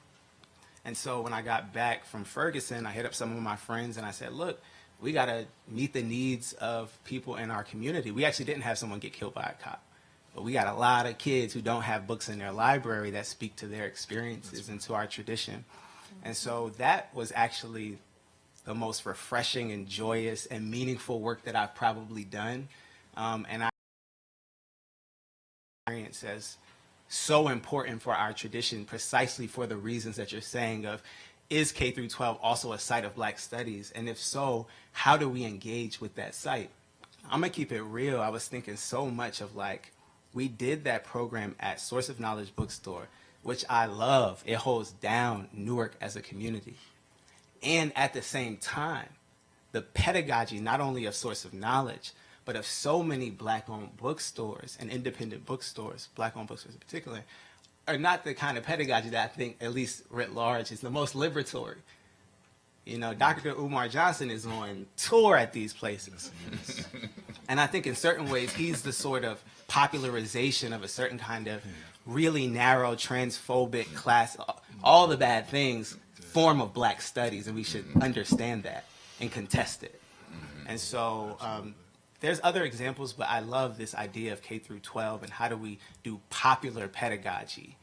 And so when I got back from Ferguson, I hit up some of my friends and I said, look, we got to meet the needs of people in our community. We actually didn't have someone get killed by a cop, but we got a lot of kids who don't have books in their library that speak to their experiences and to our tradition. And so that was actually the most refreshing and joyous and meaningful work that I've probably done. And I experience as so important for our tradition precisely for the reasons that you're saying of, is K through 12 also a site of Black studies? And if so, how do we engage with that site? I'm gonna keep it real. I was thinking so much of like, we did that program at Source of Knowledge Bookstore, which I love. It holds down Newark as a community. And at the same time, the pedagogy, not only of Source of Knowledge, but of so many Black-owned bookstores and independent bookstores, Black-owned bookstores in particular, are not the kind of pedagogy that I think, at least writ large, is the most liberatory. You know, Dr. Umar Johnson is on tour at these places. And I think in certain ways, he's the sort of popularization of a certain kind of really narrow, transphobic class, all the bad things, form of Black studies, and we should understand that and contest it. And so there's other examples, but I love this idea of K through 12 and how do we do popular pedagogy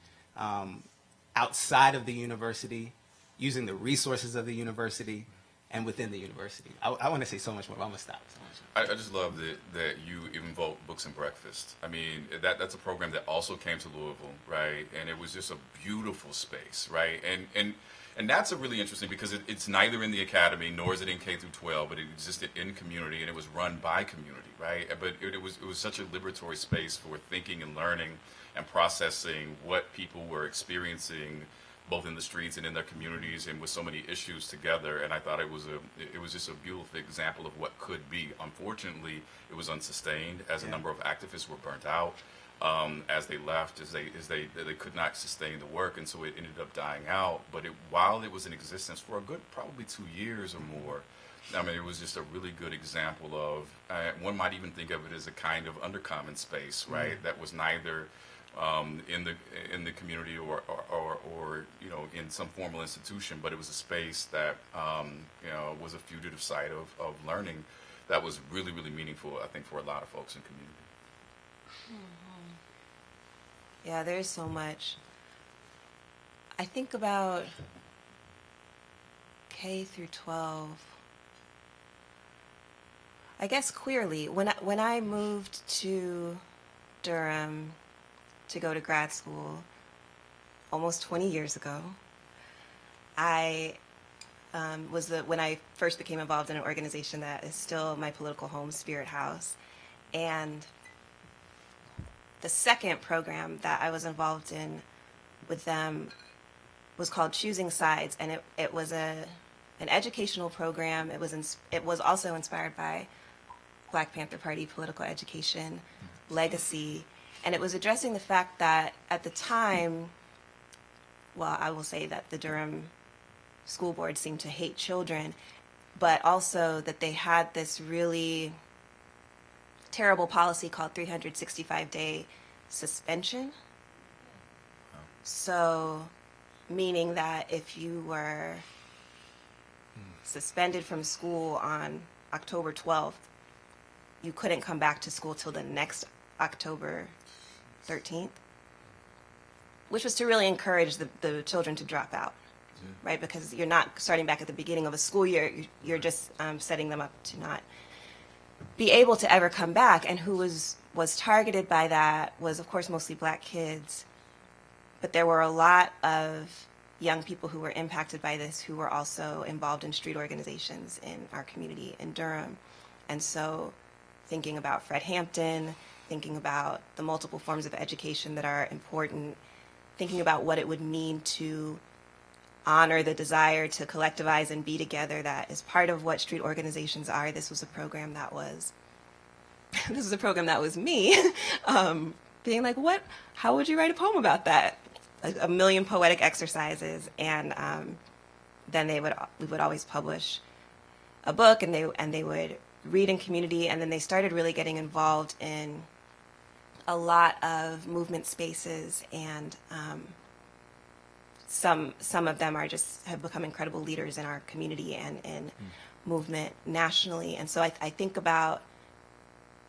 outside of the university, using the resources of the university, and within the university. I want to say so much more, but I'm going to stop.
I just love that you invoke Books and Breakfast. I mean, that's a program that also came to Louisville, right? And it was just a beautiful space, right? And that's a really interesting because it's neither in the academy nor is it in K through 12, but it existed in community and it was run by community, right? But it was such a liberatory space for thinking and learning and processing what people were experiencing both in the streets and in their communities and with so many issues together. And I thought it was just a beautiful example of what could be. Unfortunately, it was unsustained as a number of activists were burnt out as they left, as they could not sustain the work, and so it ended up dying out. But while it was in existence for a good probably 2 years or more, I mean, it was just a really good example of, one might even think of it as a kind of undercommon space, right? That was neither in the community or you know, in some formal institution, but it was a space that you know, was a fugitive site of learning that was really, really meaningful, I think, for a lot of folks in community.
Yeah, there's so much. I think about K through 12. I guess queerly, when I moved to Durham to go to grad school almost 20 years ago, I when I first became involved in an organization that is still my political home, Spirit House, and the second program that I was involved in with them was called Choosing Sides, and it was an educational program. It was also inspired by Black Panther Party political education legacy, and it was addressing the fact that at the time, well, I will say that the Durham School Board seemed to hate children, but also that they had this really terrible policy called 365-day suspension. So, meaning that if you were suspended from school on October 12th, you couldn't come back to school till the next October 13th, which was to really encourage the children to drop out, right? Because you're not starting back at the beginning of a school year, you're just setting them up to not be able to ever come back. And who was targeted by that was, of course, mostly Black kids, but there were a lot of young people who were impacted by this who were also involved in street organizations in our community in Durham. And so thinking about Fred Hampton, thinking about the multiple forms of education that are important, thinking about what it would mean to honor the desire to collectivize and be together that is part of what street organizations are. This was a program that was me, being like, how would you write a poem about that? A million poetic exercises, and then we would always publish a book, and they would read in community, and then they started really getting involved in a lot of movement spaces, and some of them have become incredible leaders in our community and in movement nationally. And so I think about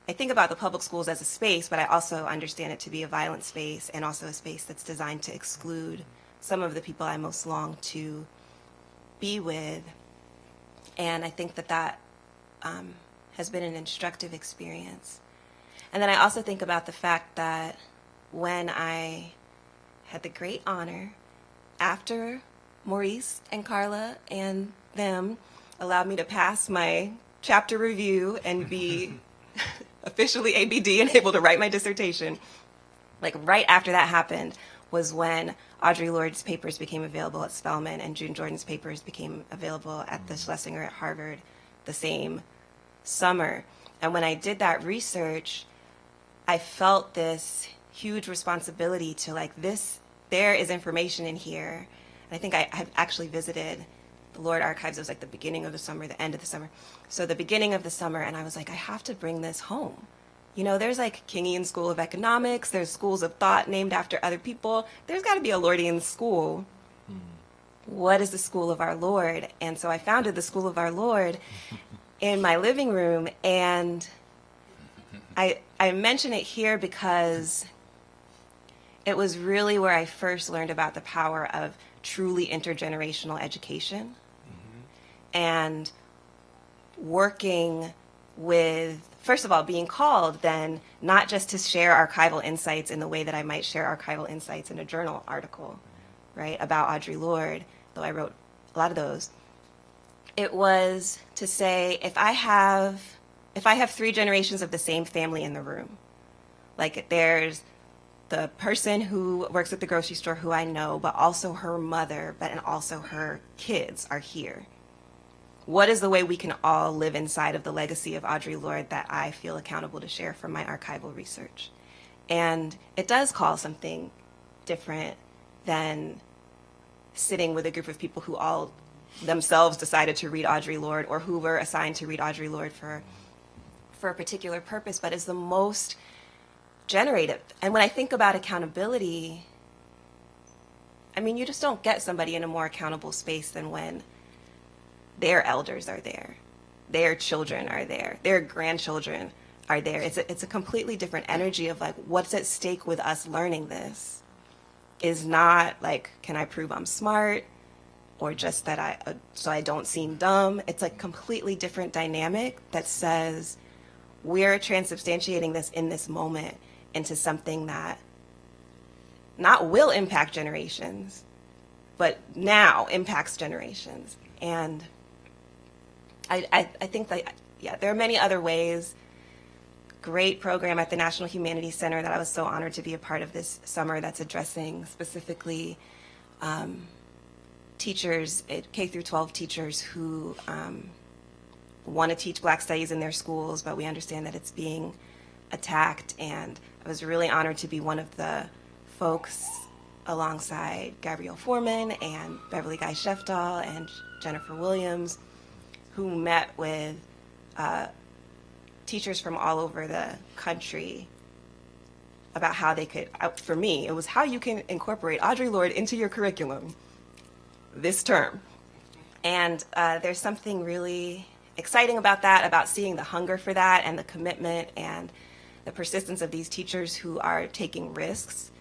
the public schools as a space, but I also understand it to be a violent space and also a space that's designed to exclude some of the people I most long to be with. And I think that has been an instructive experience. And then I also think about the fact that when I had the great honor, after Maurice and Carla and them allowed me to pass my chapter review and be officially ABD and able to write my dissertation, like right after that happened was when Audre Lorde's papers became available at Spelman and June Jordan's papers became available at the Schlesinger at Harvard the same summer. And when I did that research, I felt this huge responsibility to there is information in here. And I think I have actually visited the Lorde Archives. It was like the beginning of the summer, the end of the summer. So the beginning of the summer, and I was like, I have to bring this home. You know, there's like Kingian School of Economics, there's schools of thought named after other people. There's got to be a Lordean school. What is the School of Our Lord? And so I founded the School of Our Lord in my living room, and I mention it here because it was really where I first learned about the power of truly intergenerational education and working with, first of all, being called then not just to share archival insights in the way that I might share archival insights in a journal article, right, about Audre Lorde, though I wrote a lot of those. It was to say, if I have 3 generations of the same family in the room, like there's the person who works at the grocery store who I know, but also her mother, and also her kids are here. What is the way we can all live inside of the legacy of Audre Lorde that I feel accountable to share from my archival research? And it does call something different than sitting with a group of people who all themselves decided to read Audre Lorde or who were assigned to read Audre Lorde for a particular purpose, but is the most generative. And when I think about accountability, I mean, you just don't get somebody in a more accountable space than when their elders are there, their children are there, their grandchildren are there. It's a completely different energy of like, what's at stake with us learning this is not like, can I prove I'm smart, or just that so I don't seem dumb. It's a completely different dynamic that says we're transubstantiating this in this moment into something that not will impact generations, but now impacts generations. And I think that, yeah, there are many other ways. Great program at the National Humanities Center that I was so honored to be a part of this summer that's addressing specifically teachers, K through 12 teachers who want to teach Black studies in their schools, but we understand that it's being attacked. And I was really honored to be one of the folks alongside Gabrielle Foreman and Beverly Guy Shefdahl and Jennifer Williams, who met with teachers from all over the country about how they could, for me, it was how you can incorporate Audre Lorde into your curriculum this term. And there's something really exciting about that, about seeing the hunger for that and the commitment and the persistence of these teachers who are taking risks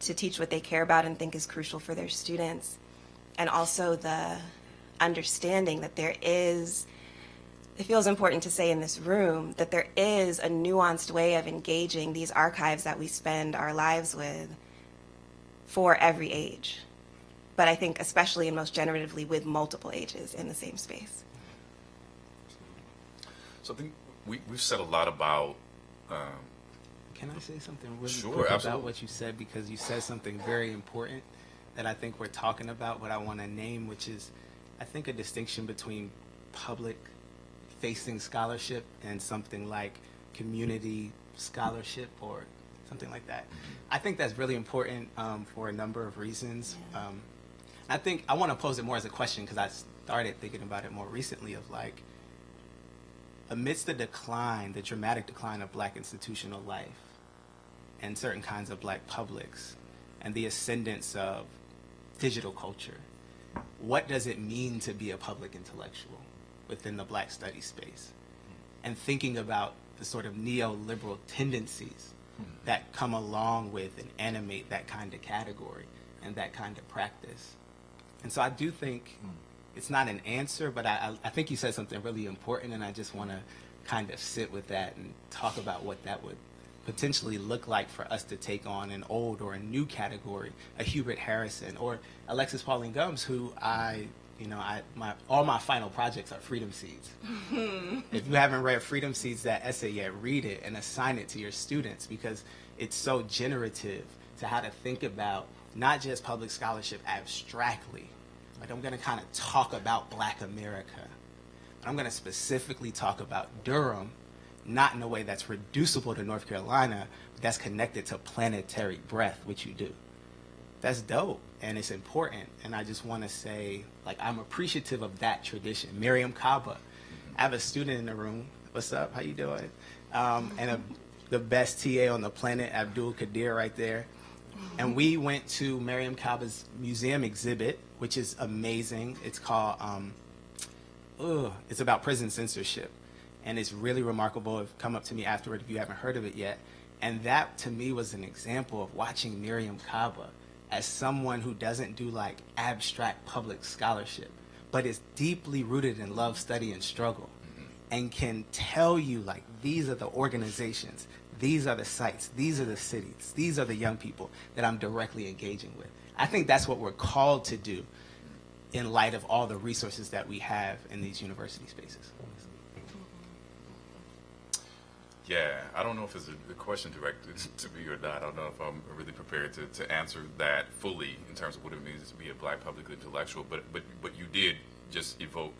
to teach what they care about and think is crucial for their students. And also the understanding that there is, it feels important to say in this room, that there is a nuanced way of engaging these archives that we spend our lives with for every age. But I think especially and most generatively with multiple ages in the same space.
So I think we've said a lot about...
Can I say something really
Sure,
quick
absolutely.
about what you said? Because you said something very important that I think we're talking about, what I want to name, which is, I think, a distinction between public-facing scholarship and something like community scholarship or something like that. I think that's really important for a number of reasons. I think I want to pose it more as a question because I started thinking about it more recently of like, amidst the decline, the dramatic decline of Black institutional life and certain kinds of Black publics and the ascendance of digital culture, what does it mean to be a public intellectual within the Black studies space? And thinking about the sort of neoliberal tendencies that come along with and animate that kind of category and that kind of practice. And so I do think it's not an answer, but I think you said something really important, and I just want to kind of sit with that and talk about what that would potentially look like for us to take on an old or a new category, a Hubert Harrison or Alexis Pauline Gumbs, who all my final projects are Freedom Seeds. If you haven't read Freedom Seeds, that essay yet, read it and assign it to your students because it's so generative to how to think about not just public scholarship abstractly. Like I'm going to kind of talk about Black America, but I'm going to specifically talk about Durham, not in a way that's reducible to North Carolina, but that's connected to planetary breadth, which you do. That's dope, and it's important, and I just want to say, like, I'm appreciative of that tradition. Miriam Kaba, I have a student in the room. What's up? How you doing? The best TA on the planet, Abdul Qadir, right there. And we went to Miriam Kaba's museum exhibit, which is amazing. It's called, it's about prison censorship. And it's really remarkable. If come up to me afterward if you haven't heard of it yet. And that, to me, was an example of watching Miriam Kaba as someone who doesn't do, like, abstract public scholarship, but is deeply rooted in love, study, and struggle, and can tell you, like, these are the organizations, these are the sites, these are the cities, these are the young people that I'm directly engaging with. I think that's what we're called to do in light of all the resources that we have in these university spaces.
Yeah, I don't know if it's a question directed to me or not. I don't know if I'm really prepared to answer that fully in terms of what it means to be a Black public intellectual, but you did just invoke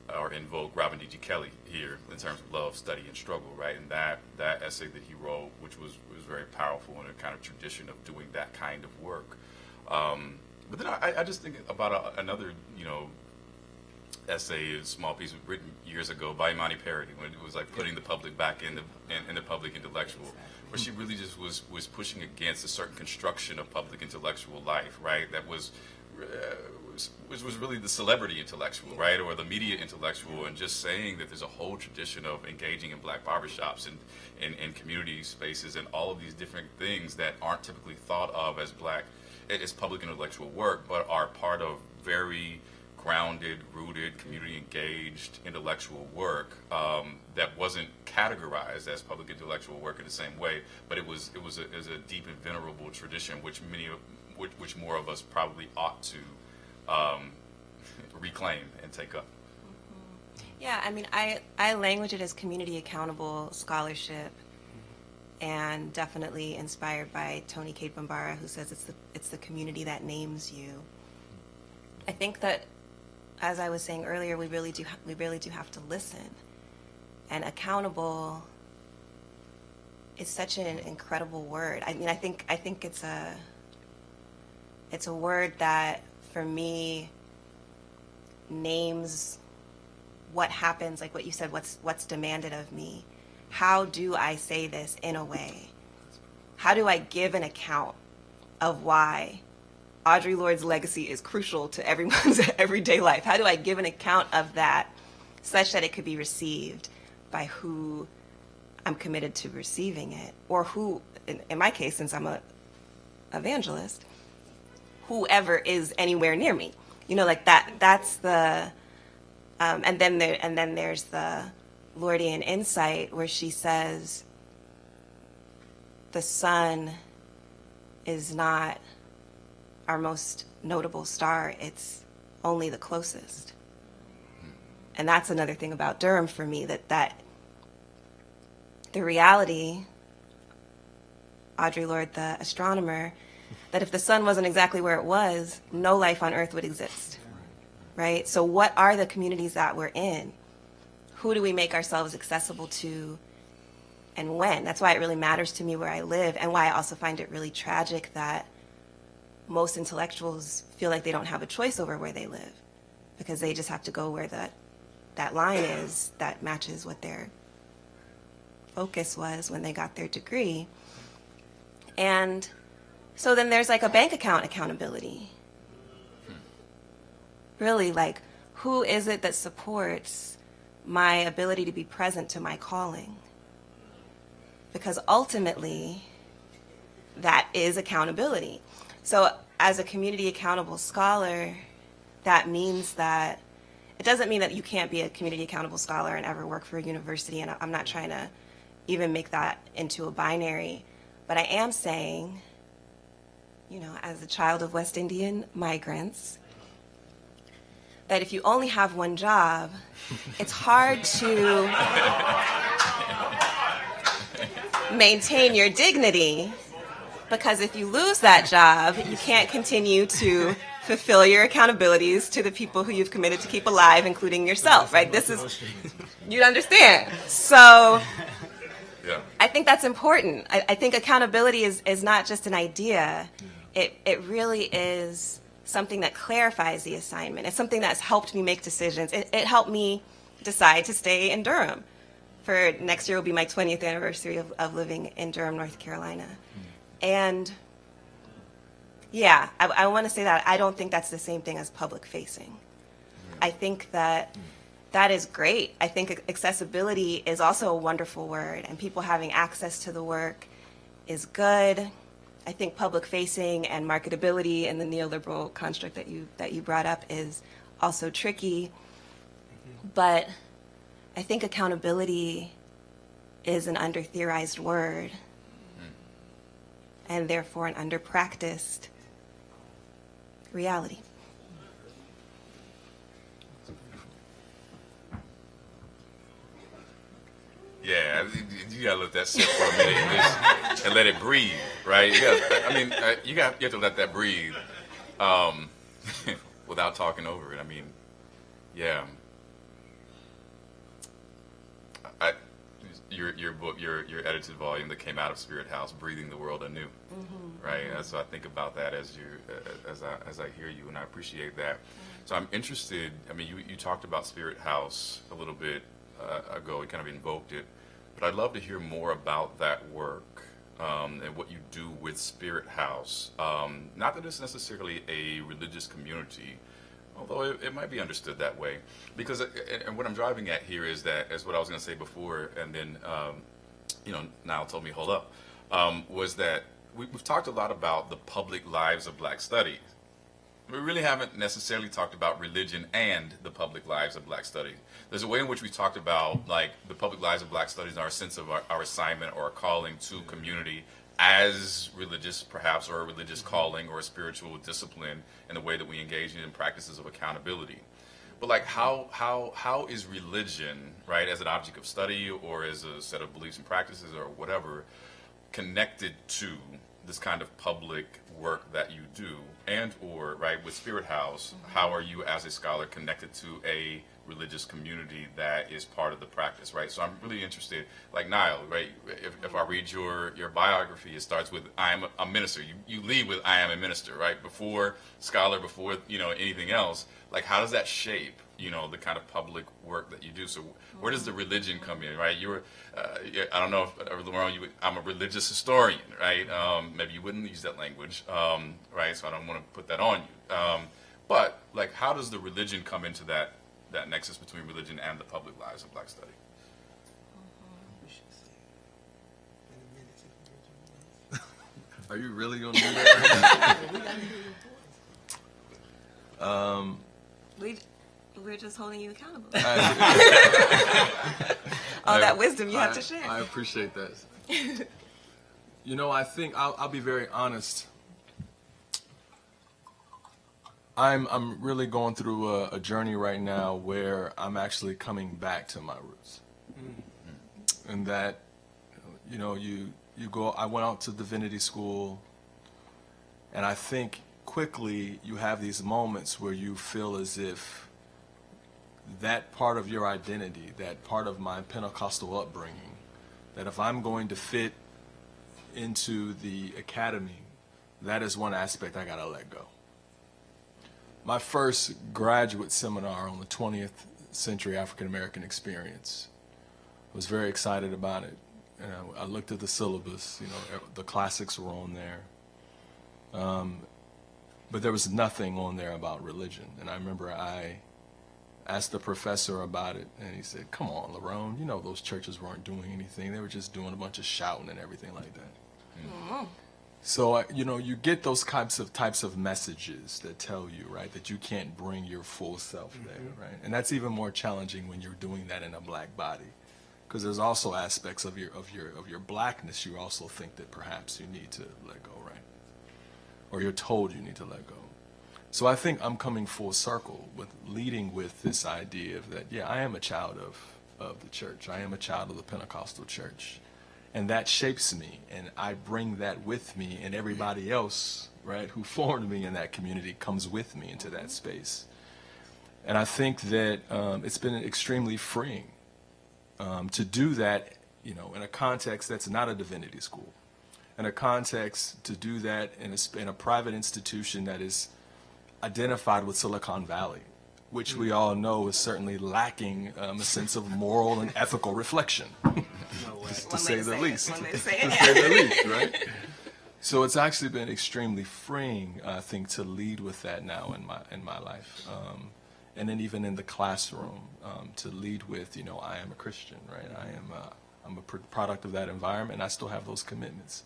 Robin D.G. Kelley here in terms of love, study, and struggle, right? And that essay that he wrote, which was very powerful in a kind of tradition of doing that kind of work. But then I just think about another, essay, a small piece written years ago by Imani Perry, when it was like putting the public back in the public intellectual, where she really just was pushing against a certain construction of public intellectual life, right? That was really the celebrity intellectual, right, or the media intellectual, and just saying that there's a whole tradition of engaging in black barbershops and community spaces and all of these different things that aren't typically thought of as public intellectual work, but are part of very grounded, rooted, community engaged intellectual work that wasn't categorized as public intellectual work in the same way, but it was a deep and venerable tradition which more of us probably ought to reclaim and take up.
Yeah, I mean, I language it as community accountable scholarship, and definitely inspired by Toni Cade Bambara, who says it's the community that names you. I think that, as I was saying earlier, we really do have to listen. And accountable is such an incredible word. I mean, I think it's a word that, for me, names what happens, like what you said, what's demanded of me. How do I say this in a way? How do I give an account of why Audre Lorde's legacy is crucial to everyone's everyday life? How do I give an account of that such that it could be received by who I'm committed to receiving it, or who, in my case, since I'm a evangelist, whoever is anywhere near me? You know, like that's the, and then there's the Lordean insight where she says, the sun is not our most notable star, it's only the closest. And that's another thing about Durham for me, that the reality, Audre Lorde, the astronomer, that if the sun wasn't exactly where it was, no life on Earth would exist, right? So what are the communities that we're in? Who do we make ourselves accessible to, and when? That's why it really matters to me where I live, and why I also find it really tragic that most intellectuals feel like they don't have a choice over where they live, because they just have to go where that line is that matches what their focus was when they got their degree. And so then there's like a bank account accountability. Really, like, who is it that supports my ability to be present to my calling? Because ultimately, that is accountability. So as a community accountable scholar, that means that it doesn't mean that you can't be a community accountable scholar and ever work for a university, and I'm not trying to even make that into a binary, but I am saying, you know, as a child of West Indian migrants, that if you only have one job, it's hard to maintain your dignity, because if you lose that job, you can't continue to fulfill your accountabilities to the people who you've committed to keep alive, including yourself, right? This is, you understand. So yeah. I think that's important. I think accountability is not just an idea. It really is something that clarifies the assignment. It's something that's helped me make decisions. It helped me decide to stay in Durham. For next year will be my 20th anniversary of living in Durham, North Carolina. And yeah, I want to say that I don't think that's the same thing as public facing. I think that is great. I think accessibility is also a wonderful word, and people having access to the work is good. I think public facing and marketability and the neoliberal construct that you brought up is also tricky. But I think accountability is an under-theorized word, and therefore an under-practiced reality.
Yeah, you gotta let that sit for a minute and let it breathe, right? I mean, you have to let that breathe without talking over it. I mean, yeah. your book, your edited volume that came out of Spirit House, Breathing the World Anew, right? And so I think about that as I hear you, and I appreciate that. So I'm interested. I mean, you talked about Spirit House a little bit ago. You kind of invoked it, but I'd love to hear more about that work and what you do with Spirit House. Not that it's necessarily a religious community, although it might be understood that way, because and what I'm driving at here is that, as what I was going to say before, and then Nyle told me hold up, was that we've talked a lot about the public lives of Black studies. We really haven't necessarily talked about religion and the public lives of Black studies. There's a way in which we talked about like the public lives of Black studies and our sense of our assignment or our calling to community as religious, perhaps, or a religious calling or a spiritual discipline in the way that we engage in practices of accountability. But like how is religion, right, as an object of study or as a set of beliefs and practices or whatever, connected to this kind of public work that you do, and or, right, with Spirit House, how are you as a scholar connected to a religious community that is part of the practice, right? So I'm really interested, like Nyle, right, if I read your biography, it starts with, I am a minister. You lead with, I am a minister, right? Before scholar, before, anything else, like how does that shape, the kind of public work that you do? So where does the religion come in, right? I don't know if, Lerone, I'm a religious historian, right? Maybe you wouldn't use that language, right? So I don't want to put that on you. But like, how does the religion come into that nexus between religion and the public lives of Black study?
Are you really going to do that?
We're just holding you accountable. All that wisdom you have to share.
I appreciate that. I think I'll be very honest. I'm really going through a journey right now where I'm actually coming back to my roots, and that, you go. I went out to Divinity school, and I think quickly you have these moments where you feel as if that part of your identity, that part of my Pentecostal upbringing, that if I'm going to fit into the academy, that is one aspect I gotta let go. My first graduate seminar on the 20th century African American experience, I was very excited about it. I looked at the syllabus, the classics were on there. But there was nothing on there about religion. And I remember I asked the professor about it, and he said, come on, Lerone, those churches weren't doing anything. They were just doing a bunch of shouting and everything like that. So, you get those types of messages that tell you, right, that you can't bring your full self there, right? And that's even more challenging when you're doing that in a Black body, because there's also aspects of your Blackness you also think that perhaps you need to let go, right? Or you're told you need to let go. So I think I'm coming full circle with leading with this idea of that, yeah, I am a child of the church. I am a child of the Pentecostal church. And that shapes me, and I bring that with me, and everybody else, right, who formed me in that community comes with me into that space. And I think that it's been extremely freeing to do that, in a context that's not a divinity school, in a context to do that in a private institution that is identified with Silicon Valley, which we all know is certainly lacking a sense of moral and ethical reflection, to say the least. Right? So it's actually been extremely freeing, I think, to lead with that now in my life, and then even in the classroom, to lead with, I am a Christian, right? I'm a product of that environment, and I still have those commitments.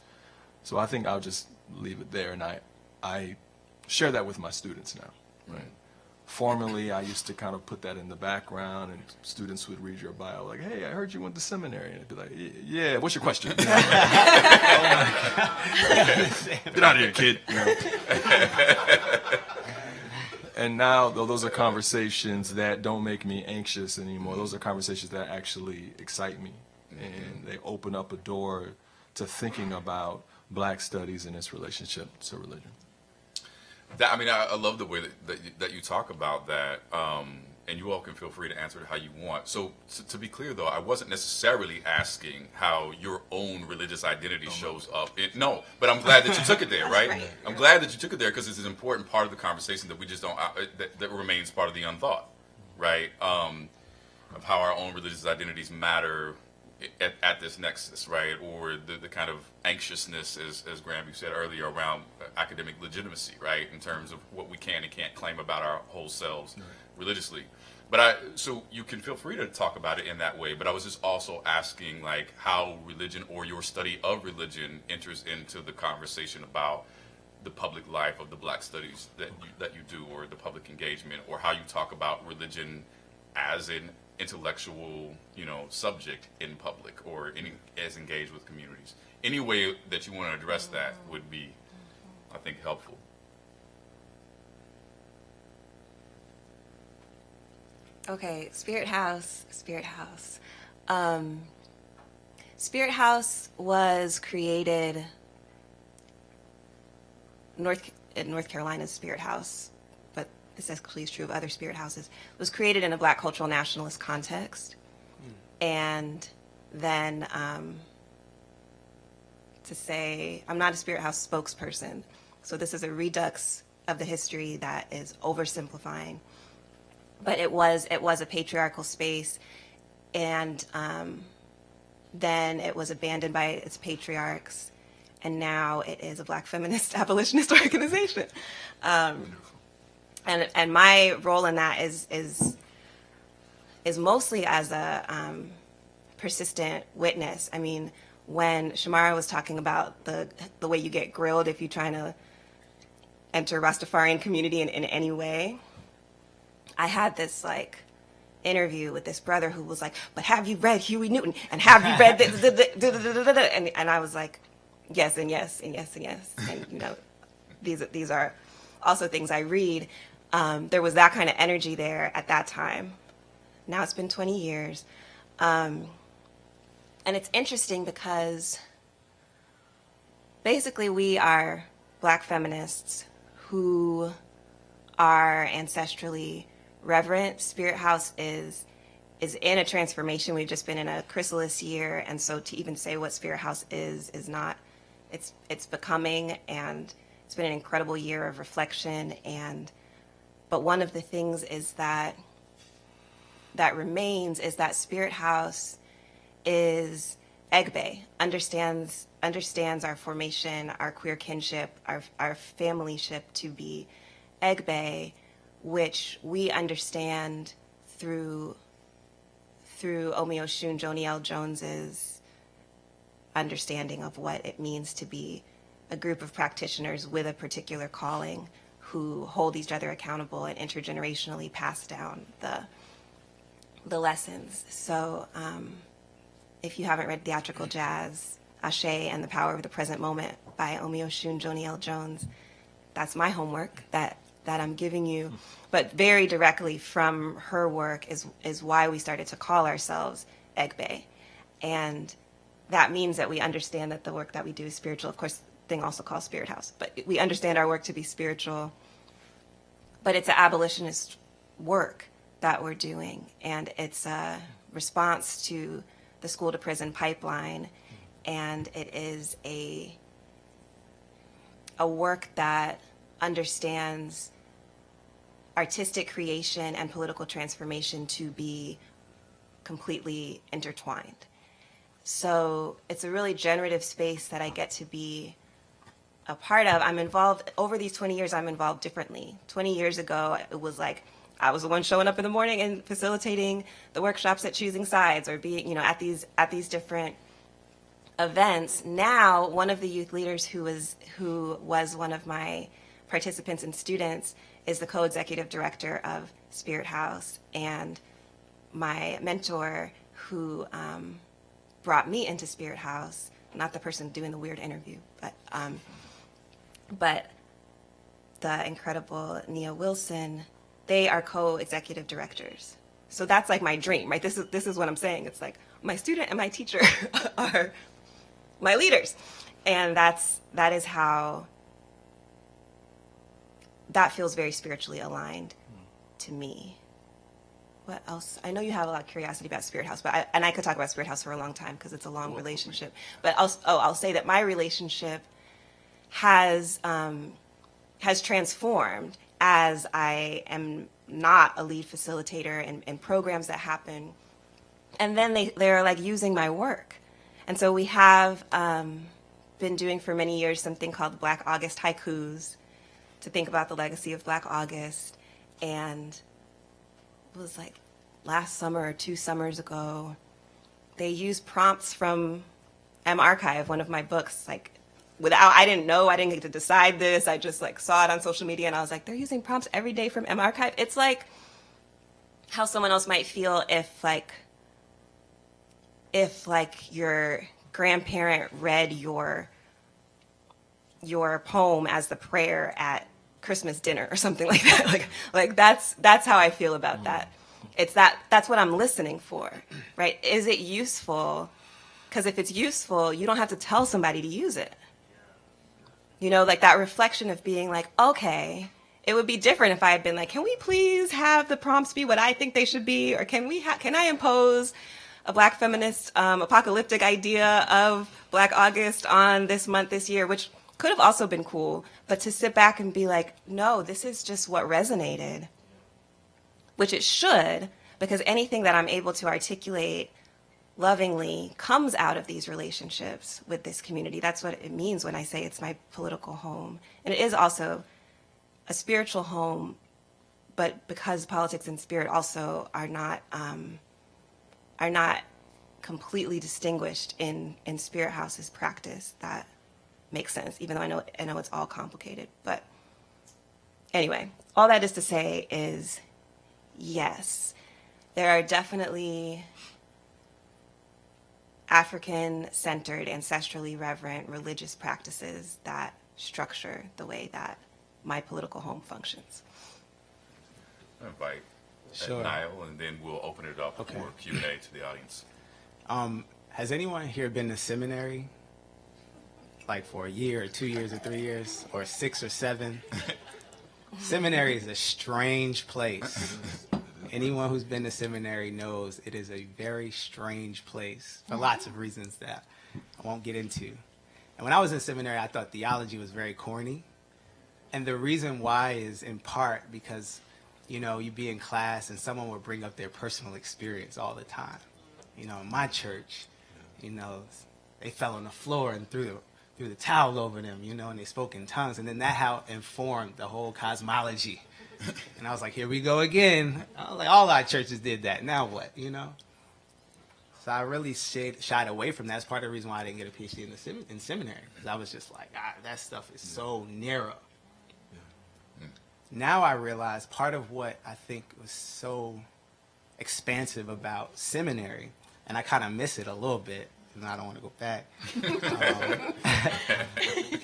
So I think I'll just leave it there, and I share that with my students now, right? Formerly, I used to kind of put that in the background, and students would read your bio like, hey, I heard you went to seminary. And I'd be like, yeah, what's your question? Get out of here, kid. And now, though, those are conversations that don't make me anxious anymore. Those are conversations that actually excite me, and they open up a door to thinking about Black studies and its relationship to religion.
I love the way that you talk about that, and you all can feel free to answer it how you want. So to be clear, though, I wasn't necessarily asking how your own religious identity shows up. No, but I'm glad that you took it there, right? I'm glad that you took it there because it's an important part of the conversation that we just don't, that remains part of the unthought, right? Of how our own religious identities matter at this nexus, right? Or the kind of anxiousness, as Granby said earlier, around academic legitimacy, right? In terms of what we can and can't claim about our whole selves religiously. But so you can feel free to talk about it in that way, but I was just also asking like how religion or your study of religion enters into the conversation about the public life of the Black studies that you do, or the public engagement, or how you talk about religion as an intellectual, subject in public, or as engaged with communities. Any way that you want to address that would be, I think, helpful.
Okay, Spirit House. Spirit House was created in North Carolina's Spirit House, but this actually is true of other Spirit Houses. It was created in a Black cultural nationalist context, and then to say I'm not a Spirit House spokesperson, so this is a redux of the history that is oversimplifying. But it was a patriarchal space, and then it was abandoned by its patriarchs, and now it is a Black feminist abolitionist organization. And my role in that is mostly as a persistent witness. I mean, when Shamara was talking about the way you get grilled if you're trying to enter Rastafarian community in any way, I had this interview with this brother who was like, but have you read Huey Newton? And have you read this? And I was like, yes, and yes, and yes, and yes. And these are also things I read. There was that kind of energy there at that time. Now it's been 20 years. And it's interesting because basically we are Black feminists who are ancestrally reverent. Spirit House is in a transformation. We've just been in a chrysalis year, and so to even say what Spirit House is not, it's becoming, and it's been an incredible year of reflection. But one of the things is that remains is that Spirit House is Egbe, understands our formation, our queer kinship, our familyship to be Egbe, which we understand through Omi-Oshun Joniel Jones's understanding of what it means to be a group of practitioners with a particular calling who hold each other accountable and intergenerationally pass down the lessons. So if you haven't read Theatrical Jazz, Ashe and the Power of the Present Moment by Omi-Oshun Joniel Jones, that's my homework that I'm giving you, but very directly from her work is why we started to call ourselves Egbe. And that means that we understand that the work that we do is spiritual. Of course, the thing also called Spirit House, but we understand our work to be spiritual, but it's an abolitionist work that we're doing, and it's a response to the school to prison pipeline, and it is a work that understands artistic creation and political transformation to be completely intertwined. So it's a really generative space that I get to be a part of. I'm involved, over these 20 years, I'm involved differently. 20 years ago, it was like, I was the one showing up in the morning and facilitating the workshops at Choosing Sides, or being, at these different events. Now, one of the youth leaders who was one of my participants and students is the co-executive director of Spirit House, and my mentor who brought me into Spirit House, not the person doing the weird interview, but the incredible Nia Wilson, they are co-executive directors. So that's like my dream, right? This is what I'm saying. It's like my student and my teacher are my leaders. And that is how, that feels very spiritually aligned to me. what else? I know you have a lot of curiosity about Spirit House, but I could talk about Spirit House for a long time because it's a long relationship. But I'll say that my relationship has transformed as I am not a lead facilitator in programs that happen, and then they're like using my work. And so we have been doing for many years something called Black August Haikus to think about the legacy of Black August. And it was like last summer or 2 summers ago, they used prompts from MArchive, one of my books, like I didn't know, I didn't get to decide this. I just like saw it on social media and I was like, they're using prompts every day from MArchive. It's like how someone else might feel if your grandparent read your poem as the prayer at Christmas dinner or something like that. Like that's how I feel about that. It's that's what I'm listening for, right? Is it useful? Because if it's useful, you don't have to tell somebody to use it. You know, like that reflection of being like, okay, it would be different if I had been like, can we please have the prompts be what I think they should be? Or can I impose a Black feminist apocalyptic idea of Black August on this month, this year, which could have also been cool, but to sit back and be like, no, this is just what resonated, which it should, because anything that I'm able to articulate lovingly comes out of these relationships with this community. That's what it means when I say it's my political home. And it is also a spiritual home, but because politics and spirit also are not completely distinguished in Spirit House's practice, that makes sense, even though I know it's all complicated. But anyway, all that is to say is, yes, there are definitely African-centered, ancestrally reverent religious practices that structure the way that my political home functions.
I'll invite Nyle, and then we'll open it up for Q&A to the audience.
Has anyone here been to seminary? Like for a year or 2 years or 3 years or 6 or 7? Seminary is a strange place. Anyone who's been to seminary knows it is a very strange place for lots of reasons that I won't get into. And when I was in seminary, I thought theology was very corny. And the reason why is in part because, you know, you'd be in class and someone would bring up their personal experience all the time. You know, in my church, you know, they fell on the floor and threw the towel over them, you know, and they spoke in tongues. And then that how informed the whole cosmology. And I was like, here we go again. I was like, all our churches did that. Now what, you know? So I really shied away from that. That's part of the reason why I didn't get a PhD in seminary. Because I was just like, that stuff is so narrow. Now I realize part of what I think was so expansive about seminary, and I kind of miss it a little bit, and I don't want to go back,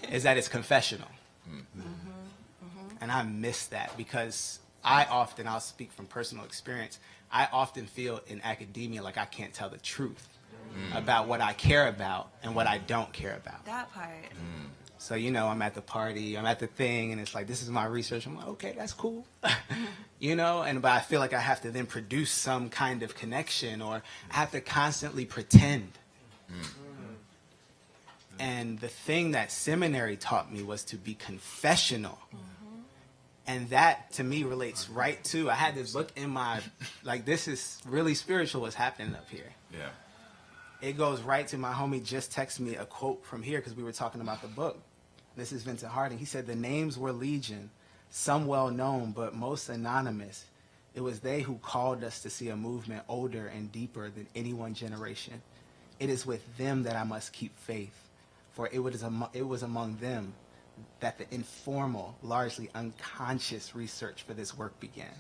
is that it's confessional. And I miss that because I'll speak from personal experience, I often feel in academia like I can't tell the truth about what I care about and what I don't care about.
That part.
So, you know, I'm at the party, I'm at the thing, and it's like, this is my research. I'm like, okay, that's cool. You know, but I feel like I have to then produce some kind of connection, or I have to constantly pretend. And the thing that seminary taught me was to be confessional. And that, to me, relates right to, I had this book in my, like, this is really spiritual what's happening up here.
Yeah.
It goes right to, my homie just texted me a quote from here because we were talking about the book. This is Vincent Harding. He said, the names were legion, some well known, but most anonymous. It was they who called us to see a movement older and deeper than any one generation. It is with them that I must keep faith, for it was among them that the informal, largely unconscious research for this work began.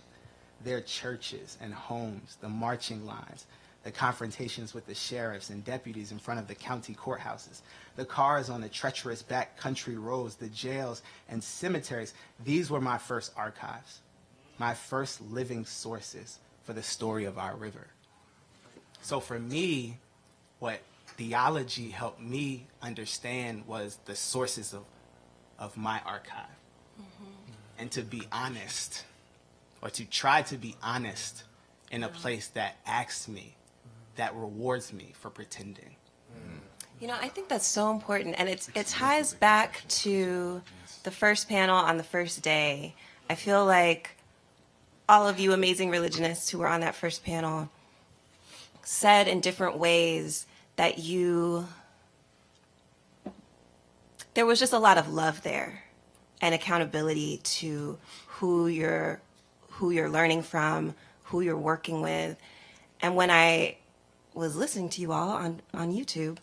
Their churches and homes, the marching lines, the confrontations with the sheriffs and deputies in front of the county courthouses, the cars on the treacherous back country roads, the jails and cemeteries. These were my first archives, my first living sources for the story of our river. So for me, what theology helped me understand was the sources of my archive. And to be honest, or to try to be honest in a place that asks me, that rewards me for pretending.
You know, I think that's so important, and it ties back to the first panel on the first day. I feel like all of you amazing religionists who were on that first panel said in different ways that there was just a lot of love there and accountability to who you're learning from, who you're working with. And when I was listening to you all on YouTube,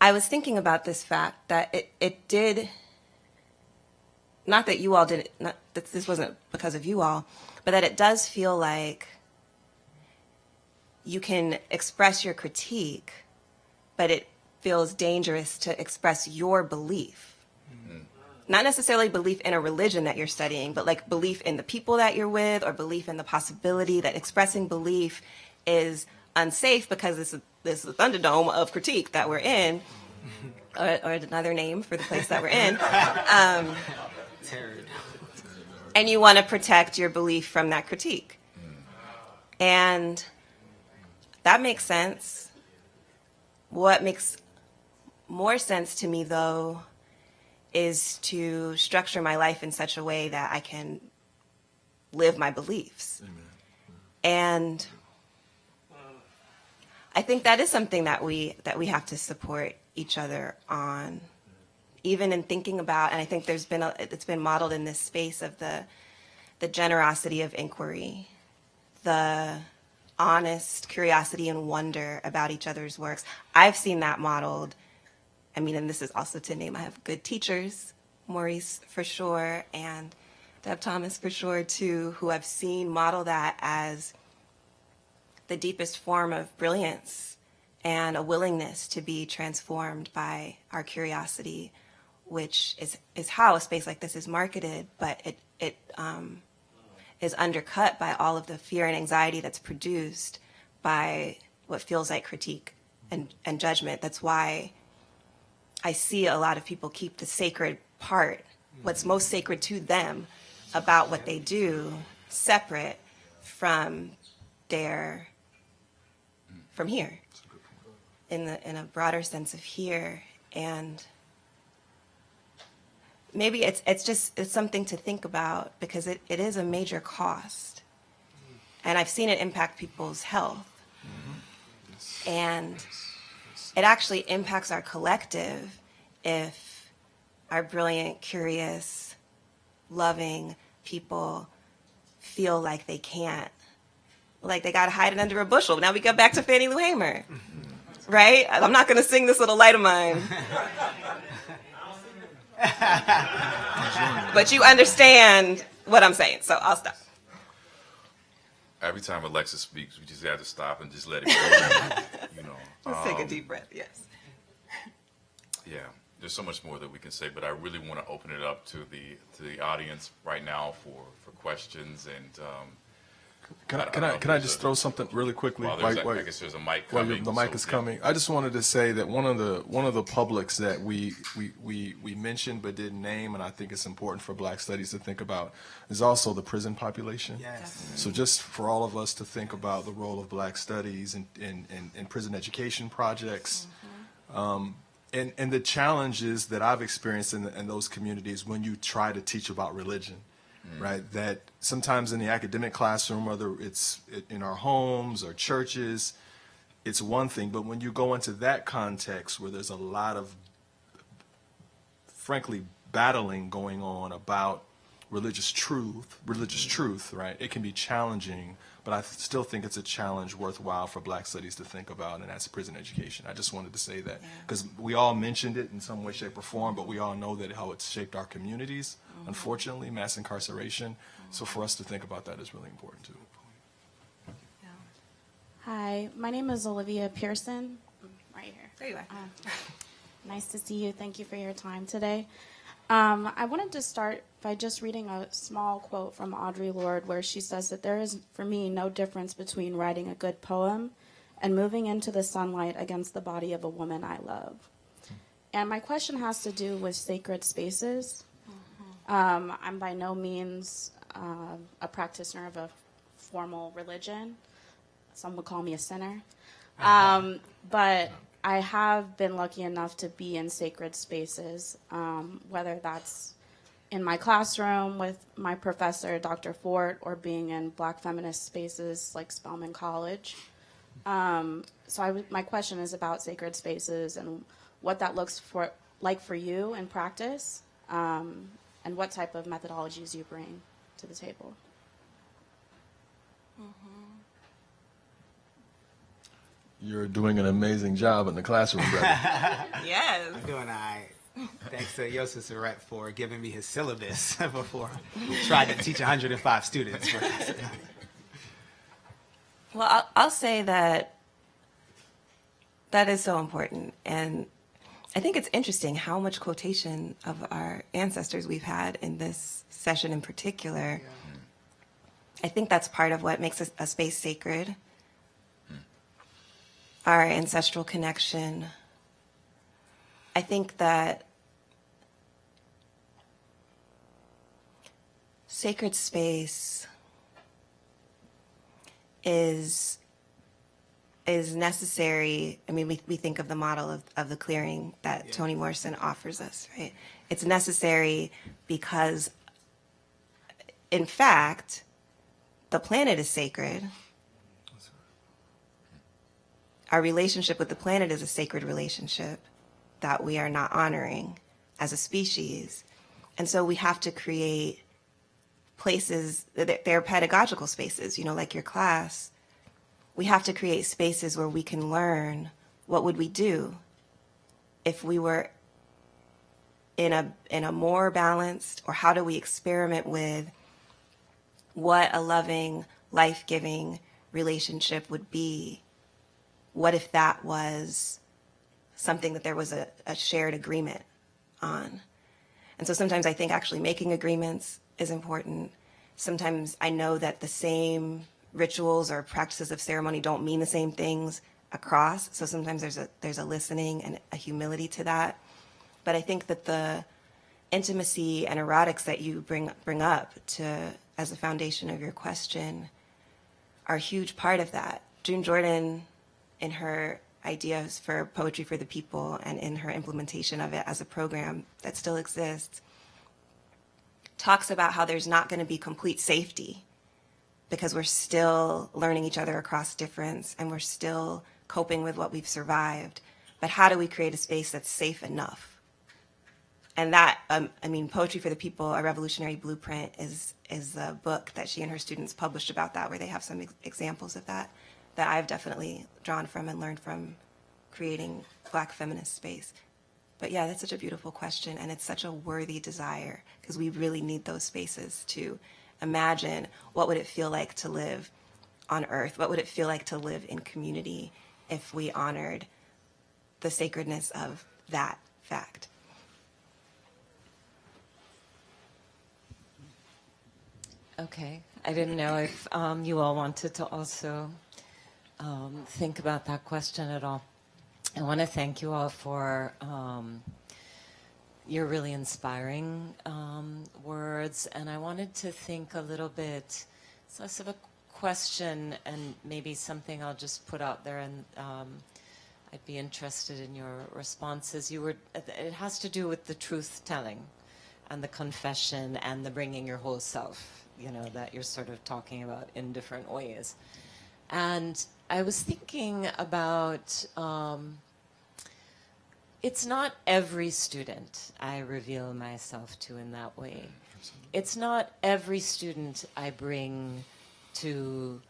I was thinking about this fact that it did, not that you all did it, not that this wasn't because of you all, but that it does feel like you can express your critique, but it feels dangerous to express your belief. Not necessarily belief in a religion that you're studying, but like belief in the people that you're with, or belief in the possibility that expressing belief is unsafe because this is the Thunderdome of critique that we're in, or another name for the place that we're in. And you want to protect your belief from that critique. And that makes sense. What makes more sense to me, though, is to structure my life in such a way that I can live my beliefs. And I think that is something that we have to support each other on, even in thinking about, and I think it's been modeled in this space of the generosity of inquiry, the honest curiosity and wonder about each other's works. I've seen that modeled. I mean, and this is also to name, I have good teachers, Maurice for sure, and Deb Thomas for sure too, who I've seen model that as the deepest form of brilliance and a willingness to be transformed by our curiosity, which is how a space like this is marketed, but it is undercut by all of the fear and anxiety that's produced by what feels like critique and judgment. That's why I see a lot of people keep the sacred part, what's most sacred to them about what they do, separate from here, in a broader sense of here. And maybe it's something to think about, because it is a major cost. And I've seen it impact people's health. And it actually impacts our collective if our brilliant, curious, loving people feel like they can't, like they got to hide it under a bushel. Now we go back to Fannie Lou Hamer, right? I'm not going to sing this little light of mine. But you understand what I'm saying, so I'll stop.
Every time Alexis speaks, we just have to stop and just let it go.
Let's take a deep breath, yes.
Yeah, there's so much more that we can say, but I really want to open it up to the audience right now for questions. And
can I just throw something really quickly?
I guess there's a mic coming.
The mic is coming. I just wanted to say that one of the publics that we mentioned but didn't name, and I think it's important for Black Studies to think about, is also the prison population.
Yes.
So just for all of us to think about the role of Black Studies in prison education projects, and the challenges that I've experienced in those communities when you try to teach about religion. Right, that sometimes in the academic classroom, whether it's in our homes or churches, it's one thing. But when you go into that context where there's a lot of, frankly, battling going on about religious truth, right, it can be challenging. But I still think it's a challenge worthwhile for Black Studies to think about, and that's prison education. I just wanted to say that, because we all mentioned it in some way, shape, or form, but we all know that how it's shaped our communities, unfortunately, mass incarceration. So for us to think about that is really important, too.
Hi, my name is Olivia Pearson. Right here.
There you are.
Nice to see you. Thank you for your time today. I wanted to start by just reading a small quote from Audre Lorde, where she says that there is, for me, no difference between writing a good poem and moving into the sunlight against the body of a woman I love. And my question has to do with sacred spaces. I'm by no means a practitioner of a formal religion. Some would call me a sinner. But I have been lucky enough to be in sacred spaces, whether that's in my classroom with my professor, Dr. Fort, or being in Black feminist spaces like Spelman College. My question is about sacred spaces and what that looks like for you in practice, and what type of methodologies you bring to the table.
You're doing an amazing job in the classroom, brother.
Yes.
I'm doing all right. Thanks to Josef Sorett for giving me his syllabus before I tried to teach 105 students.
Well, I'll say that is so important. And I think it's interesting how much quotation of our ancestors we've had in this session in particular. Yeah. I think that's part of what makes a space sacred. Our ancestral connection. I think that sacred space is necessary. I mean, we think of the model of the clearing that Toni Morrison offers us, right? It's necessary because, in fact, the planet is sacred. Our relationship with the planet is a sacred relationship that we are not honoring as a species. And so we have to create places, they're pedagogical spaces, like your class. We have to create spaces where we can learn what would we do if we were in a more balanced, or how do we experiment with what a loving, life-giving relationship would be. What if that was something that there was a shared agreement on? And so sometimes I think actually making agreements is important. Sometimes I know that the same rituals or practices of ceremony don't mean the same things across. So sometimes there's a listening and a humility to that. But I think that the intimacy and erotics that you bring up as a foundation of your question are a huge part of that. June Jordan, in her ideas for Poetry for the People and in her implementation of it as a program that still exists, talks about how there's not going to be complete safety because we're still learning each other across difference and we're still coping with what we've survived. But how do we create a space that's safe enough? And that, Poetry for the People, A Revolutionary Blueprint is a book that she and her students published about that, where they have some examples of that I've definitely drawn from and learned from creating Black feminist space. But yeah, that's such a beautiful question, and it's such a worthy desire, because we really need those spaces to imagine what would it feel like to live on Earth, what would it feel like to live in community if we honored the sacredness of that fact.
Okay, I didn't know if you all wanted to also think about that question at all. I want to thank you all for your really inspiring words, and I wanted to think a little bit, it's less of a question and maybe something I'll just put out there, and I'd be interested in your responses. It has to do with the truth telling and the confession and the bringing your whole self, that you're sort of talking about in different ways. And I was thinking about, it's not every student I reveal myself to in that way. It's not every student I bring to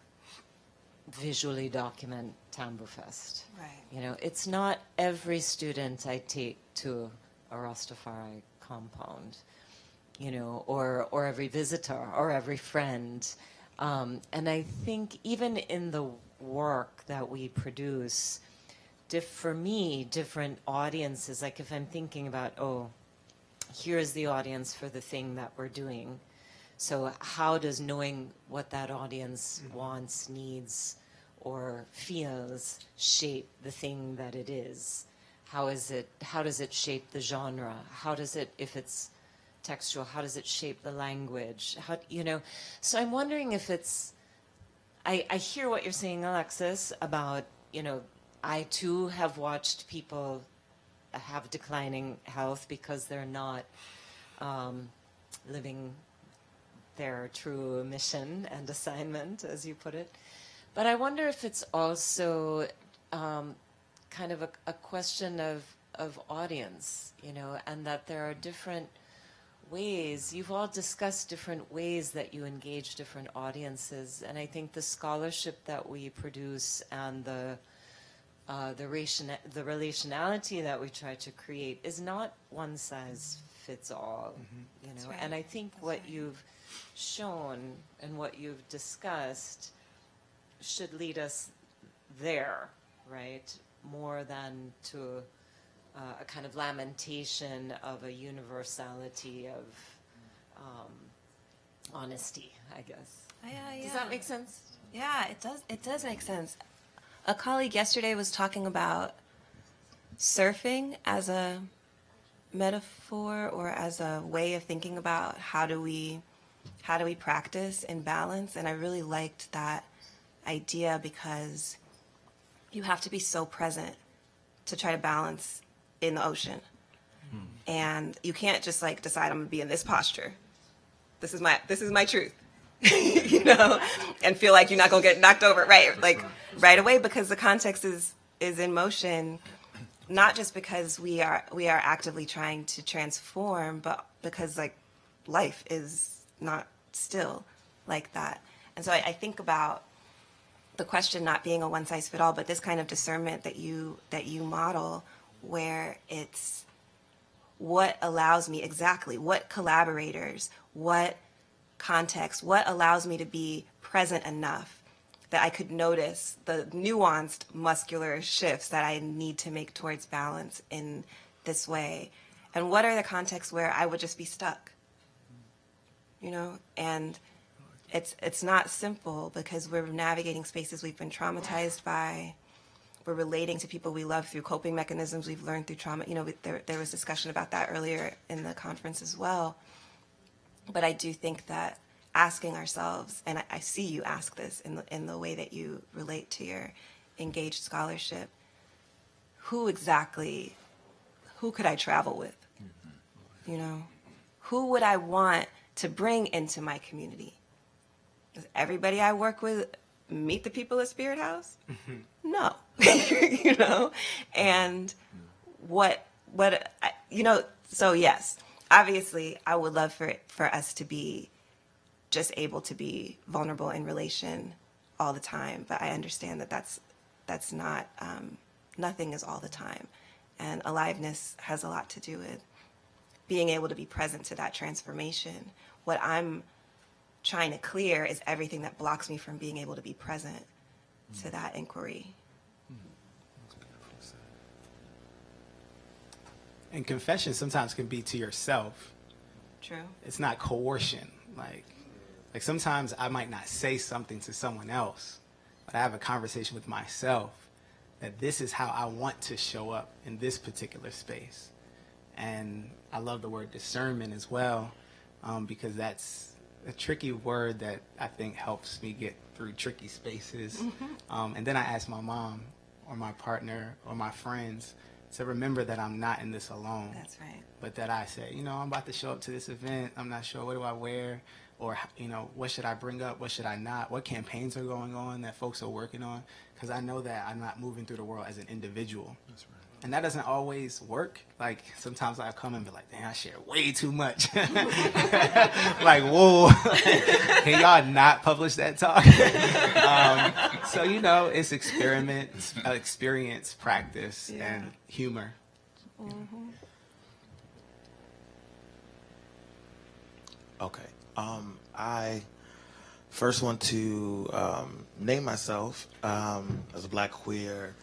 visually document Tambu Fest.
Right.
It's not every student I take to a Rastafari compound, or every visitor or every friend. And I think even in the work that we produce, for me, different audiences, like if I'm thinking about, here's the audience for the thing that we're doing. So how does knowing what that audience wants, needs, or feels shape the thing that it is? How does it shape the genre? How does it, if it's textual, how does it shape the language? So I'm wondering if it's I hear what you're saying, Alexis, about, I too have watched people have declining health because they're not living their true mission and assignment, as you put it. But I wonder if it's also kind of a question of audience, and that there are different ways. You've all discussed different ways that you engage different audiences, and I think the scholarship that we produce and the relationality that we try to create is not one size fits all,
That's right.
And I think what you've shown and what you've discussed should lead us there, right? More than to a kind of lamentation of a universality of honesty, I guess.
Yeah.
Does that make sense?
Yeah, it does. It does make sense. A colleague yesterday was talking about surfing as a metaphor or as a way of thinking about how do we practice in balance, and I really liked that idea because you have to be so present to try to balance in the ocean. And you can't just like decide I'm gonna be in this posture. This is my truth. And feel like you're not gonna get knocked over right away, because the context is in motion, not just because we are actively trying to transform, but because like life is not still like that. And so I think about the question not being a one size fit all, but this kind of discernment that you model, where it's what allows me exactly, what collaborators, what context, what allows me to be present enough that I could notice the nuanced muscular shifts that I need to make towards balance in this way. And what are the contexts where I would just be stuck? And it's not simple because we're navigating spaces we've been traumatized by. We're relating to people we love through coping mechanisms we've learned through trauma. There was discussion about that earlier in the conference as well. But I do think that asking ourselves, and I see you ask this in the way that you relate to your engaged scholarship, who could I travel with? Who would I want to bring into my community? Does everybody I work with meet the people at Spirit House? No. And so yes, obviously I would love for us to be just able to be vulnerable in relation all the time, but I understand that that's not, nothing is all the time. And aliveness has a lot to do with being able to be present to that transformation. What I'm trying to clear is everything that blocks me from being able to be present to that inquiry.
And confession sometimes can be to yourself.
True.
It's not coercion. Like sometimes I might not say something to someone else, but I have a conversation with myself that this is how I want to show up in this particular space. And I love the word discernment as well, because that's a tricky word that I think helps me get through tricky spaces. And then I ask my mom or my partner or my friends to remember that I'm not in this alone.
That's right.
But that I say, I'm about to show up to this event. I'm not sure, what do I wear? Or, what should I bring up? What should I not? What campaigns are going on that folks are working on? Because I know that I'm not moving through the world as an individual. That's right. And that doesn't always work. Like, sometimes I come and be like, damn, I share way too much. Like, whoa, can y'all not publish that talk? So, it's experience, practice, and humor.
Mm-hmm.
Okay. I first want to name myself as a Black queer,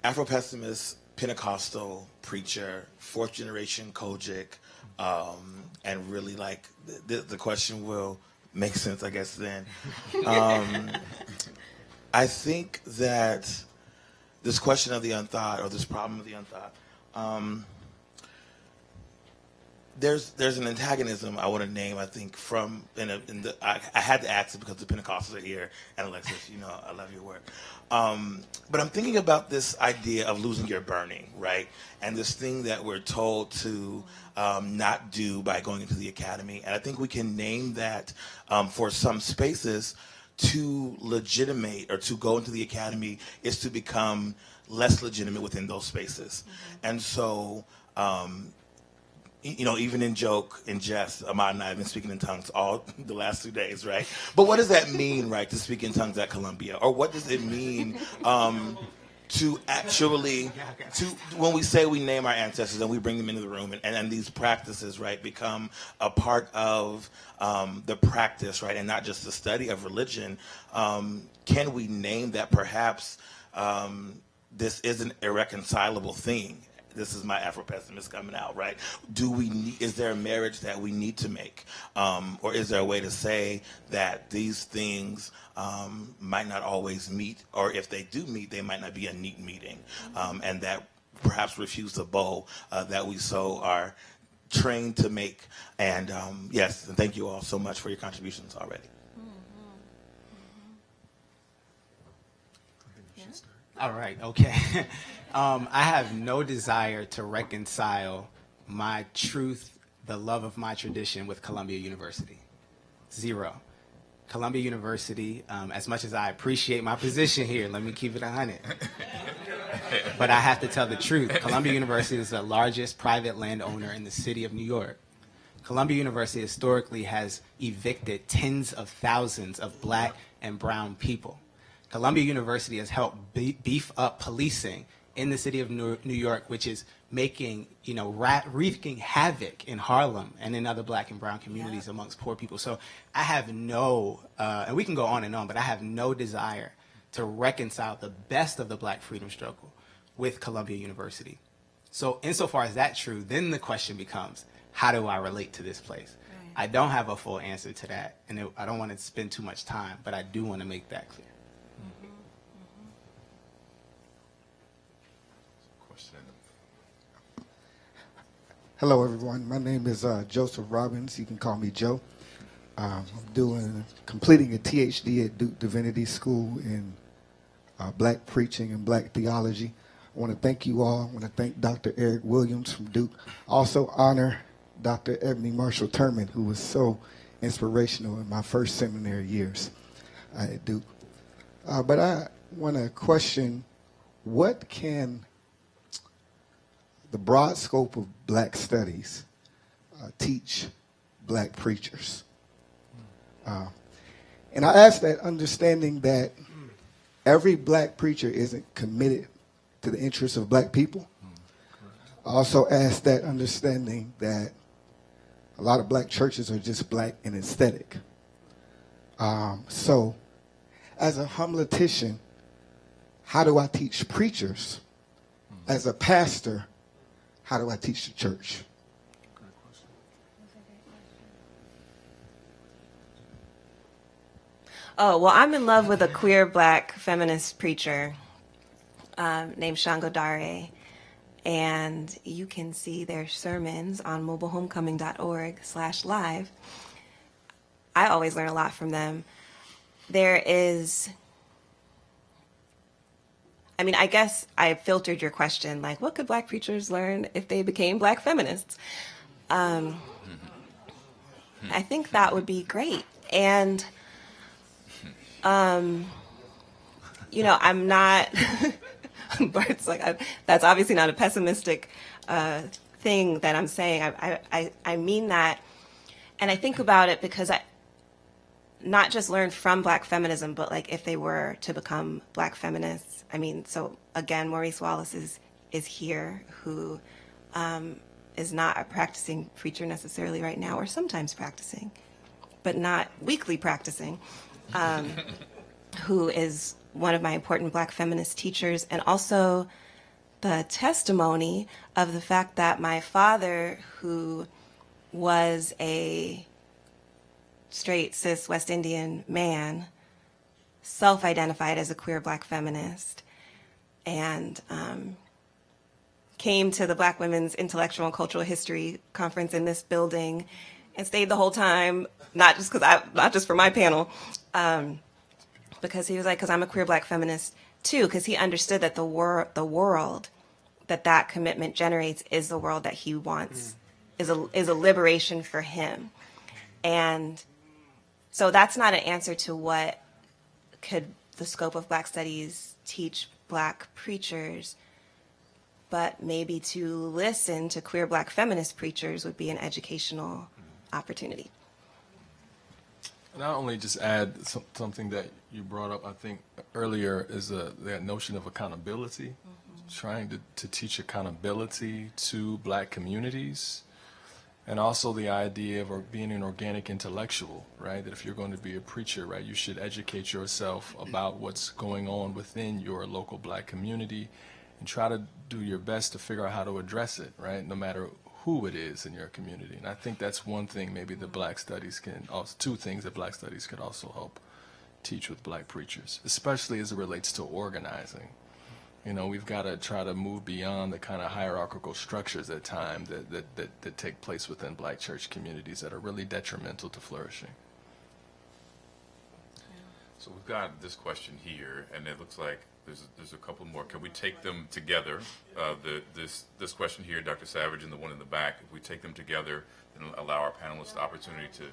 Afro-pessimist, Pentecostal preacher, fourth generation Kojic, and really the question will make sense, I guess, then. I think that this question of the unthought, or this problem of the unthought, there's an antagonism I want to name, I think, I had to ask it because the Pentecostals are here, and Alexis, you know, I love your work. But I'm thinking about this idea of losing your burning, right? And this thing that we're told to not do by going into the academy. And I think we can name that for some spaces. To legitimate or to go into the academy is to become less legitimate within those spaces. And so, you know, even in joke, in jest, Ahmad and I have been speaking in tongues all the last 2 days, right? But what does that mean, right, to speak in tongues at Columbia? Or what does it mean to actually, when we say we name our ancestors and we bring them into the room and these practices, right, become a part of the practice, right, and not just the study of religion, can we name that perhaps this is an irreconcilable thing? This is my Afro-pessimist coming out, right? Is there a marriage that we need to make? Or is there a way to say that these things might not always meet, or if they do meet, they might not be a neat meeting, and that perhaps refuse the bow that we so are trained to make. And yes, and thank you all so much for your contributions already.
All right, okay. I have no desire to reconcile my truth, the love of my tradition, with Columbia University. Zero. Columbia University, as much as I appreciate my position here, let me keep it 100. But I have to tell the truth. Columbia University is the largest private landowner in the city of New York. Columbia University historically has evicted tens of thousands of black and brown people. Columbia University has helped beef up policing in the city of New York, which is making, you know, wreaking havoc in Harlem and in other black and brown communities amongst poor people. So I have no, and we can go on, but I have no desire to reconcile the best of the black freedom struggle with Columbia University. So insofar as that's true, then the question becomes, how do I relate to this place? Right. I don't have a full answer to that, and I don't want to spend too much time, but I do want to make that clear.
Hello, everyone. My name is Joseph Robbins. You can call me Joe. I'm completing a PhD at Duke Divinity School in black preaching and black theology. I want to thank you all. I want to thank Dr. Eric Williams from Duke. Also honor Dr. Ebony Marshall Turman, who was so inspirational in my first seminary years at Duke. But I want to question, what can the broad scope of black studies teach black preachers? And I ask that understanding that every black preacher isn't committed to the interests of black people. I also ask that understanding that a lot of black churches are just black and aesthetic. So as a homiletician, how do I teach preachers? As a pastor, how do I teach the church?
Oh, well, I'm in love with a queer black feminist preacher named Shango Dare. And you can see their sermons on mobilehomecoming.org/live. I always learn a lot from them. There is, I mean, I guess I filtered your question, like, what could black preachers learn if they became black feminists? I think that would be great. And, you know, I'm not, Bart's like, that's obviously not a pessimistic thing that I'm saying. I mean that, and I think about it because I not just learn from black feminism, but like if they were to become black feminists. I mean, so again, Maurice Wallace is here, who is not a practicing preacher necessarily right now, or sometimes practicing, but not weekly practicing, who is one of my important black feminist teachers, and also the testimony of the fact that my father, who was a straight, cis, West Indian man, self-identified as a queer black feminist, and came to the Black Women's Intellectual and Cultural History Conference in this building and stayed the whole time, not just for my panel, because he was like, because I'm a queer Black feminist too, because he understood that the world that commitment generates is the world that he wants, is a liberation for him. And so that's not an answer to what could the scope of Black studies teach Black preachers, but maybe to listen to queer Black feminist preachers would be an educational opportunity.
And I'll only just add something that you brought up, I think, earlier, is that notion of accountability, trying to teach accountability to Black communities, and also the idea of being an organic intellectual, right? That if you're going to be a preacher, right, you should educate yourself about what's going on within your local Black community and try to do your best to figure out how to address it, right, no matter who it is in your community. And I think that's one thing maybe that Black Studies can also, two things that Black Studies could also help teach with Black preachers, especially as it relates to organizing. You know, we've got to try to move beyond the kind of hierarchical structures at times that take place within Black church communities that are really detrimental to flourishing.
So we've got this question here, and it looks like there's a couple more. Can we take them together? This question here, Dr. Savage, and the one in the back. If we take them together and allow our panelists the opportunity to.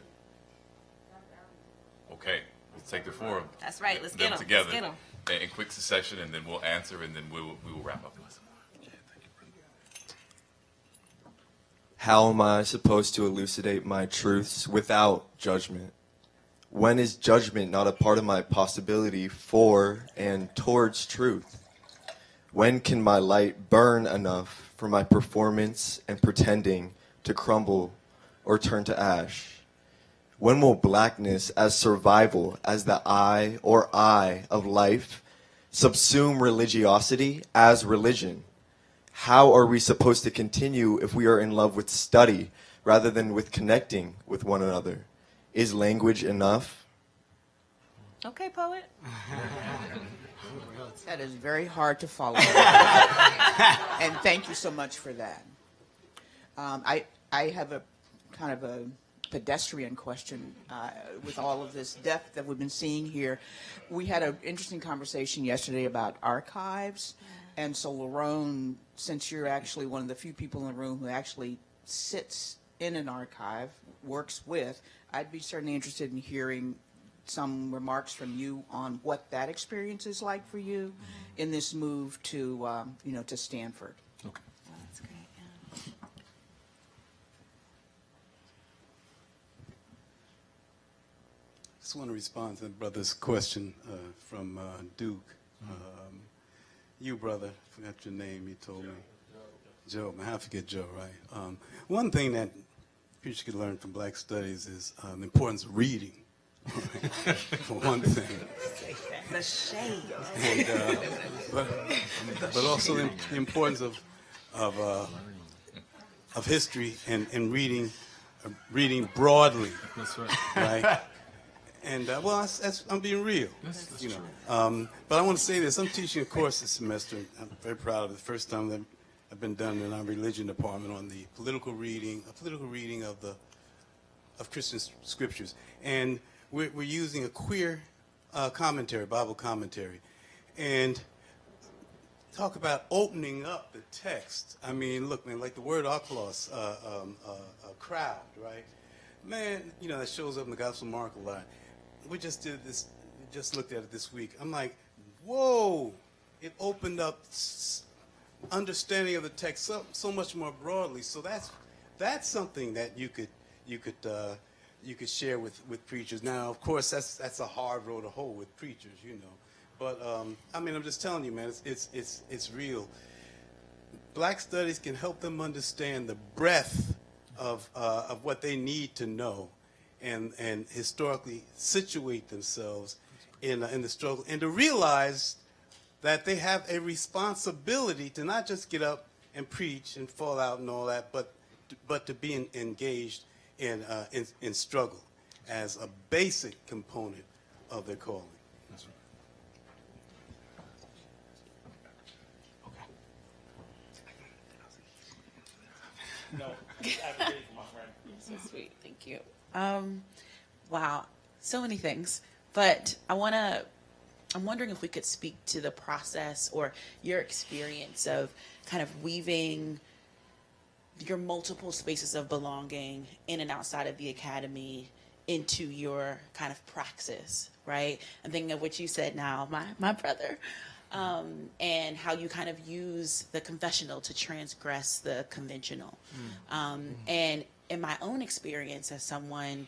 Okay, let's take the four of them.
That's right. Let's
them
get them
together
Let's get them.
in quick succession, and then we'll answer, and then we will wrap up.
How am I supposed to elucidate my truths without judgment? When is judgment not a part of my possibility for and towards truth? When can my light burn enough for my performance and pretending to crumble or turn to ash? When will blackness as survival, as the I or I of life, subsume religiosity as religion? How are we supposed to continue if we are in love with study rather than with connecting with one another? Is language enough?
Okay, poet.
That is very hard to follow. And thank you so much for that. I have a kind of a pedestrian question with all of this depth that we've been seeing here. We had an interesting conversation yesterday about archives. And so, Lerone, since you're actually one of the few people in the room who actually sits in an archive, works with, I'd be certainly interested in hearing some remarks from you on what that experience is like for you in this move to, to Stanford.
Okay.
Oh, that's great. Yeah.
Just want to respond to the brother's question from Duke. You, brother, forgot your name, you told me. Joe, I have to get Joe, right? One thing that preachers could learn from Black Studies is the importance of reading, for one thing.
The shade.
And, but also the importance of history and reading broadly.
That's
Right? And well, I'm being real.
That's
you know. But I want to say this: I'm teaching a course this semester. I'm very proud of it. The first time that I've been done in our religion department on the political reading of Christian scriptures, and we're using a queer commentary, Bible commentary, and talk about opening up the text. I mean, look, man, like the word "oikos," crowd, right? Man, that shows up in the Gospel of Mark a lot. We just did this, just looked at it this week. I'm like, whoa, it opened up understanding of the text so much more broadly. So that's something that you could share with preachers. Now, of course, that's a hard road to hoe with preachers, But I mean, I'm just telling you, man, it's real. Black Studies can help them understand the breadth of what they need to know, and historically situate themselves in the struggle, and to realize that they have a responsibility to not just get up and preach and fall out and all that, but to be engaged in struggle as a basic component of their calling. That's right.
No, advocate for my friend.
You're so sweet. Thank you. Wow, so many things. But I'm wondering if we could speak to the process or your experience of kind of weaving your multiple spaces of belonging in and outside of the academy into your kind of praxis, right? I'm thinking of what you said now, my brother, and how you kind of use the confessional to transgress the conventional. And in my own experience as someone,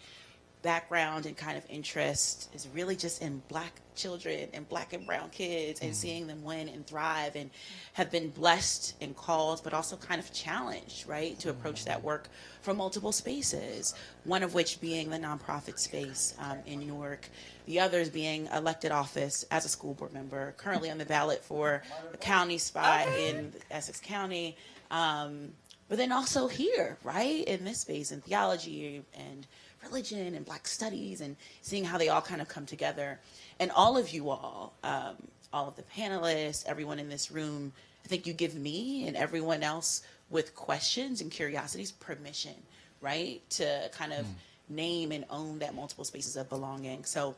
background and kind of interest is really just in Black children and Black and brown kids and seeing them win and thrive, and have been blessed and called, but also kind of challenged, right, to approach that work from multiple spaces, one of which being the nonprofit space in Newark, the others being elected office as a school board member, currently on the ballot for a county spot in Essex County, but then also here, right, in this space, in theology and religion and Black studies, and seeing how they all kind of come together. And all of you all of the panelists, everyone in this room, I think you give me and everyone else with questions and curiosities permission, right, to kind of name and own that multiple spaces of belonging. So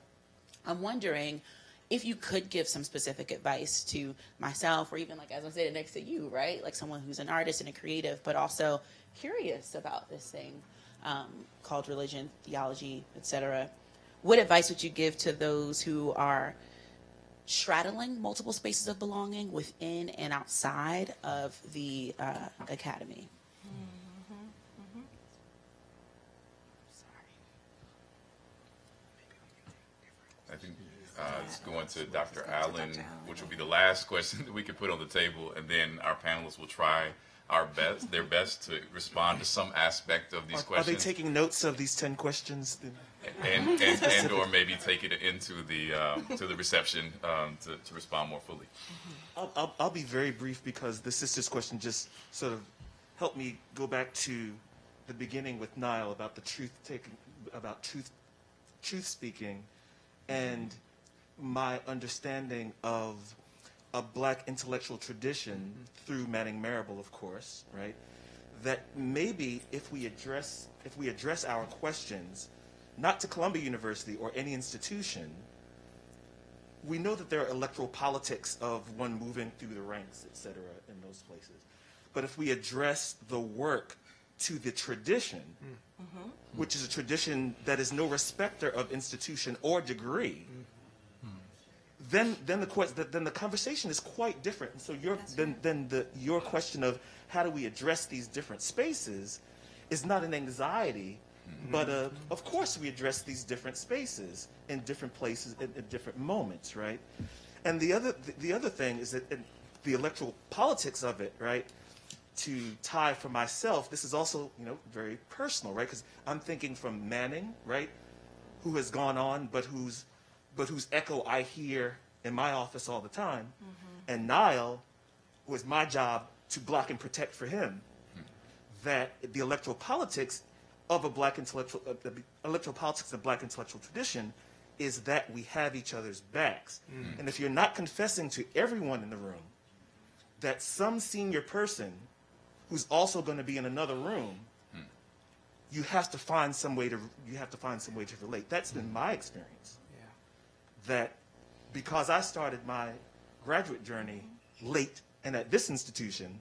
I'm wondering if you could give some specific advice to myself, or even, like, as I said, next to you, right, like someone who's an artist and a creative, but also curious about this thing called religion, theology, etc. What advice would you give to those who are straddling multiple spaces of belonging within and outside of the academy?
I think it's going to Dr. Allen, which will be the last question that we can put on the table, and then our panelists will try their best to respond to some aspect of these questions.
Are they taking notes of these 10 questions?
And or maybe take it into the to the reception to respond more fully.
I'll be very brief, because the sister's question just sort of helped me go back to the beginning with Nyle about the truth speaking, and my understanding of a Black intellectual tradition through Manning Marable, of course, right? That maybe if we address our questions, not to Columbia University or any institution, we know that there are electoral politics of one moving through the ranks, et cetera, in those places. But if we address the work to the tradition, which is a tradition that is no respecter of institution or degree, then the conversation is quite different. And so your question of how do we address these different spaces is not an anxiety, but of course we address these different spaces in different places at different moments, right? And the other thing is that the electoral politics of it, right? To tie for myself, this is also, very personal, right? Because I'm thinking from Manning, right, who has gone on, but whose echo I hear in my office all the time, and Nyle, who is my job to block and protect for him, that the electoral politics of a Black intellectual, the electoral politics of Black intellectual tradition is that we have each other's backs. And if you're not confessing to everyone in the room that some senior person who's also going to be in another room, you have to find some way to relate. That's been my experience. That because I started my graduate journey late and at this institution,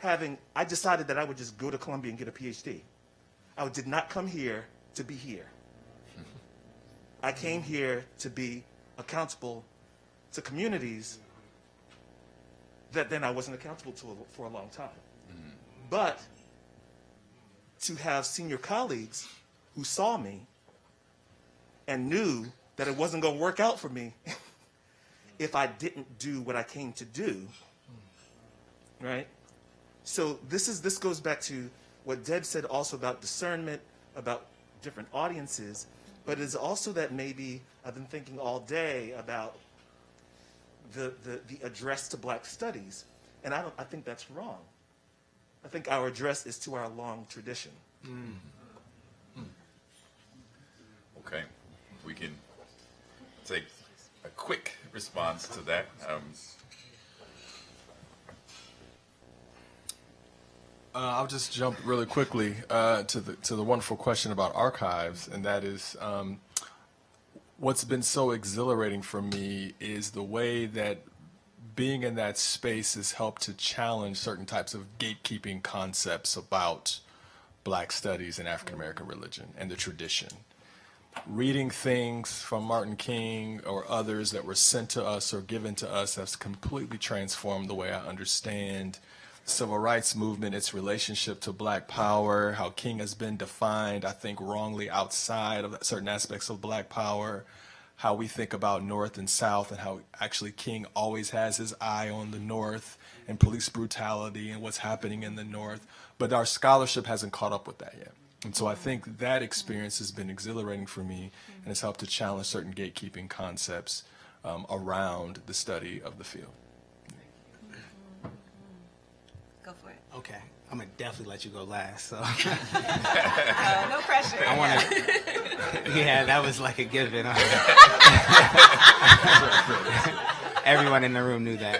I decided that I would just go to Columbia and get a PhD. I did not come here to be here. I came here to be accountable to communities that then I wasn't accountable to for a long time. But to have senior colleagues who saw me and knew that it wasn't going to work out for me if I didn't do what I came to do, right? So this goes back to what Deb said also about discernment, about different audiences, but it's also that maybe I've been thinking all day about the address to Black studies, and I think that's wrong. I think our address is to our long tradition.
Okay, we can take a quick response to that.
I'll just jump really quickly to the wonderful question about archives, and that is what's been so exhilarating for me is the way that being in that space has helped to challenge certain types of gatekeeping concepts about Black studies and African American religion and the tradition. Reading things from Martin King or others that were sent to us or given to us has completely transformed the way I understand the civil rights movement, its relationship to Black power, how King has been defined, I think, wrongly outside of certain aspects of Black power, how we think about North and South, and how actually King always has his eye on the North and police brutality and what's happening in the North. But our scholarship hasn't caught up with that yet. And so I think that experience has been exhilarating for me and has helped to challenge certain gatekeeping concepts around the study of the field.
Go for it.
Okay, I'm gonna definitely let you go last. So
no pressure.
I want to. Yeah, that was like a given. Everyone in the room knew that.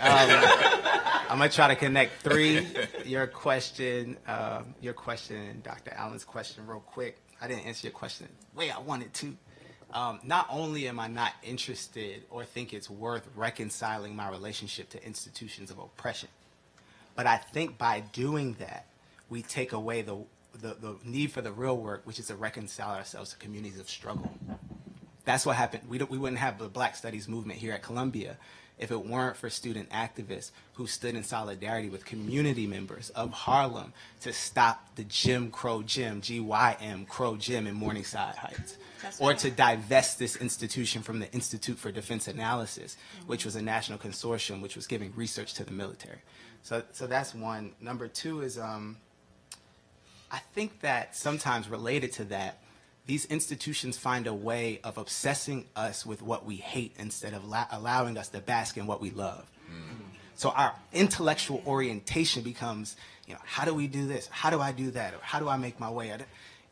I'm gonna try to connect three. Your question, and Dr. Allen's question, real quick. I didn't answer your question the way I wanted to. Not only am I not interested or think it's worth reconciling my relationship to institutions of oppression, but I think by doing that, we take away the need for the real work, which is to reconcile ourselves to communities of struggle. That's what happened. We wouldn't have the Black Studies movement here at Columbia if it weren't for student activists who stood in solidarity with community members of Harlem to stop the Jim Crow Gym, GYM Crow Gym in Morningside Heights, or to divest this institution from the Institute for Defense Analysis, which was a national consortium which was giving research to the military. So that's one. Number two is I think that sometimes related to that, these institutions find a way of obsessing us with what we hate instead of allowing us to bask in what we love. So our intellectual orientation becomes, how do we do this? How do I do that? Or how do I make my way?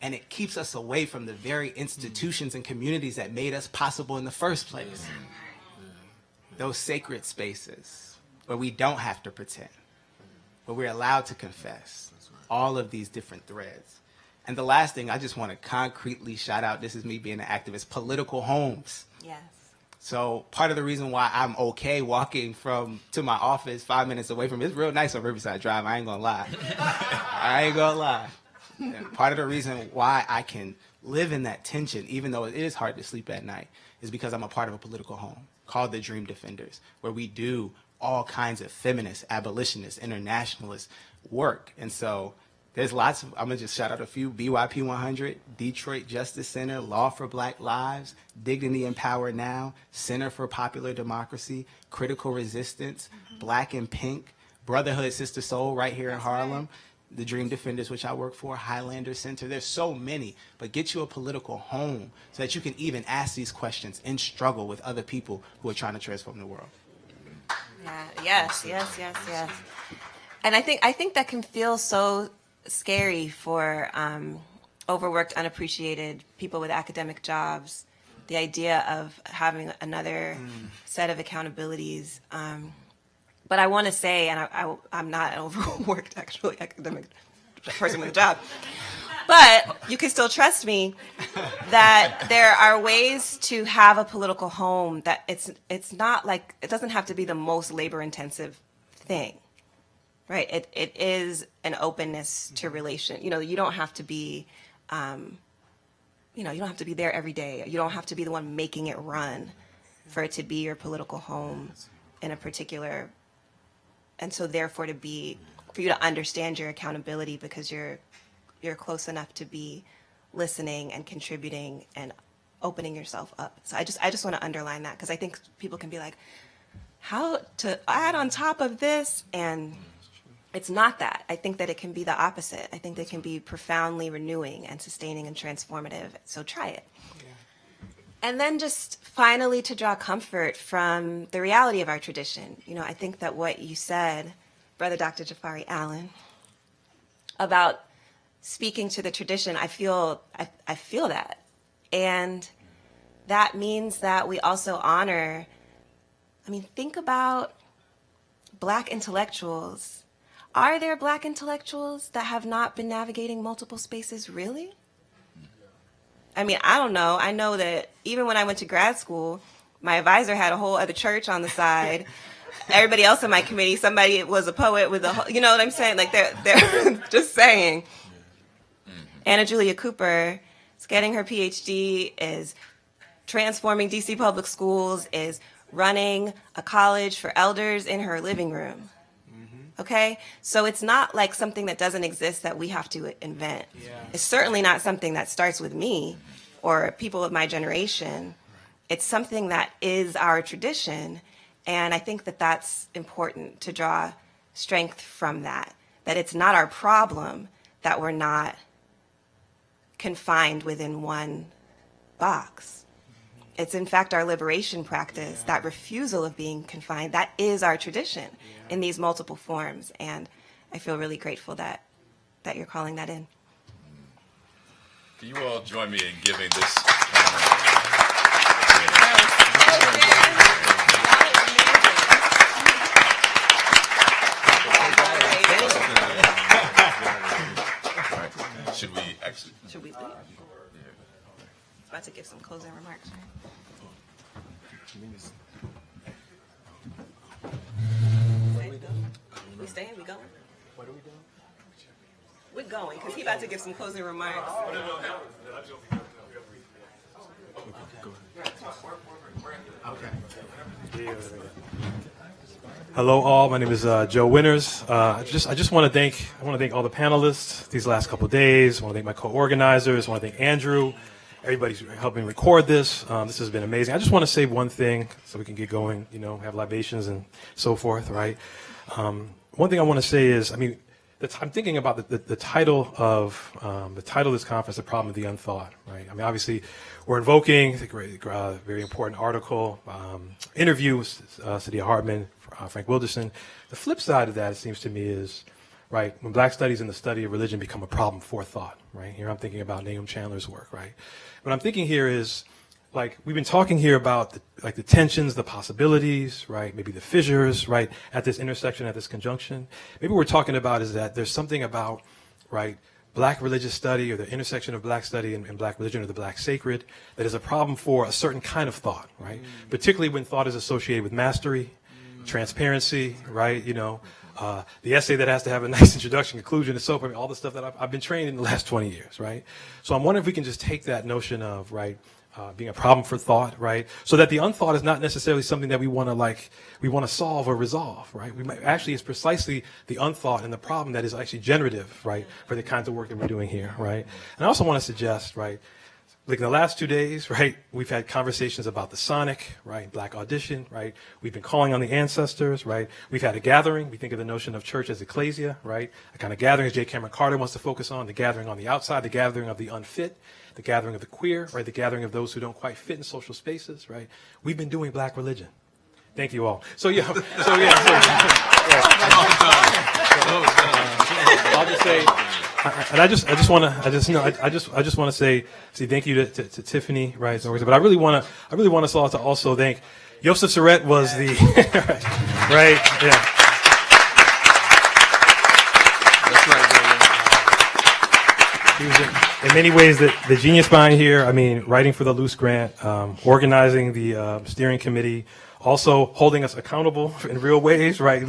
And it keeps us away from the very institutions and communities that made us possible in the first place. Those sacred spaces where we don't have to pretend, where we're allowed to confess all of these different threads. And the last thing I just want to concretely shout out, this is me being an activist, political homes.
Yes.
So part of the reason why I'm okay walking to my office 5 minutes away from it, it's real nice on Riverside Drive, I ain't gonna lie. I ain't gonna lie. And part of the reason why I can live in that tension, even though it is hard to sleep at night, is because I'm a part of a political home called the Dream Defenders, where we do all kinds of feminist, abolitionist, internationalist work. And so there's lots of, I'm going to just shout out a few: BYP 100, Detroit Justice Center, Law for Black Lives, Dignity and Power Now, Center for Popular Democracy, Critical Resistance, Black and Pink, Brotherhood Sister Soul right here in Harlem, the Dream Defenders, which I work for, Highlander Center. There's so many, but get you a political home so that you can even ask these questions and struggle with other people who are trying to transform the world.
Yes. And I think that can feel so scary for overworked, unappreciated people with academic jobs. The idea of having another set of accountabilities. But I want to say, and I'm not an overworked, actually, academic person with a job, but you can still trust me that there are ways to have a political home that it's not like, it doesn't have to be the most labor-intensive thing. Right. It is an openness to relation. You don't have to be, you don't have to be there every day. You don't have to be the one making it run for it to be your political home in a particular. And so therefore for you to understand your accountability because you're close enough to be listening and contributing and opening yourself up. So I just want to underline that because I think people can be like, how to add on top of this? And it's not that. I think that it can be the opposite. I think that it can be profoundly renewing and sustaining and transformative. So try it. Yeah. And then just finally to draw comfort from the reality of our tradition. I think that what you said, Brother Dr. Jafari Allen, about speaking to the tradition, I feel that. And that means that we also honor, think about Black intellectuals Are there Black intellectuals that have not been navigating multiple spaces, really? I mean, I don't know. I know that even when I went to grad school, my advisor had a whole other church on the side. Everybody else in my committee, somebody was a poet with a whole, you know what I'm saying? Like, they're just saying. Anna Julia Cooper is getting her PhD, is transforming DC public schools, is running a college for elders in her living room. Okay? So it's not like something that doesn't exist that we have to invent. Yeah. It's certainly not something that starts with me or people of my generation. It's something that is our tradition. And I think that that's important to draw strength from that it's not our problem that we're not confined within one box. It's in fact our liberation practice, that refusal of being confined. That is our tradition in these multiple forms. And I feel really grateful that you're calling that in.
Can you all join me in giving this? Should we actually?
Should we leave? About to give some closing remarks, right? We staying? We going? What are we doing? We're going, because he's about to give some closing remarks.
Okay. Hello, all. My name is Joe Winters. I just want to thank all the panelists these last couple of days. I want to thank my co-organizers. I want to thank Andrew. Everybody's helping record this. This has been amazing. I just want to say one thing so we can get going. Have libations and so forth. Right. One thing I want to say is, I'm thinking about the title of this conference, The Problem of the Unthought. Right. Obviously, we're invoking a very important article, interview with Saidiya Hartman, Frank Wilderson. The flip side of that, it seems to me, is right when Black studies and the study of religion become a problem for thought. Right here, I'm thinking about Nahum Chandler's work. Right. What I'm thinking here is, like, we've been talking here about the tensions, the possibilities, right? Maybe the fissures, right? At this intersection, at this conjunction. Maybe what we're talking about is that there's something about, right, Black religious study or the intersection of Black study and Black religion or the Black sacred that is a problem for a certain kind of thought, right? Particularly when thought is associated with mastery, transparency, right? The essay that has to have a nice introduction, conclusion, and so forth, all the stuff that I've been trained in the last 20 years, right? So I'm wondering if we can just take that notion of, right, being a problem for thought, right? So that the unthought is not necessarily something that we want to solve or resolve, right? It's precisely the unthought and the problem that is actually generative, right, for the kinds of work that we're doing here, right? And I also want to suggest, right, like in the last 2 days, right, we've had conversations about the sonic, right, Black audition, right? We've been calling on the ancestors, right? We've had a gathering. We think of the notion of church as ecclesia, right? A kind of gathering as J. Cameron Carter wants to focus on, the gathering on the outside, the gathering of the unfit, the gathering of the queer, right? The gathering of those who don't quite fit in social spaces, right? We've been doing Black religion. Thank you all. I'll just say, and I just want to say thank you to Tiffany, right? But I really want us all to also thank Josef Sorett was the right, yeah. That's right, brother. He was in many ways the genius behind here. Writing for the Luce Grant, organizing the steering committee. Also holding us accountable in real ways, right?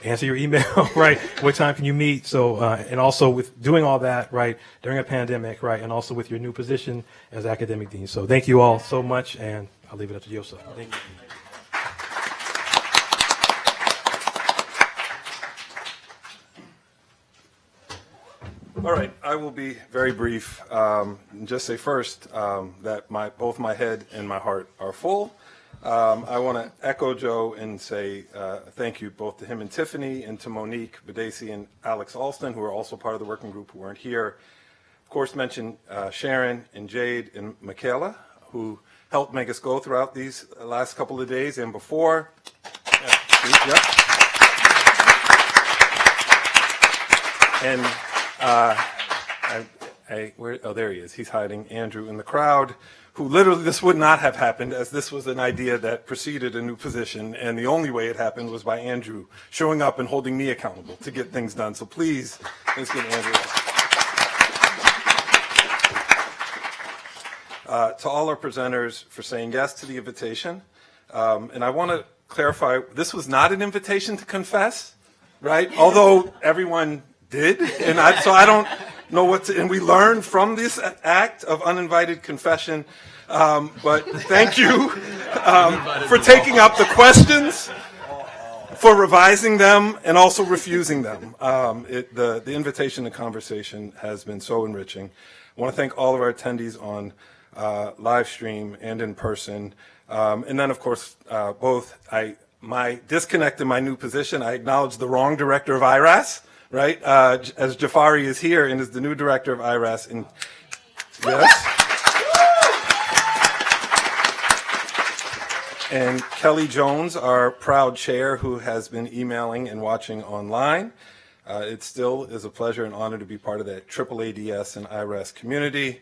Answer your email, right? What time can you meet? So, and also with doing all that, right, during a pandemic, right, and also with your new position as academic dean. So thank you all so much, and I'll leave it up to Joseph. Thank you.
All right, I will be very brief. Just say first that both my head and my heart are full. I want to echo Joe and say thank you both to him and Tiffany and to Monique Badesi and Alex Alston, who are also part of the working group who weren't here. Of course, mention Sharon and Jade and Michaela, who helped make us go throughout these last couple of days and before. And
there he is. He's hiding. Andrew in the crowd, who literally, this would not have happened, as this was an idea that preceded a new position, and the only way it happened was by Andrew showing up and holding me accountable to get things done. So please, let's get Andrew. To all our presenters for saying yes to the invitation. And I want to clarify, this was not an invitation to confess, right? Although everyone did, and so I don't know what to, and we learned from this act of uninvited confession. But thank you for taking up the questions, for revising them, and also refusing them. The invitation to conversation has been so enriching. I want to thank all of our attendees on live stream and in person. And then, of course, my disconnect in my new position, I acknowledge the wrong director of IRAAS, right? As Jafari is here and is the new director of IRAAS. And yes. And Kelly Jones, our proud chair, who has been emailing and watching online. It still is a pleasure and honor to be part of that AAADS and IRAAS community.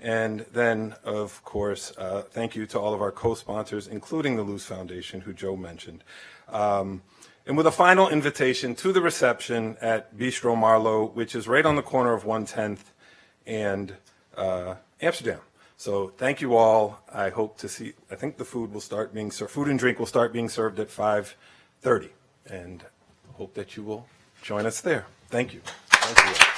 And then, of course, thank you to all of our co-sponsors, including the Luz Foundation, who Joe mentioned. And with a final invitation to the reception at Bistro Marlowe, which is right on the corner of 110th and Amsterdam. So thank you all. I hope to see, I think the food will start being served, food and drink will start being served at 5:30. And hope that you will join us there. Thank you. Thank you all.